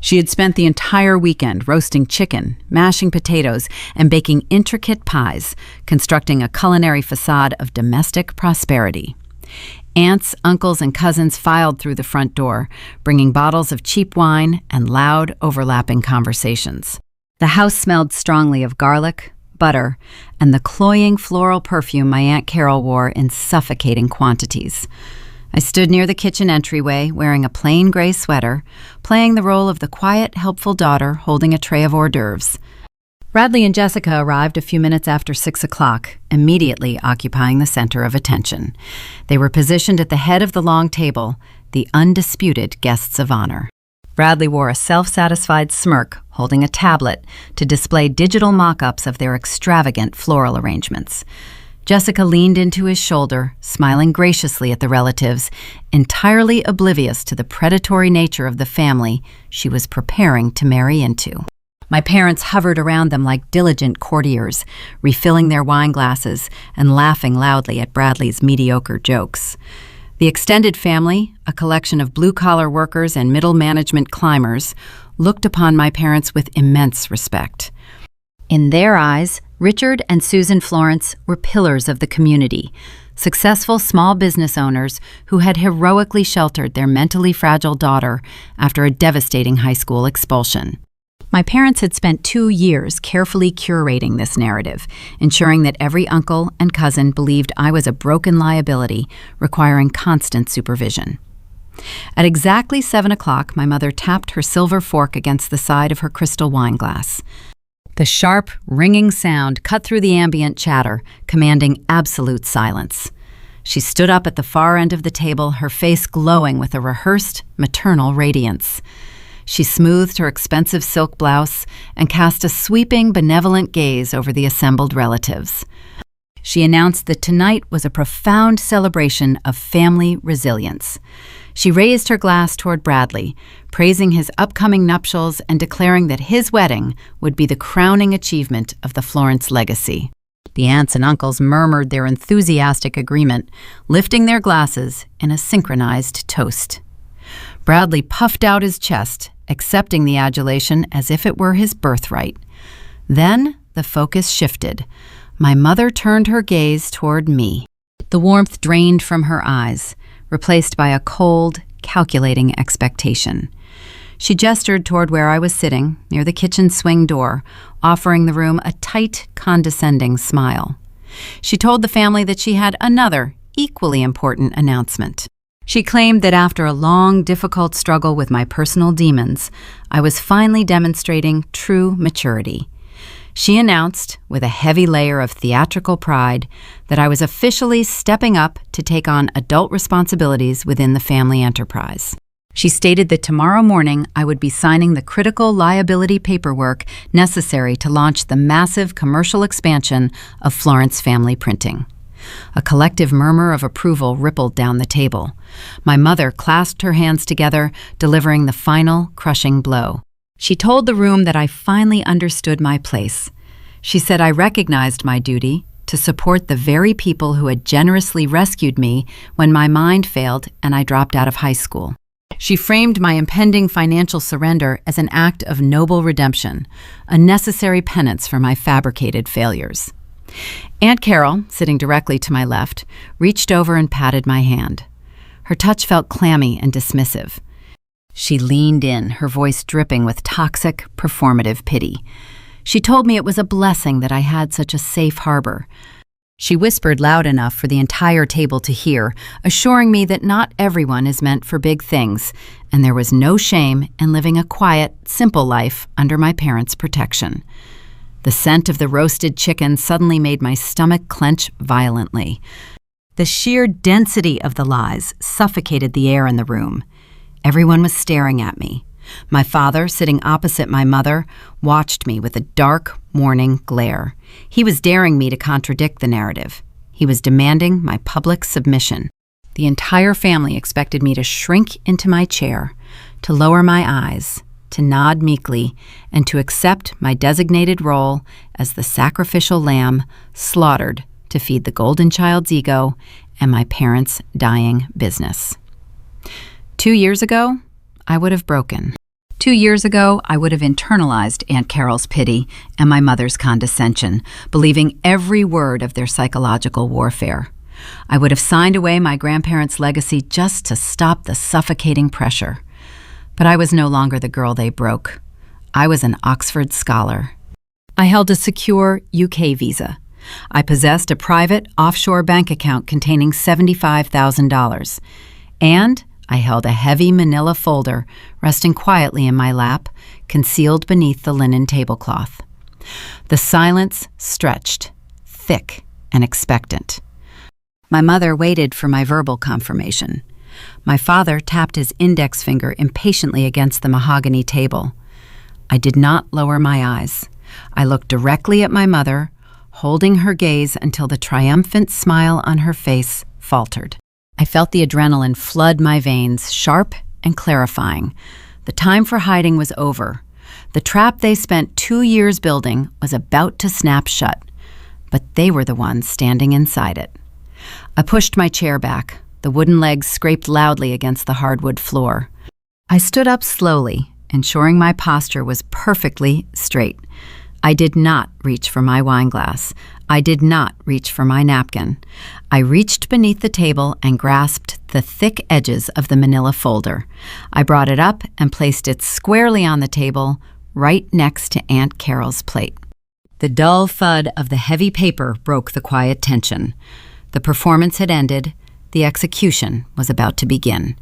She had spent the entire weekend roasting chicken, mashing potatoes, and baking intricate pies, constructing a culinary facade of domestic prosperity. Aunts, uncles, and cousins filed through the front door, bringing bottles of cheap wine and loud, overlapping conversations. The house smelled strongly of garlic, butter, and the cloying floral perfume my Aunt Carol wore in suffocating quantities. I stood near the kitchen entryway, wearing a plain gray sweater, playing the role of the quiet, helpful daughter holding a tray of hors d'oeuvres. Bradley and Jessica arrived a few minutes after 6 o'clock, immediately occupying the center of attention. They were positioned at the head of the long table, the undisputed guests of honor. Bradley wore a self-satisfied smirk, holding a tablet to display digital mock-ups of their extravagant floral arrangements. Jessica leaned into his shoulder, smiling graciously at the relatives, entirely oblivious to the predatory nature of the family she was preparing to marry into. My parents hovered around them like diligent courtiers, refilling their wine glasses and laughing loudly at Bradley's mediocre jokes. The extended family, a collection of blue-collar workers and middle management climbers, looked upon my parents with immense respect. In their eyes, Richard and Susan Florence were pillars of the community, successful small business owners who had heroically sheltered their mentally fragile daughter after a devastating high school expulsion. My parents had spent 2 years carefully curating this narrative, ensuring that every uncle and cousin believed I was a broken liability requiring constant supervision. At exactly 7 o'clock, my mother tapped her silver fork against the side of her crystal wine glass. The sharp, ringing sound cut through the ambient chatter, commanding absolute silence. She stood up at the far end of the table, her face glowing with a rehearsed, maternal radiance. She smoothed her expensive silk blouse and cast a sweeping, benevolent gaze over the assembled relatives. She announced that tonight was a profound celebration of family resilience. She raised her glass toward Bradley, praising his upcoming nuptials and declaring that his wedding would be the crowning achievement of the Florence legacy. The aunts and uncles murmured their enthusiastic agreement, lifting their glasses in a synchronized toast. Bradley puffed out his chest, accepting the adulation as if it were his birthright. Then the focus shifted. My mother turned her gaze toward me. The warmth drained from her eyes, replaced by a cold, calculating expectation. She gestured toward where I was sitting, near the kitchen swing door, offering the room a tight, condescending smile. She told the family that she had another, equally important announcement. She claimed that after a long, difficult struggle with my personal demons, I was finally demonstrating true maturity. She announced, with a heavy layer of theatrical pride, that I was officially stepping up to take on adult responsibilities within the family enterprise. She stated that tomorrow morning I would be signing the critical liability paperwork necessary to launch the massive commercial expansion of Florence Family Printing. A collective murmur of approval rippled down the table. My mother clasped her hands together, delivering the final, crushing blow. She told the room that I finally understood my place. She said I recognized my duty to support the very people who had generously rescued me when my mind failed and I dropped out of high school. She framed my impending financial surrender as an act of noble redemption, a necessary penance for my fabricated failures. Aunt Carol, sitting directly to my left, reached over and patted my hand. Her touch felt clammy and dismissive. She leaned in, her voice dripping with toxic, performative pity. She told me it was a blessing that I had such a safe harbor. She whispered loud enough for the entire table to hear, assuring me that not everyone is meant for big things, and there was no shame in living a quiet, simple life under my parents' protection. The scent of the roasted chicken suddenly made my stomach clench violently. The sheer density of the lies suffocated the air in the room. Everyone was staring at me. My father, sitting opposite my mother, watched me with a dark, warning glare. He was daring me to contradict the narrative. He was demanding my public submission. The entire family expected me to shrink into my chair, to lower my eyes, to nod meekly, and to accept my designated role as the sacrificial lamb slaughtered to feed the golden child's ego and my parents' dying business. 2 years ago, I would have broken. 2 years ago, I would have internalized Aunt Carol's pity and my mother's condescension, believing every word of their psychological warfare. I would have signed away my grandparents' legacy just to stop the suffocating pressure. But I was no longer the girl they broke. I was an Oxford scholar. I held a secure UK visa. I possessed a private offshore bank account containing $75,000. And I held a heavy manila folder resting quietly in my lap, concealed beneath the linen tablecloth. The silence stretched, thick and expectant. My mother waited for my verbal confirmation. My father tapped his index finger impatiently against the mahogany table. I did not lower my eyes. I looked directly at my mother, holding her gaze until the triumphant smile on her face faltered. I felt the adrenaline flood my veins, sharp and clarifying. The time for hiding was over. The trap they spent 2 years building was about to snap shut, but they were the ones standing inside it. I pushed my chair back. The wooden legs scraped loudly against the hardwood floor. I stood up slowly, ensuring my posture was perfectly straight. I did not reach for my wine glass. I did not reach for my napkin. I reached beneath the table and grasped the thick edges of the manila folder. I brought it up and placed it squarely on the table, right next to Aunt Carol's plate. The dull thud of the heavy paper broke the quiet tension. The performance had ended. The execution was about to begin.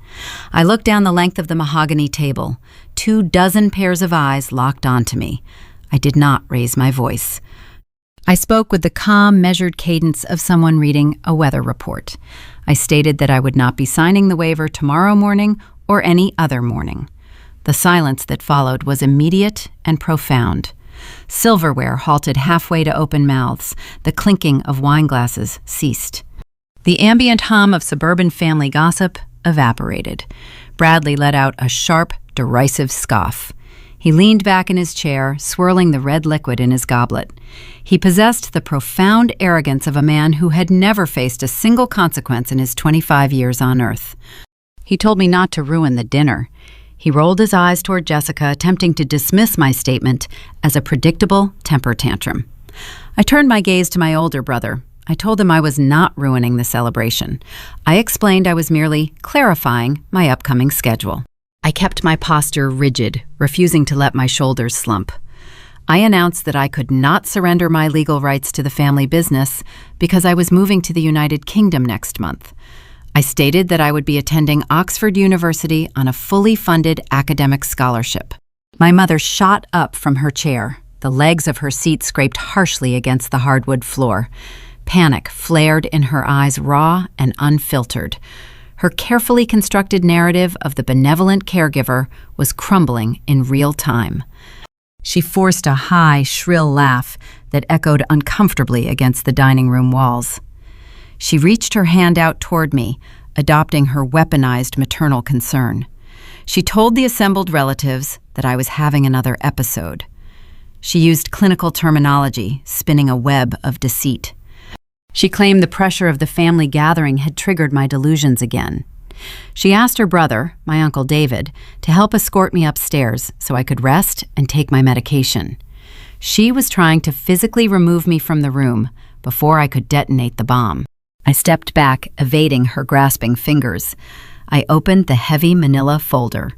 I looked down the length of the mahogany table. 24 pairs of eyes locked onto me. I did not raise my voice. I spoke with the calm, measured cadence of someone reading a weather report. I stated that I would not be signing the waiver tomorrow morning or any other morning. The silence that followed was immediate and profound. Silverware halted halfway to open mouths. The clinking of wine glasses ceased. The ambient hum of suburban family gossip evaporated. Bradley let out a sharp, derisive scoff. He leaned back in his chair, swirling the red liquid in his goblet. He possessed the profound arrogance of a man who had never faced a single consequence in his 25 years on Earth. He told me not to ruin the dinner. He rolled his eyes toward Jessica, attempting to dismiss my statement as a predictable temper tantrum. I turned my gaze to my older brother. I told him I was not ruining the celebration. I explained I was merely clarifying my upcoming schedule. I kept my posture rigid, refusing to let my shoulders slump. I announced that I could not surrender my legal rights to the family business because I was moving to the United Kingdom next month. I stated that I would be attending Oxford University on a fully funded academic scholarship. My mother shot up from her chair. The legs of her seat scraped harshly against the hardwood floor. Panic flared in her eyes, raw and unfiltered. Her carefully constructed narrative of the benevolent caregiver was crumbling in real time. She forced a high, shrill laugh that echoed uncomfortably against the dining room walls. She reached her hand out toward me, adopting her weaponized maternal concern. She told the assembled relatives that I was having another episode. She used clinical terminology, spinning a web of deceit. She claimed the pressure of the family gathering had triggered my delusions again. She asked her brother, my Uncle David, to help escort me upstairs so I could rest and take my medication. She was trying to physically remove me from the room before I could detonate the bomb. I stepped back, evading her grasping fingers. I opened the heavy manila folder.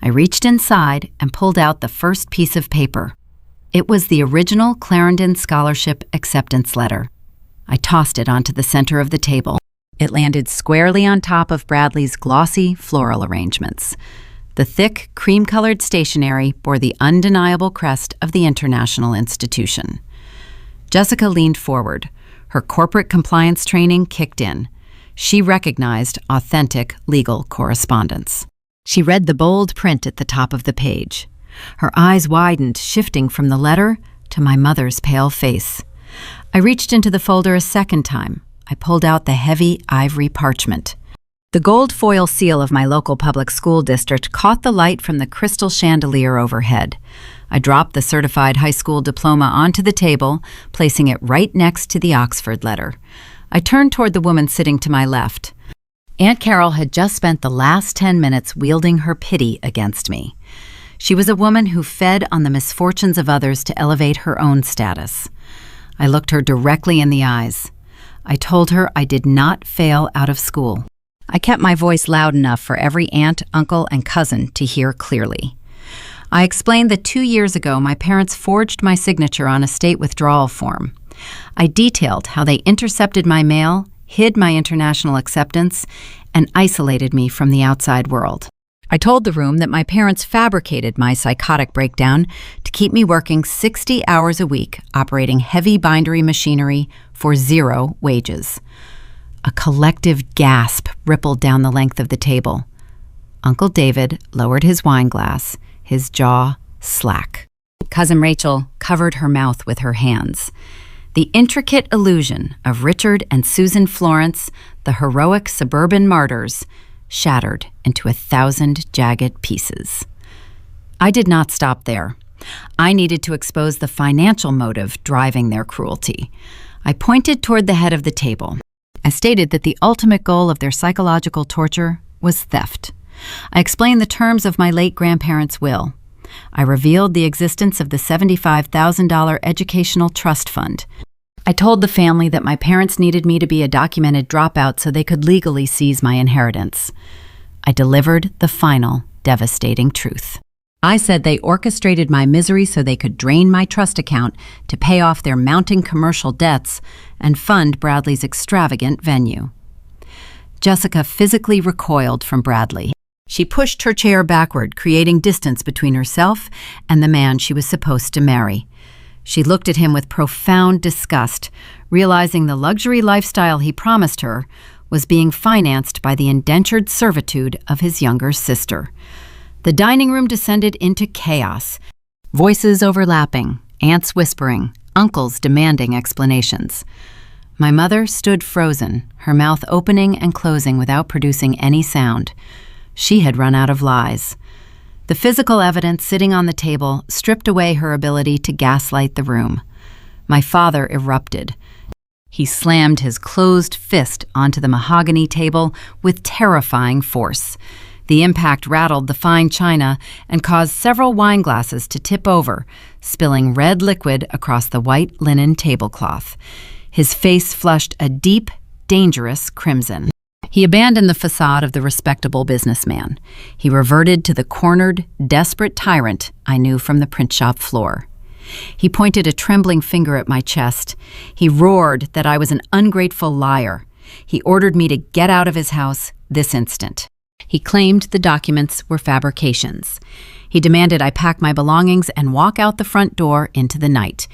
I reached inside and pulled out the first piece of paper. It was the original Clarendon Scholarship acceptance letter. I tossed it onto the center of the table. It landed squarely on top of Bradley's glossy floral arrangements. The thick, cream-colored stationery bore the undeniable crest of the international institution. Jessica leaned forward. Her corporate compliance training kicked in. She recognized authentic legal correspondence. She read the bold print at the top of the page. Her eyes widened, shifting from the letter to my mother's pale face. I reached into the folder a second time. I pulled out the heavy ivory parchment. The gold foil seal of my local public school district caught the light from the crystal chandelier overhead. I dropped the certified high school diploma onto the table, placing it right next to the Oxford letter. I turned toward the woman sitting to my left. Aunt Carol had just spent the last 10 minutes wielding her pity against me. She was a woman who fed on the misfortunes of others to elevate her own status. I looked her directly in the eyes. I told her I did not fail out of school. I kept my voice loud enough for every aunt, uncle, and cousin to hear clearly. I explained that 2 years ago my parents forged my signature on a state withdrawal form. I detailed how they intercepted my mail, hid my international acceptance, and isolated me from the outside world. I told the room that my parents fabricated my psychotic breakdown to keep me working 60 hours a week, operating heavy bindery machinery for 0 wages. A collective gasp rippled down the length of the table. Uncle David lowered his wine glass, his jaw slack. Cousin Rachel covered her mouth with her hands. The intricate illusion of Richard and Susan Florence, the heroic suburban martyrs, shattered into 1,000 jagged pieces. I did not stop there. I needed to expose the financial motive driving their cruelty. I pointed toward the head of the table. I stated that the ultimate goal of their psychological torture was theft. I explained the terms of my late grandparents' will. I revealed the existence of the $75,000 educational trust fund. I told the family that my parents needed me to be a documented dropout so they could legally seize my inheritance. I delivered the final, devastating truth. I said they orchestrated my misery so they could drain my trust account to pay off their mounting commercial debts and fund Bradley's extravagant venue. Jessica physically recoiled from Bradley. She pushed her chair backward, creating distance between herself and the man she was supposed to marry. She looked at him with profound disgust, realizing the luxury lifestyle he promised her was being financed by the indentured servitude of his younger sister. The dining room descended into chaos. Voices overlapping, aunts whispering, uncles demanding explanations. My mother stood frozen, her mouth opening and closing without producing any sound. She had run out of lies. The physical evidence sitting on the table stripped away her ability to gaslight the room. My father erupted. He slammed his closed fist onto the mahogany table with terrifying force. The impact rattled the fine china and caused several wine glasses to tip over, spilling red liquid across the white linen tablecloth. His face flushed a deep, dangerous crimson. He abandoned the facade of the respectable businessman. He reverted to the cornered, desperate tyrant I knew from the print shop floor. He pointed a trembling finger at my chest. He roared that I was an ungrateful liar. He ordered me to get out of his house this instant. He claimed the documents were fabrications. He demanded I pack my belongings and walk out the front door into the night.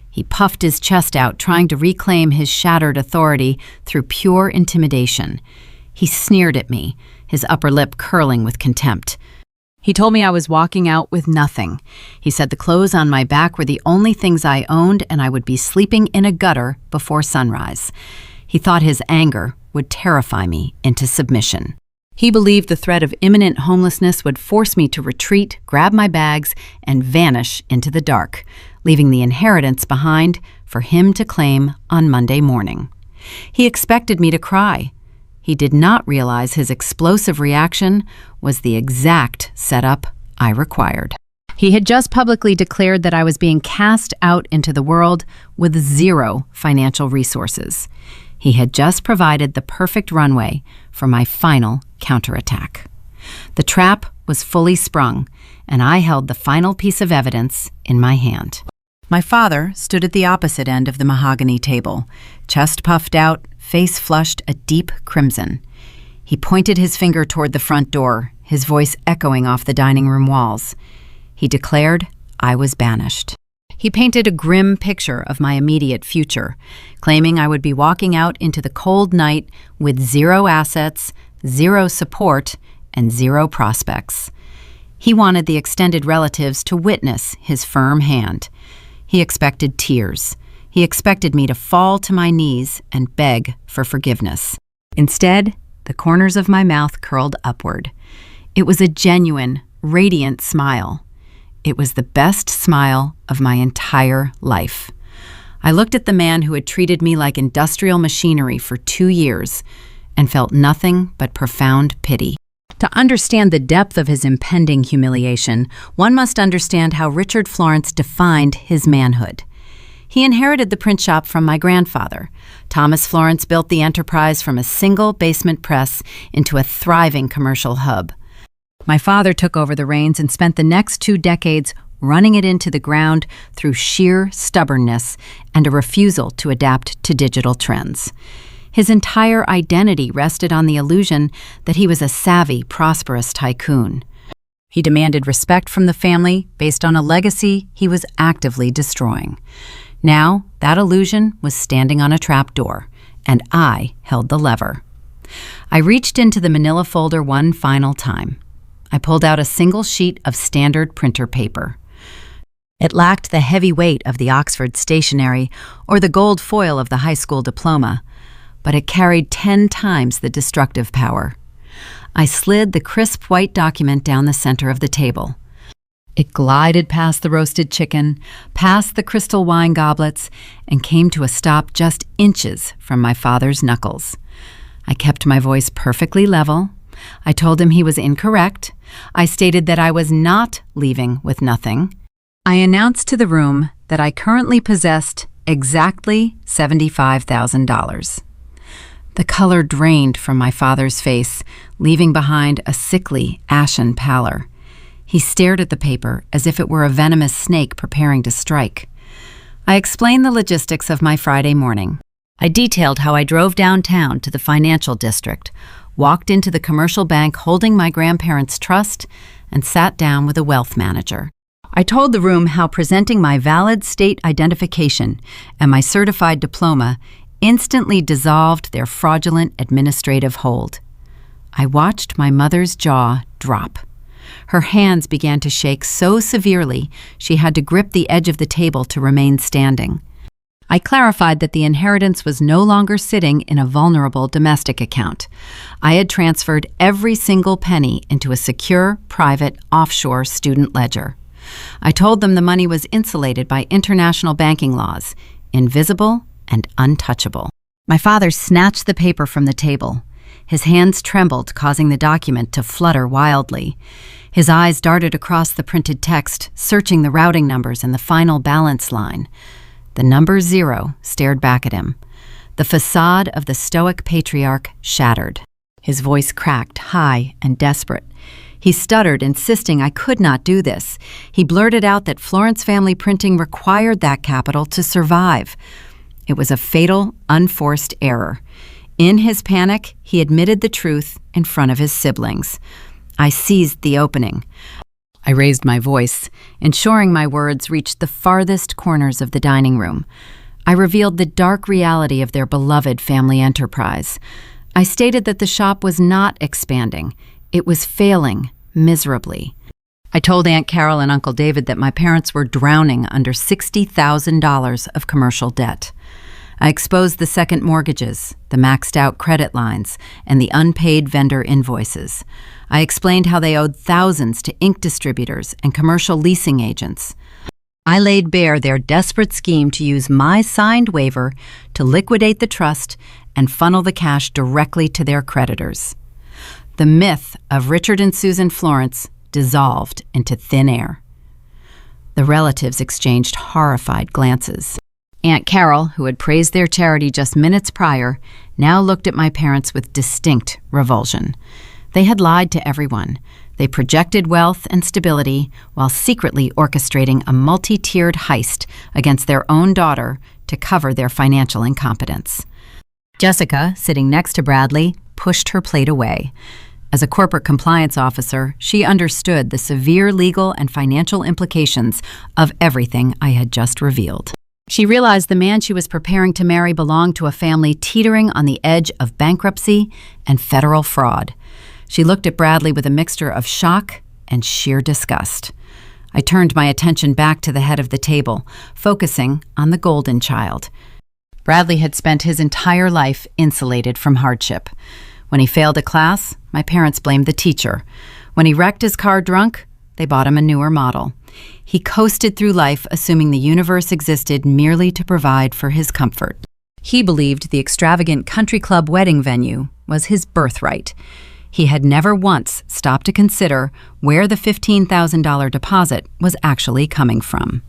He puffed his chest out, trying to reclaim his shattered authority through pure intimidation. He sneered at me, his upper lip curling with contempt. He told me I was walking out with nothing. He said the clothes on my back were the only things I owned and I would be sleeping in a gutter before sunrise. He thought his anger would terrify me into submission. He believed the threat of imminent homelessness would force me to retreat, grab my bags, and vanish into the dark, leaving the inheritance behind for him to claim on Monday morning. He expected me to cry. He did not realize his explosive reaction was the exact setup I required. He had just publicly declared that I was being cast out into the world with zero financial resources. He had just provided the perfect runway for my final counterattack. The trap was fully sprung, and I held the final piece of evidence in my hand. My father stood at the opposite end of the mahogany table, chest puffed out, face flushed a deep crimson. He pointed his finger toward the front door, his voice echoing off the dining room walls. He declared I was banished. He painted a grim picture of my immediate future, claiming I would be walking out into the cold night with zero assets, zero support, and zero prospects. He wanted the extended relatives to witness his firm hand. He expected tears. He expected me to fall to my knees and beg for forgiveness. Instead, the corners of my mouth curled upward. It was a genuine, radiant smile. It was the best smile of my entire life. I looked at the man who had treated me like industrial machinery for 2 years and felt nothing but profound pity. To understand the depth of his impending humiliation, one must understand how Richard Florence defined his manhood. He inherited the print shop from my grandfather. Thomas Florence built the enterprise from a single basement press into a thriving commercial hub. My father took over the reins and spent the next 2 decades running it into the ground through sheer stubbornness and a refusal to adapt to digital trends. His entire identity rested on the illusion that he was a savvy, prosperous tycoon. He demanded respect from the family based on a legacy he was actively destroying. Now, that illusion was standing on a trapdoor, and I held the lever. I reached into the manila folder one final time. I pulled out a single sheet of standard printer paper. It lacked the heavy weight of the Oxford stationery or the gold foil of the high school diploma, but it carried 10 times the destructive power. I slid the crisp white document down the center of the table. It glided past the roasted chicken, past the crystal wine goblets, and came to a stop just inches from my father's knuckles. I kept my voice perfectly level. I told him he was incorrect. I stated that I was not leaving with nothing. I announced to the room that I currently possessed exactly $75,000. The color drained from my father's face, leaving behind a sickly, ashen pallor. He stared at the paper as if it were a venomous snake preparing to strike. I explained the logistics of my Friday morning. I detailed how I drove downtown to the financial district, walked into the commercial bank holding my grandparents' trust, and sat down with a wealth manager. I told the room how presenting my valid state identification and my certified diploma instantly dissolved their fraudulent administrative hold. I watched my mother's jaw drop. Her hands began to shake so severely she had to grip the edge of the table to remain standing. I clarified that the inheritance was no longer sitting in a vulnerable domestic account. I had transferred every single penny into a secure, private, offshore student ledger. I told them the money was insulated by international banking laws, invisible and untouchable. My father snatched the paper from the table. His hands trembled, causing the document to flutter wildly. His eyes darted across the printed text, searching the routing numbers and the final balance line. The number 0 stared back at him. The facade of the stoic patriarch shattered. His voice cracked, high and desperate. He stuttered, insisting I could not do this. He blurted out that Florence Family Printing required that capital to survive. It was a fatal, unforced error. In his panic, he admitted the truth in front of his siblings. I seized the opening. I raised my voice, ensuring my words reached the farthest corners of the dining room. I revealed the dark reality of their beloved family enterprise. I stated that the shop was not expanding. It was failing miserably. I told Aunt Carol and Uncle David that my parents were drowning under $60,000 of commercial debt. I exposed the second mortgages, the maxed-out credit lines, and the unpaid vendor invoices. I explained how they owed thousands to ink distributors and commercial leasing agents. I laid bare their desperate scheme to use my signed waiver to liquidate the trust and funnel the cash directly to their creditors. The myth of Richard and Susan Florence dissolved into thin air. The relatives exchanged horrified glances. Aunt Carol, who had praised their charity just minutes prior, now looked at my parents with distinct revulsion. They had lied to everyone. They projected wealth and stability while secretly orchestrating a multi-tiered heist against their own daughter to cover their financial incompetence. Jessica, sitting next to Bradley, pushed her plate away. As a corporate compliance officer, she understood the severe legal and financial implications of everything I had just revealed. She realized the man she was preparing to marry belonged to a family teetering on the edge of bankruptcy and federal fraud. She looked at Bradley with a mixture of shock and sheer disgust. I turned my attention back to the head of the table, focusing on the golden child. Bradley had spent his entire life insulated from hardship. When he failed a class, my parents blamed the teacher. When he wrecked his car drunk, they bought him a newer model. He coasted through life assuming the universe existed merely to provide for his comfort. He believed the extravagant country club wedding venue was his birthright. He had never once stopped to consider where the $15,000 deposit was actually coming from.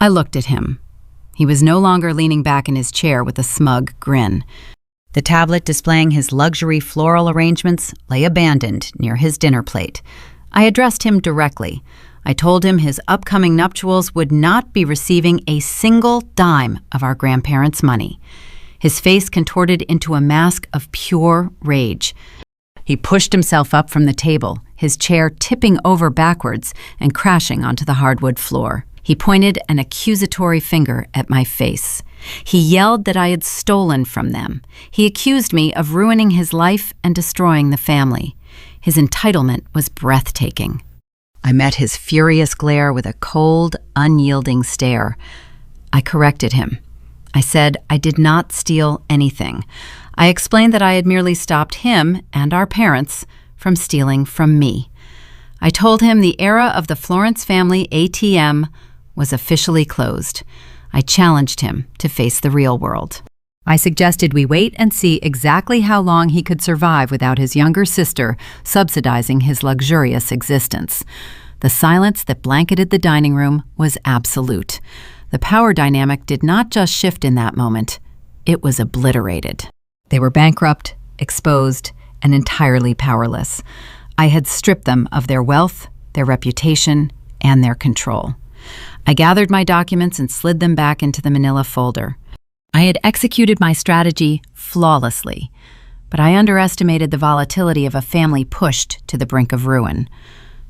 I looked at him. He was no longer leaning back in his chair with a smug grin. The tablet displaying his luxury floral arrangements lay abandoned near his dinner plate. I addressed him directly. I told him his upcoming nuptials would not be receiving a single dime of our grandparents' money. His face contorted into a mask of pure rage. He pushed himself up from the table, his chair tipping over backwards and crashing onto the hardwood floor. He pointed an accusatory finger at my face. He yelled that I had stolen from them. He accused me of ruining his life and destroying the family. His entitlement was breathtaking. I met his furious glare with a cold, unyielding stare. I corrected him. I said I did not steal anything. I explained that I had merely stopped him and our parents from stealing from me. I told him the era of the Florence family ATM was officially closed. I challenged him to face the real world. I suggested we wait and see exactly how long he could survive without his younger sister subsidizing his luxurious existence. The silence that blanketed the dining room was absolute. The power dynamic did not just shift in that moment, it was obliterated. They were bankrupt, exposed, and entirely powerless. I had stripped them of their wealth, their reputation, and their control. I gathered my documents and slid them back into the manila folder. I had executed my strategy flawlessly, but I underestimated the volatility of a family pushed to the brink of ruin.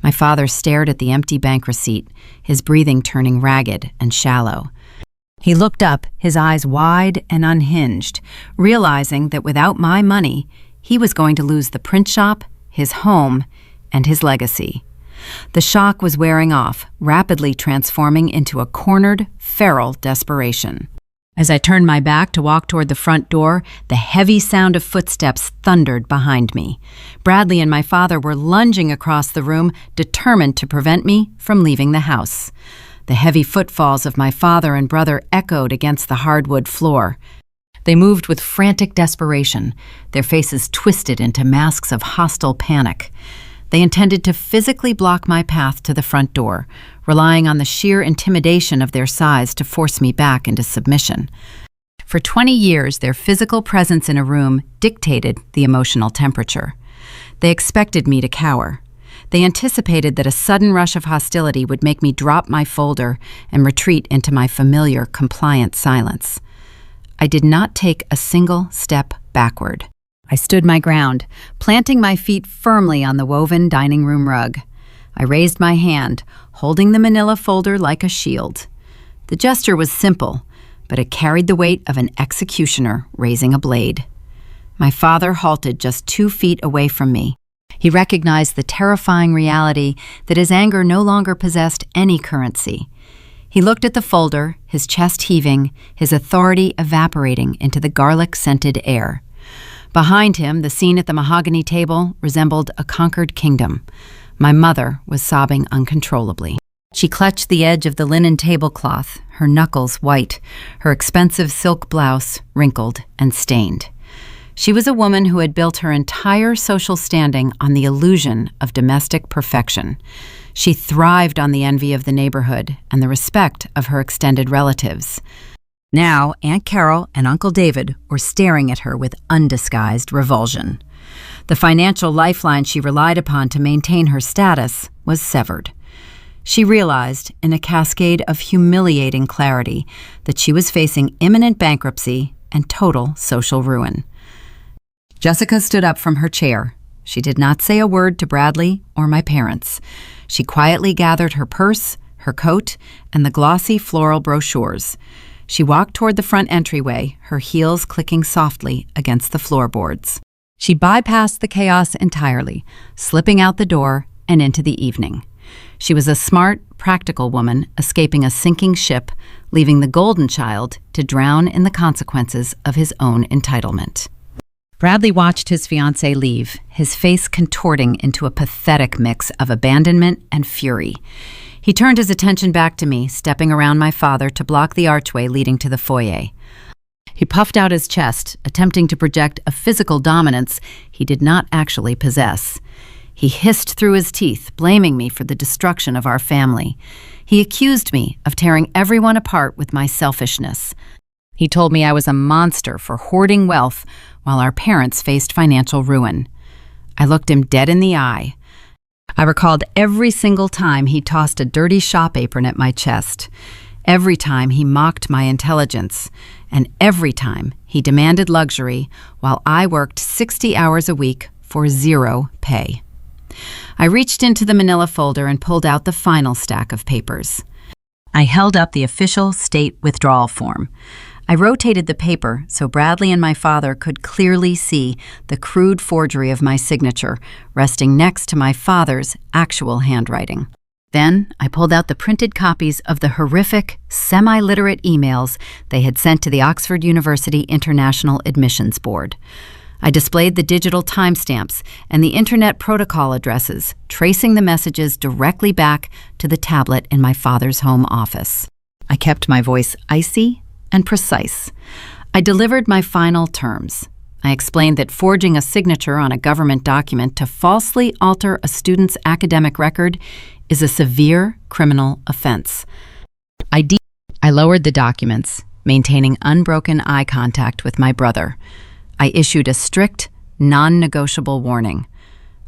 My father stared at the empty bank receipt, his breathing turning ragged and shallow. He looked up, his eyes wide and unhinged, realizing that without my money, he was going to lose the print shop, his home, and his legacy. The shock was wearing off, rapidly transforming into a cornered, feral desperation. As I turned my back to walk toward the front door, the heavy sound of footsteps thundered behind me. Bradley and my father were lunging across the room, determined to prevent me from leaving the house. The heavy footfalls of my father and brother echoed against the hardwood floor. They moved with frantic desperation, their faces twisted into masks of hostile panic. They intended to physically block my path to the front door, relying on the sheer intimidation of their size to force me back into submission. For 20 years, their physical presence in a room dictated the emotional temperature. They expected me to cower. They anticipated that a sudden rush of hostility would make me drop my folder and retreat into my familiar, compliant silence. I did not take a single step backward. I stood my ground, planting my feet firmly on the woven dining room rug. I raised my hand, holding the manila folder like a shield. The gesture was simple, but it carried the weight of an executioner raising a blade. My father halted just 2 feet away from me. He recognized the terrifying reality that his anger no longer possessed any currency. He looked at the folder, his chest heaving, his authority evaporating into the garlic-scented air. Behind him, the scene at the mahogany table resembled a conquered kingdom. My mother was sobbing uncontrollably. She clutched the edge of the linen tablecloth, her knuckles white, her expensive silk blouse wrinkled and stained. She was a woman who had built her entire social standing on the illusion of domestic perfection. She thrived on the envy of the neighborhood and the respect of her extended relatives. Now, Aunt Carol and Uncle David were staring at her with undisguised revulsion. The financial lifeline she relied upon to maintain her status was severed. She realized, in a cascade of humiliating clarity, that she was facing imminent bankruptcy and total social ruin. Jessica stood up from her chair. She did not say a word to Bradley or my parents. She quietly gathered her purse, her coat, and the glossy floral brochures. She walked toward the front entryway, her heels clicking softly against the floorboards. She bypassed the chaos entirely, slipping out the door and into the evening. She was a smart, practical woman escaping a sinking ship, leaving the golden child to drown in the consequences of his own entitlement. Bradley watched his fiancée leave, his face contorting into a pathetic mix of abandonment and fury. He turned his attention back to me, stepping around my father to block the archway leading to the foyer. He puffed out his chest, attempting to project a physical dominance he did not actually possess. He hissed through his teeth, blaming me for the destruction of our family. He accused me of tearing everyone apart with my selfishness. He told me I was a monster for hoarding wealth while our parents faced financial ruin. I looked him dead in the eye. I recalled every single time he tossed a dirty shop apron at my chest, every time he mocked my intelligence, and every time he demanded luxury while I worked 60 hours a week for 0 pay. I reached into the manila folder and pulled out the final stack of papers. I held up the official state withdrawal form. I rotated the paper so Bradley and my father could clearly see the crude forgery of my signature resting next to my father's actual handwriting. Then I pulled out the printed copies of the horrific, semi-literate emails they had sent to the Oxford University International Admissions Board. I displayed the digital timestamps and the internet protocol addresses, tracing the messages directly back to the tablet in my father's home office. I kept my voice icy and precise. I delivered my final terms. I explained that forging a signature on a government document to falsely alter a student's academic record is a severe criminal offense. I lowered the documents, maintaining unbroken eye contact with my brother. I issued a strict, non-negotiable warning.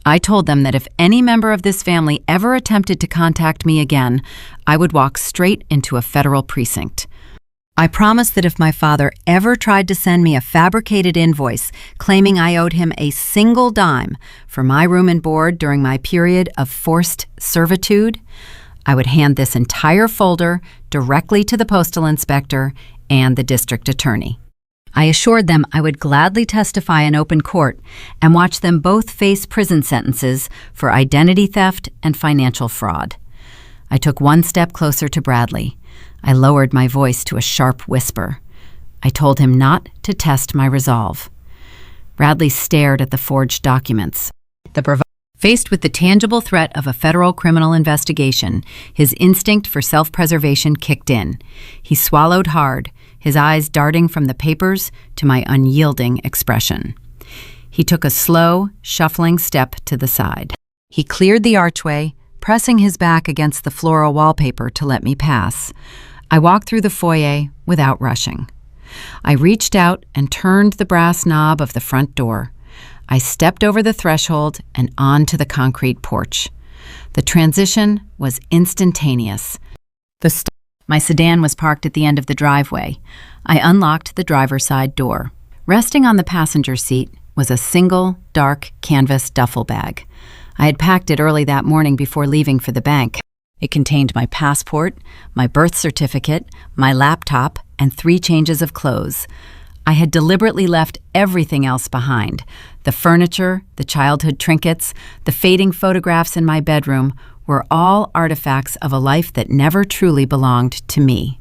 I told them that if any member of this family ever attempted to contact me again, I would walk straight into a federal precinct. I promised that if my father ever tried to send me a fabricated invoice claiming I owed him a single dime for my room and board during my period of forced servitude, I would hand this entire folder directly to the postal inspector and the district attorney. I assured them I would gladly testify in open court and watch them both face prison sentences for identity theft and financial fraud. I took one step closer to Bradley. I lowered my voice to a sharp whisper. I told him not to test my resolve. Bradley stared at the forged documents. Faced with the tangible threat of a federal criminal investigation, his instinct for self-preservation kicked in. He swallowed hard, his eyes darting from the papers to my unyielding expression. He took a slow, shuffling step to the side. He cleared the archway, pressing his back against the floral wallpaper to let me pass. I walked through the foyer without rushing. I reached out and turned the brass knob of the front door. I stepped over the threshold and onto the concrete porch. The transition was instantaneous. My sedan was parked at the end of the driveway. I unlocked the driver's side door. Resting on the passenger seat was a single, dark canvas duffel bag. I had packed it early that morning before leaving for the bank. It contained my passport, my birth certificate, my laptop, and 3 changes of clothes. I had deliberately left everything else behind. The furniture, the childhood trinkets, the fading photographs in my bedroom were all artifacts of a life that never truly belonged to me.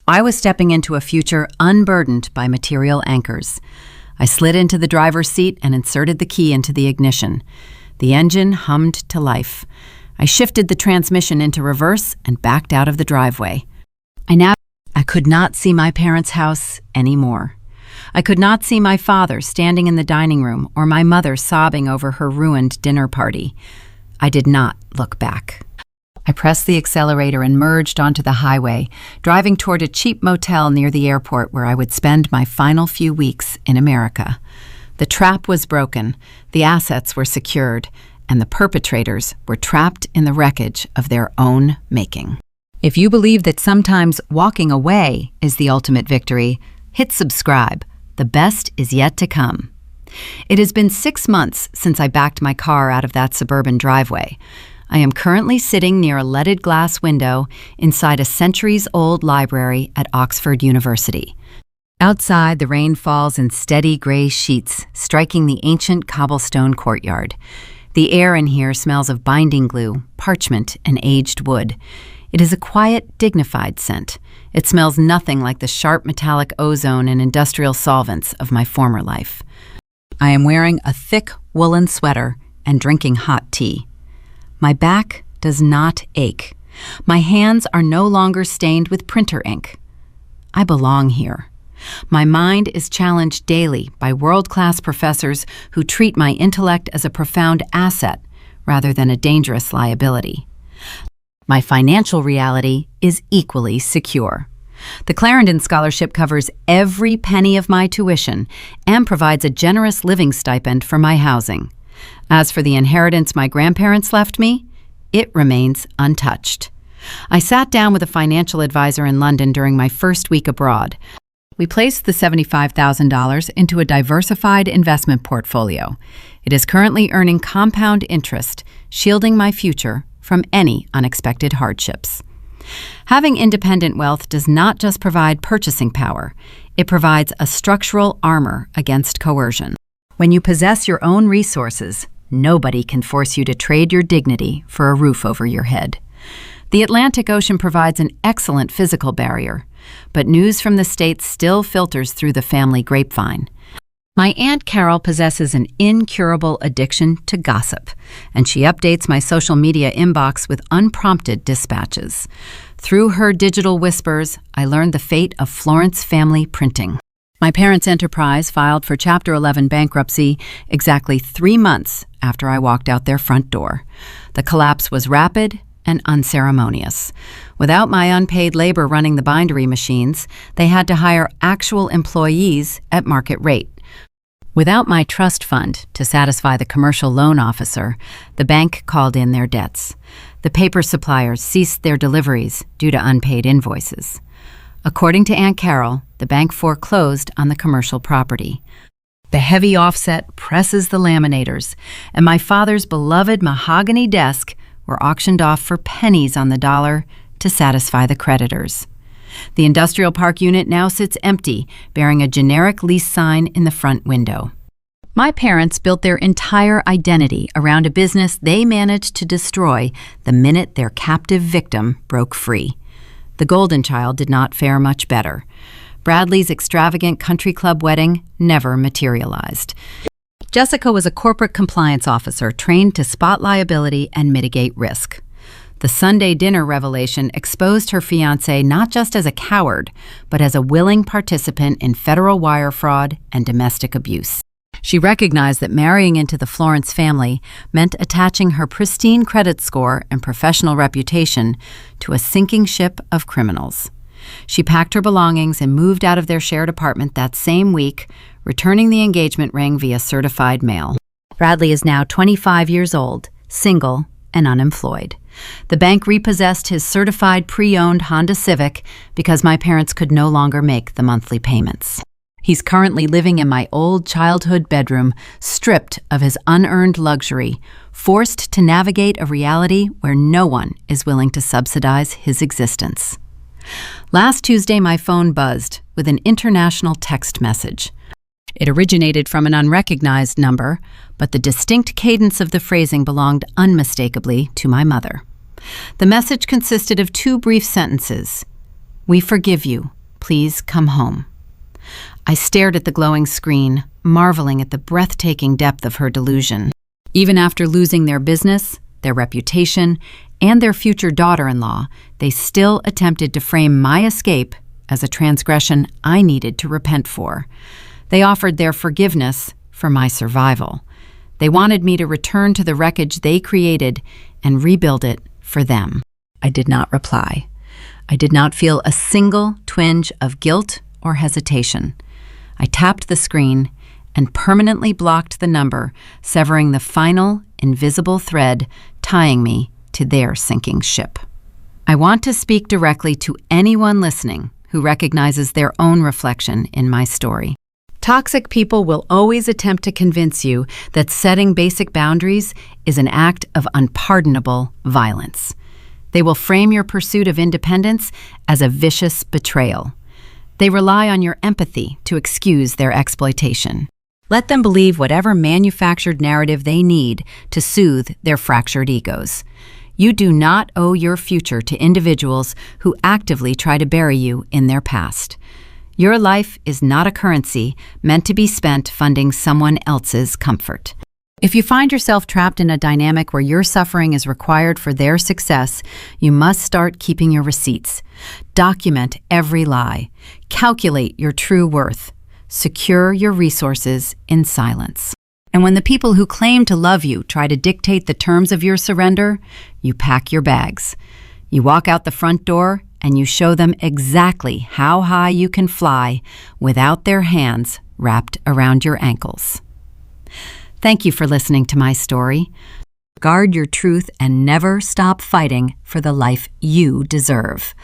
I was stepping into a future unburdened by material anchors. I slid into the driver's seat and inserted the key into the ignition. The engine hummed to life. I shifted the transmission into reverse and backed out of the driveway. I could not see my parents' house anymore. I could not see my father standing in the dining room or my mother sobbing over her ruined dinner party. I did not look back. I pressed the accelerator and merged onto the highway, driving toward a cheap motel near the airport where I would spend my final few weeks in America. The trap was broken, the assets were secured, and the perpetrators were trapped in the wreckage of their own making. If you believe that sometimes walking away is the ultimate victory, hit subscribe. The best is yet to come. It has been 6 months since I backed my car out of that suburban driveway. I am currently sitting near a leaded glass window inside a centuries-old library at Oxford University. Outside, the rain falls in steady gray sheets, striking the ancient cobblestone courtyard. The air in here smells of binding glue, parchment, and aged wood. It is a quiet, dignified scent. It smells nothing like the sharp metallic ozone and industrial solvents of my former life. I am wearing a thick woolen sweater and drinking hot tea. My back does not ache. My hands are no longer stained with printer ink. I belong here. My mind is challenged daily by world-class professors who treat my intellect as a profound asset rather than a dangerous liability. My financial reality is equally secure. The Clarendon Scholarship covers every penny of my tuition and provides a generous living stipend for my housing. As for the inheritance my grandparents left me, it remains untouched. I sat down with a financial advisor in London during my first week abroad. We placed the $75,000 into a diversified investment portfolio. It is currently earning compound interest, shielding my future from any unexpected hardships. Having independent wealth does not just provide purchasing power, it provides a structural armor against coercion. When you possess your own resources, nobody can force you to trade your dignity for a roof over your head. The Atlantic Ocean provides an excellent physical barrier, but news from the States still filters through the family grapevine. My Aunt Carol possesses an incurable addiction to gossip, and she updates my social media inbox with unprompted dispatches. Through her digital whispers, I learned the fate of Florence Family Printing. My parents' enterprise filed for Chapter 11 bankruptcy exactly 3 months after I walked out their front door. The collapse was rapid and unceremonious. Without my unpaid labor running the bindery machines, they had to hire actual employees at market rate. Without my trust fund to satisfy the commercial loan officer, the bank called in their debts. The paper suppliers ceased their deliveries due to unpaid invoices. According to Aunt Carol, the bank foreclosed on the commercial property. The heavy offset presses the laminators, and my father's beloved mahogany desk were auctioned off for pennies on the dollar to satisfy the creditors. The industrial park unit now sits empty, bearing a generic lease sign in the front window. My parents built their entire identity around a business they managed to destroy the minute their captive victim broke free. The golden child did not fare much better. Bradley's extravagant country club wedding never materialized. Jessica was a corporate compliance officer trained to spot liability and mitigate risk. The Sunday dinner revelation exposed her fiancé not just as a coward, but as a willing participant in federal wire fraud and domestic abuse. She recognized that marrying into the Florence family meant attaching her pristine credit score and professional reputation to a sinking ship of criminals. She packed her belongings and moved out of their shared apartment that same week, returning the engagement ring via certified mail. Bradley is now 25 years old, single, and unemployed. The bank repossessed his certified pre-owned Honda Civic because my parents could no longer make the monthly payments. He's currently living in my old childhood bedroom, stripped of his unearned luxury, forced to navigate a reality where no one is willing to subsidize his existence. Last Tuesday, my phone buzzed with an international text message. It originated from an unrecognized number, but the distinct cadence of the phrasing belonged unmistakably to my mother. The message consisted of 2 brief sentences. "We forgive you. Please come home." I stared at the glowing screen, marveling at the breathtaking depth of her delusion. Even after losing their business, their reputation, and their future daughter-in-law, they still attempted to frame my escape as a transgression I needed to repent for. They offered their forgiveness for my survival. They wanted me to return to the wreckage they created and rebuild it for them. I did not reply. I did not feel a single twinge of guilt or hesitation. I tapped the screen and permanently blocked the number, severing the final, invisible thread tying me to their sinking ship. I want to speak directly to anyone listening who recognizes their own reflection in my story. Toxic people will always attempt to convince you that setting basic boundaries is an act of unpardonable violence. They will frame your pursuit of independence as a vicious betrayal. They rely on your empathy to excuse their exploitation. Let them believe whatever manufactured narrative they need to soothe their fractured egos. You do not owe your future to individuals who actively try to bury you in their past. Your life is not a currency meant to be spent funding someone else's comfort. If you find yourself trapped in a dynamic where your suffering is required for their success, you must start keeping your receipts. Document every lie. Calculate your true worth. Secure your resources in silence. And when the people who claim to love you try to dictate the terms of your surrender, you pack your bags. You walk out the front door and you show them exactly how high you can fly without their hands wrapped around your ankles. Thank you for listening to my story. Guard your truth and never stop fighting for the life you deserve.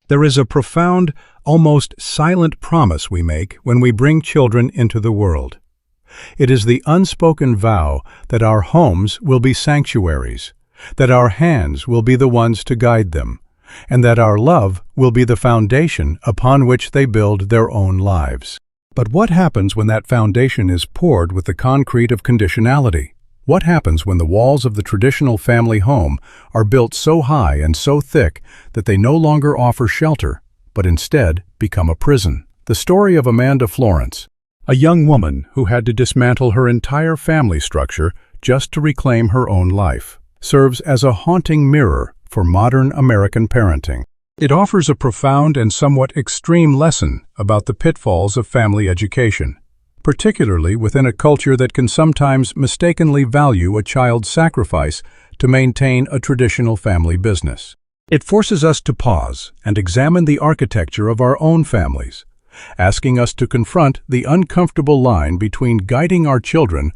There is a profound, almost silent promise we make when we bring children into the world. It is the unspoken vow that our homes will be sanctuaries, that our hands will be the ones to guide them, and that our love will be the foundation upon which they build their own lives. But what happens when that foundation is poured with the concrete of conditionality? What happens when the walls of the traditional family home are built so high and so thick that they no longer offer shelter, but instead become a prison? The story of Amanda Florence, a young woman who had to dismantle her entire family structure just to reclaim her own life, serves as a haunting mirror for modern American parenting. It offers a profound and somewhat extreme lesson about the pitfalls of family education, particularly within a culture that can sometimes mistakenly value a child's sacrifice to maintain a traditional family business. It forces us to pause and examine the architecture of our own families, asking us to confront the uncomfortable line between guiding our children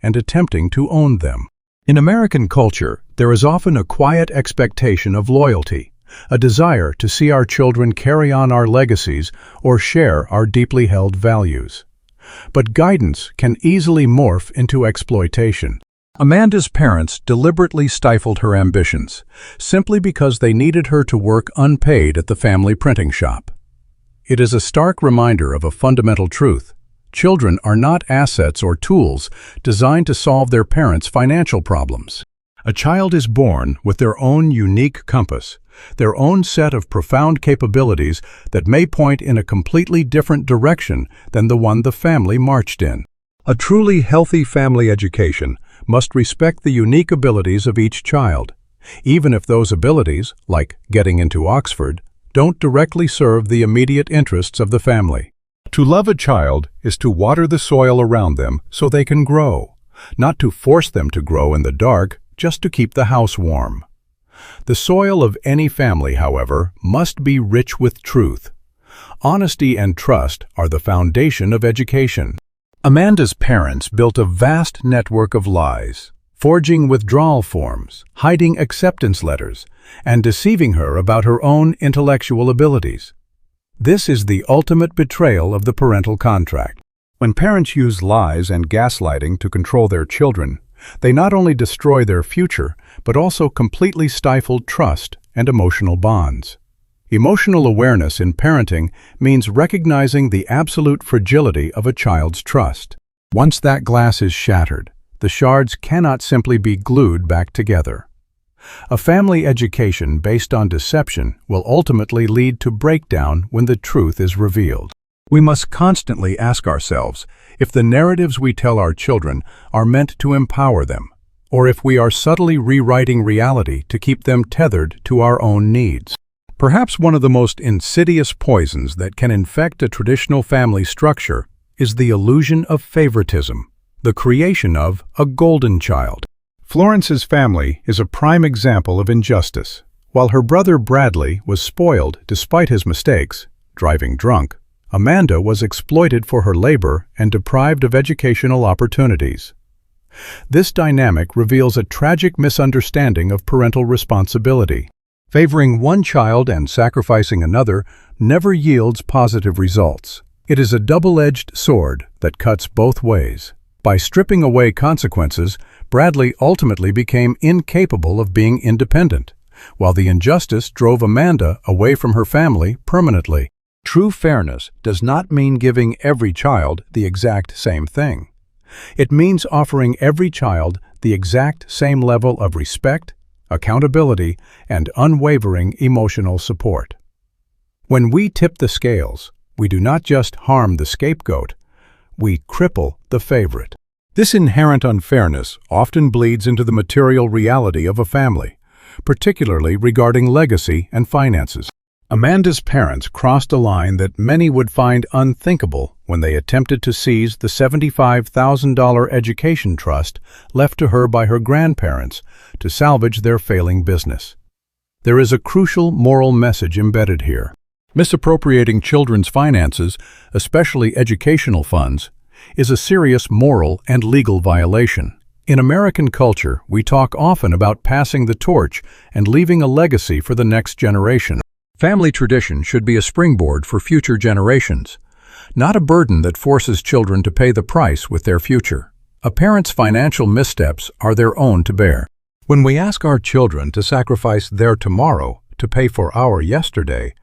and attempting to own them. In American culture, there is often a quiet expectation of loyalty, a desire to see our children carry on our legacies or share our deeply held values. But guidance can easily morph into exploitation. Amanda's parents deliberately stifled her ambitions, simply because they needed her to work unpaid at the family printing shop. It is a stark reminder of a fundamental truth. Children are not assets or tools designed to solve their parents' financial problems. A child is born with their own unique compass, their own set of profound capabilities that may point in a completely different direction than the one the family marched in. A truly healthy family education must respect the unique abilities of each child, even if those abilities, like getting into Oxford, don't directly serve the immediate interests of the family. To love a child is to water the soil around them so they can grow, not to force them to grow in the dark just to keep the house warm. The soil of any family, however, must be rich with truth. Honesty and trust are the foundation of education. Amanda's parents built a vast network of lies, forging withdrawal forms, hiding acceptance letters, and deceiving her about her own intellectual abilities. This is the ultimate betrayal of the parental contract. When parents use lies and gaslighting to control their children, they not only destroy their future, but also completely stifle trust and emotional bonds. Emotional awareness in parenting means recognizing the absolute fragility of a child's trust. Once that glass is shattered, the shards cannot simply be glued back together. A family education based on deception will ultimately lead to breakdown when the truth is revealed. We must constantly ask ourselves if the narratives we tell our children are meant to empower them, or if we are subtly rewriting reality to keep them tethered to our own needs. Perhaps one of the most insidious poisons that can infect a traditional family structure is the illusion of favoritism, the creation of a golden child. Florence's family is a prime example of injustice. While her brother Bradley was spoiled despite his mistakes, driving drunk, Amanda was exploited for her labor and deprived of educational opportunities. This dynamic reveals a tragic misunderstanding of parental responsibility. Favoring one child and sacrificing another never yields positive results. It is a double-edged sword that cuts both ways. By stripping away consequences, Bradley ultimately became incapable of being independent, while the injustice drove Amanda away from her family permanently. True fairness does not mean giving every child the exact same thing. It means offering every child the exact same level of respect, accountability, and unwavering emotional support. When we tip the scales, we do not just harm the scapegoat, we cripple the favorite. This inherent unfairness often bleeds into the material reality of a family, particularly regarding legacy and finances. Amanda's parents crossed a line that many would find unthinkable when they attempted to seize the $75,000 education trust left to her by her grandparents to salvage their failing business. There is a crucial moral message embedded here. Misappropriating children's finances, especially educational funds, is a serious moral and legal violation. In American culture, we talk often about passing the torch and leaving a legacy for the next generation. Family tradition should be a springboard for future generations, not a burden that forces children to pay the price with their future. A parent's financial missteps are their own to bear. When we ask our children to sacrifice their tomorrow to pay for our yesterday,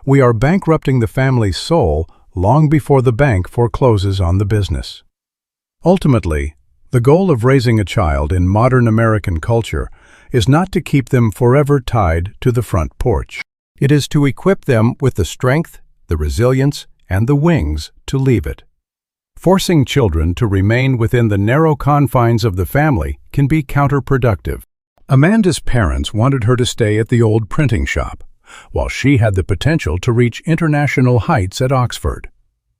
we are bankrupting the family's soul long before the bank forecloses on the business. Ultimately, the goal of raising a child in modern American culture is not to keep them forever tied to the front porch. It is to equip them with the strength, the resilience, and the wings to leave it. Forcing children to remain within the narrow confines of the family can be counterproductive. Amanda's parents wanted her to stay at the old printing shop, while she had the potential to reach international heights at Oxford.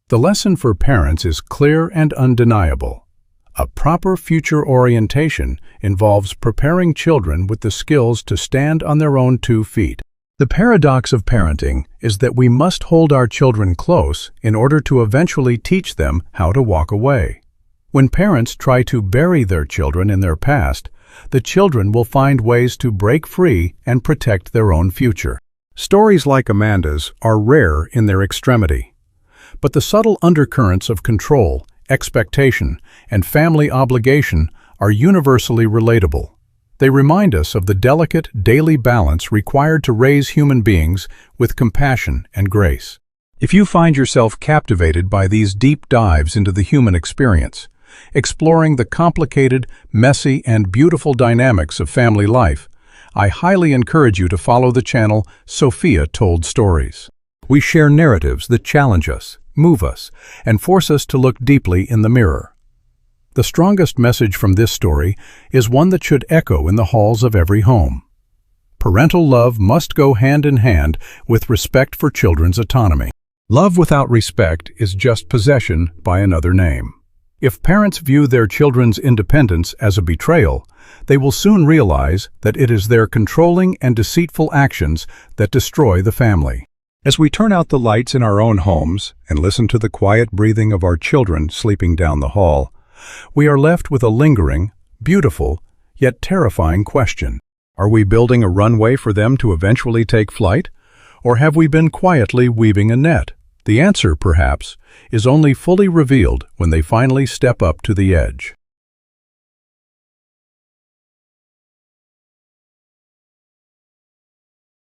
The lesson for parents is clear and undeniable. A proper future orientation involves preparing children with the skills to stand on their own 2 feet. The paradox of parenting is that we must hold our children close in order to eventually teach them how to walk away. When parents try to bury their children in their past, the children will find ways to break free and protect their own future. Stories like Amanda's are rare in their extremity, but the subtle undercurrents of control, expectation, and family obligation are universally relatable. They remind us of the delicate daily balance required to raise human beings with compassion and grace. If you find yourself captivated by these deep dives into the human experience, exploring the complicated, messy, and beautiful dynamics of family life, I highly encourage you to follow the channel Sophia Told Stories. We share narratives that challenge us, move us, and force us to look deeply in the mirror. The strongest message from this story is one that should echo in the halls of every home. Parental love must go hand in hand with respect for children's autonomy. Love without respect is just possession by another name. If parents view their children's independence as a betrayal, they will soon realize that it is their controlling and deceitful actions that destroy the family. As we turn out the lights in our own homes and listen to the quiet breathing of our children sleeping down the hall, we are left with a lingering, beautiful, yet terrifying question. Are we building a runway for them to eventually take flight? Or have we been quietly weaving a net? The answer, perhaps, is only fully revealed when they finally step up to the edge.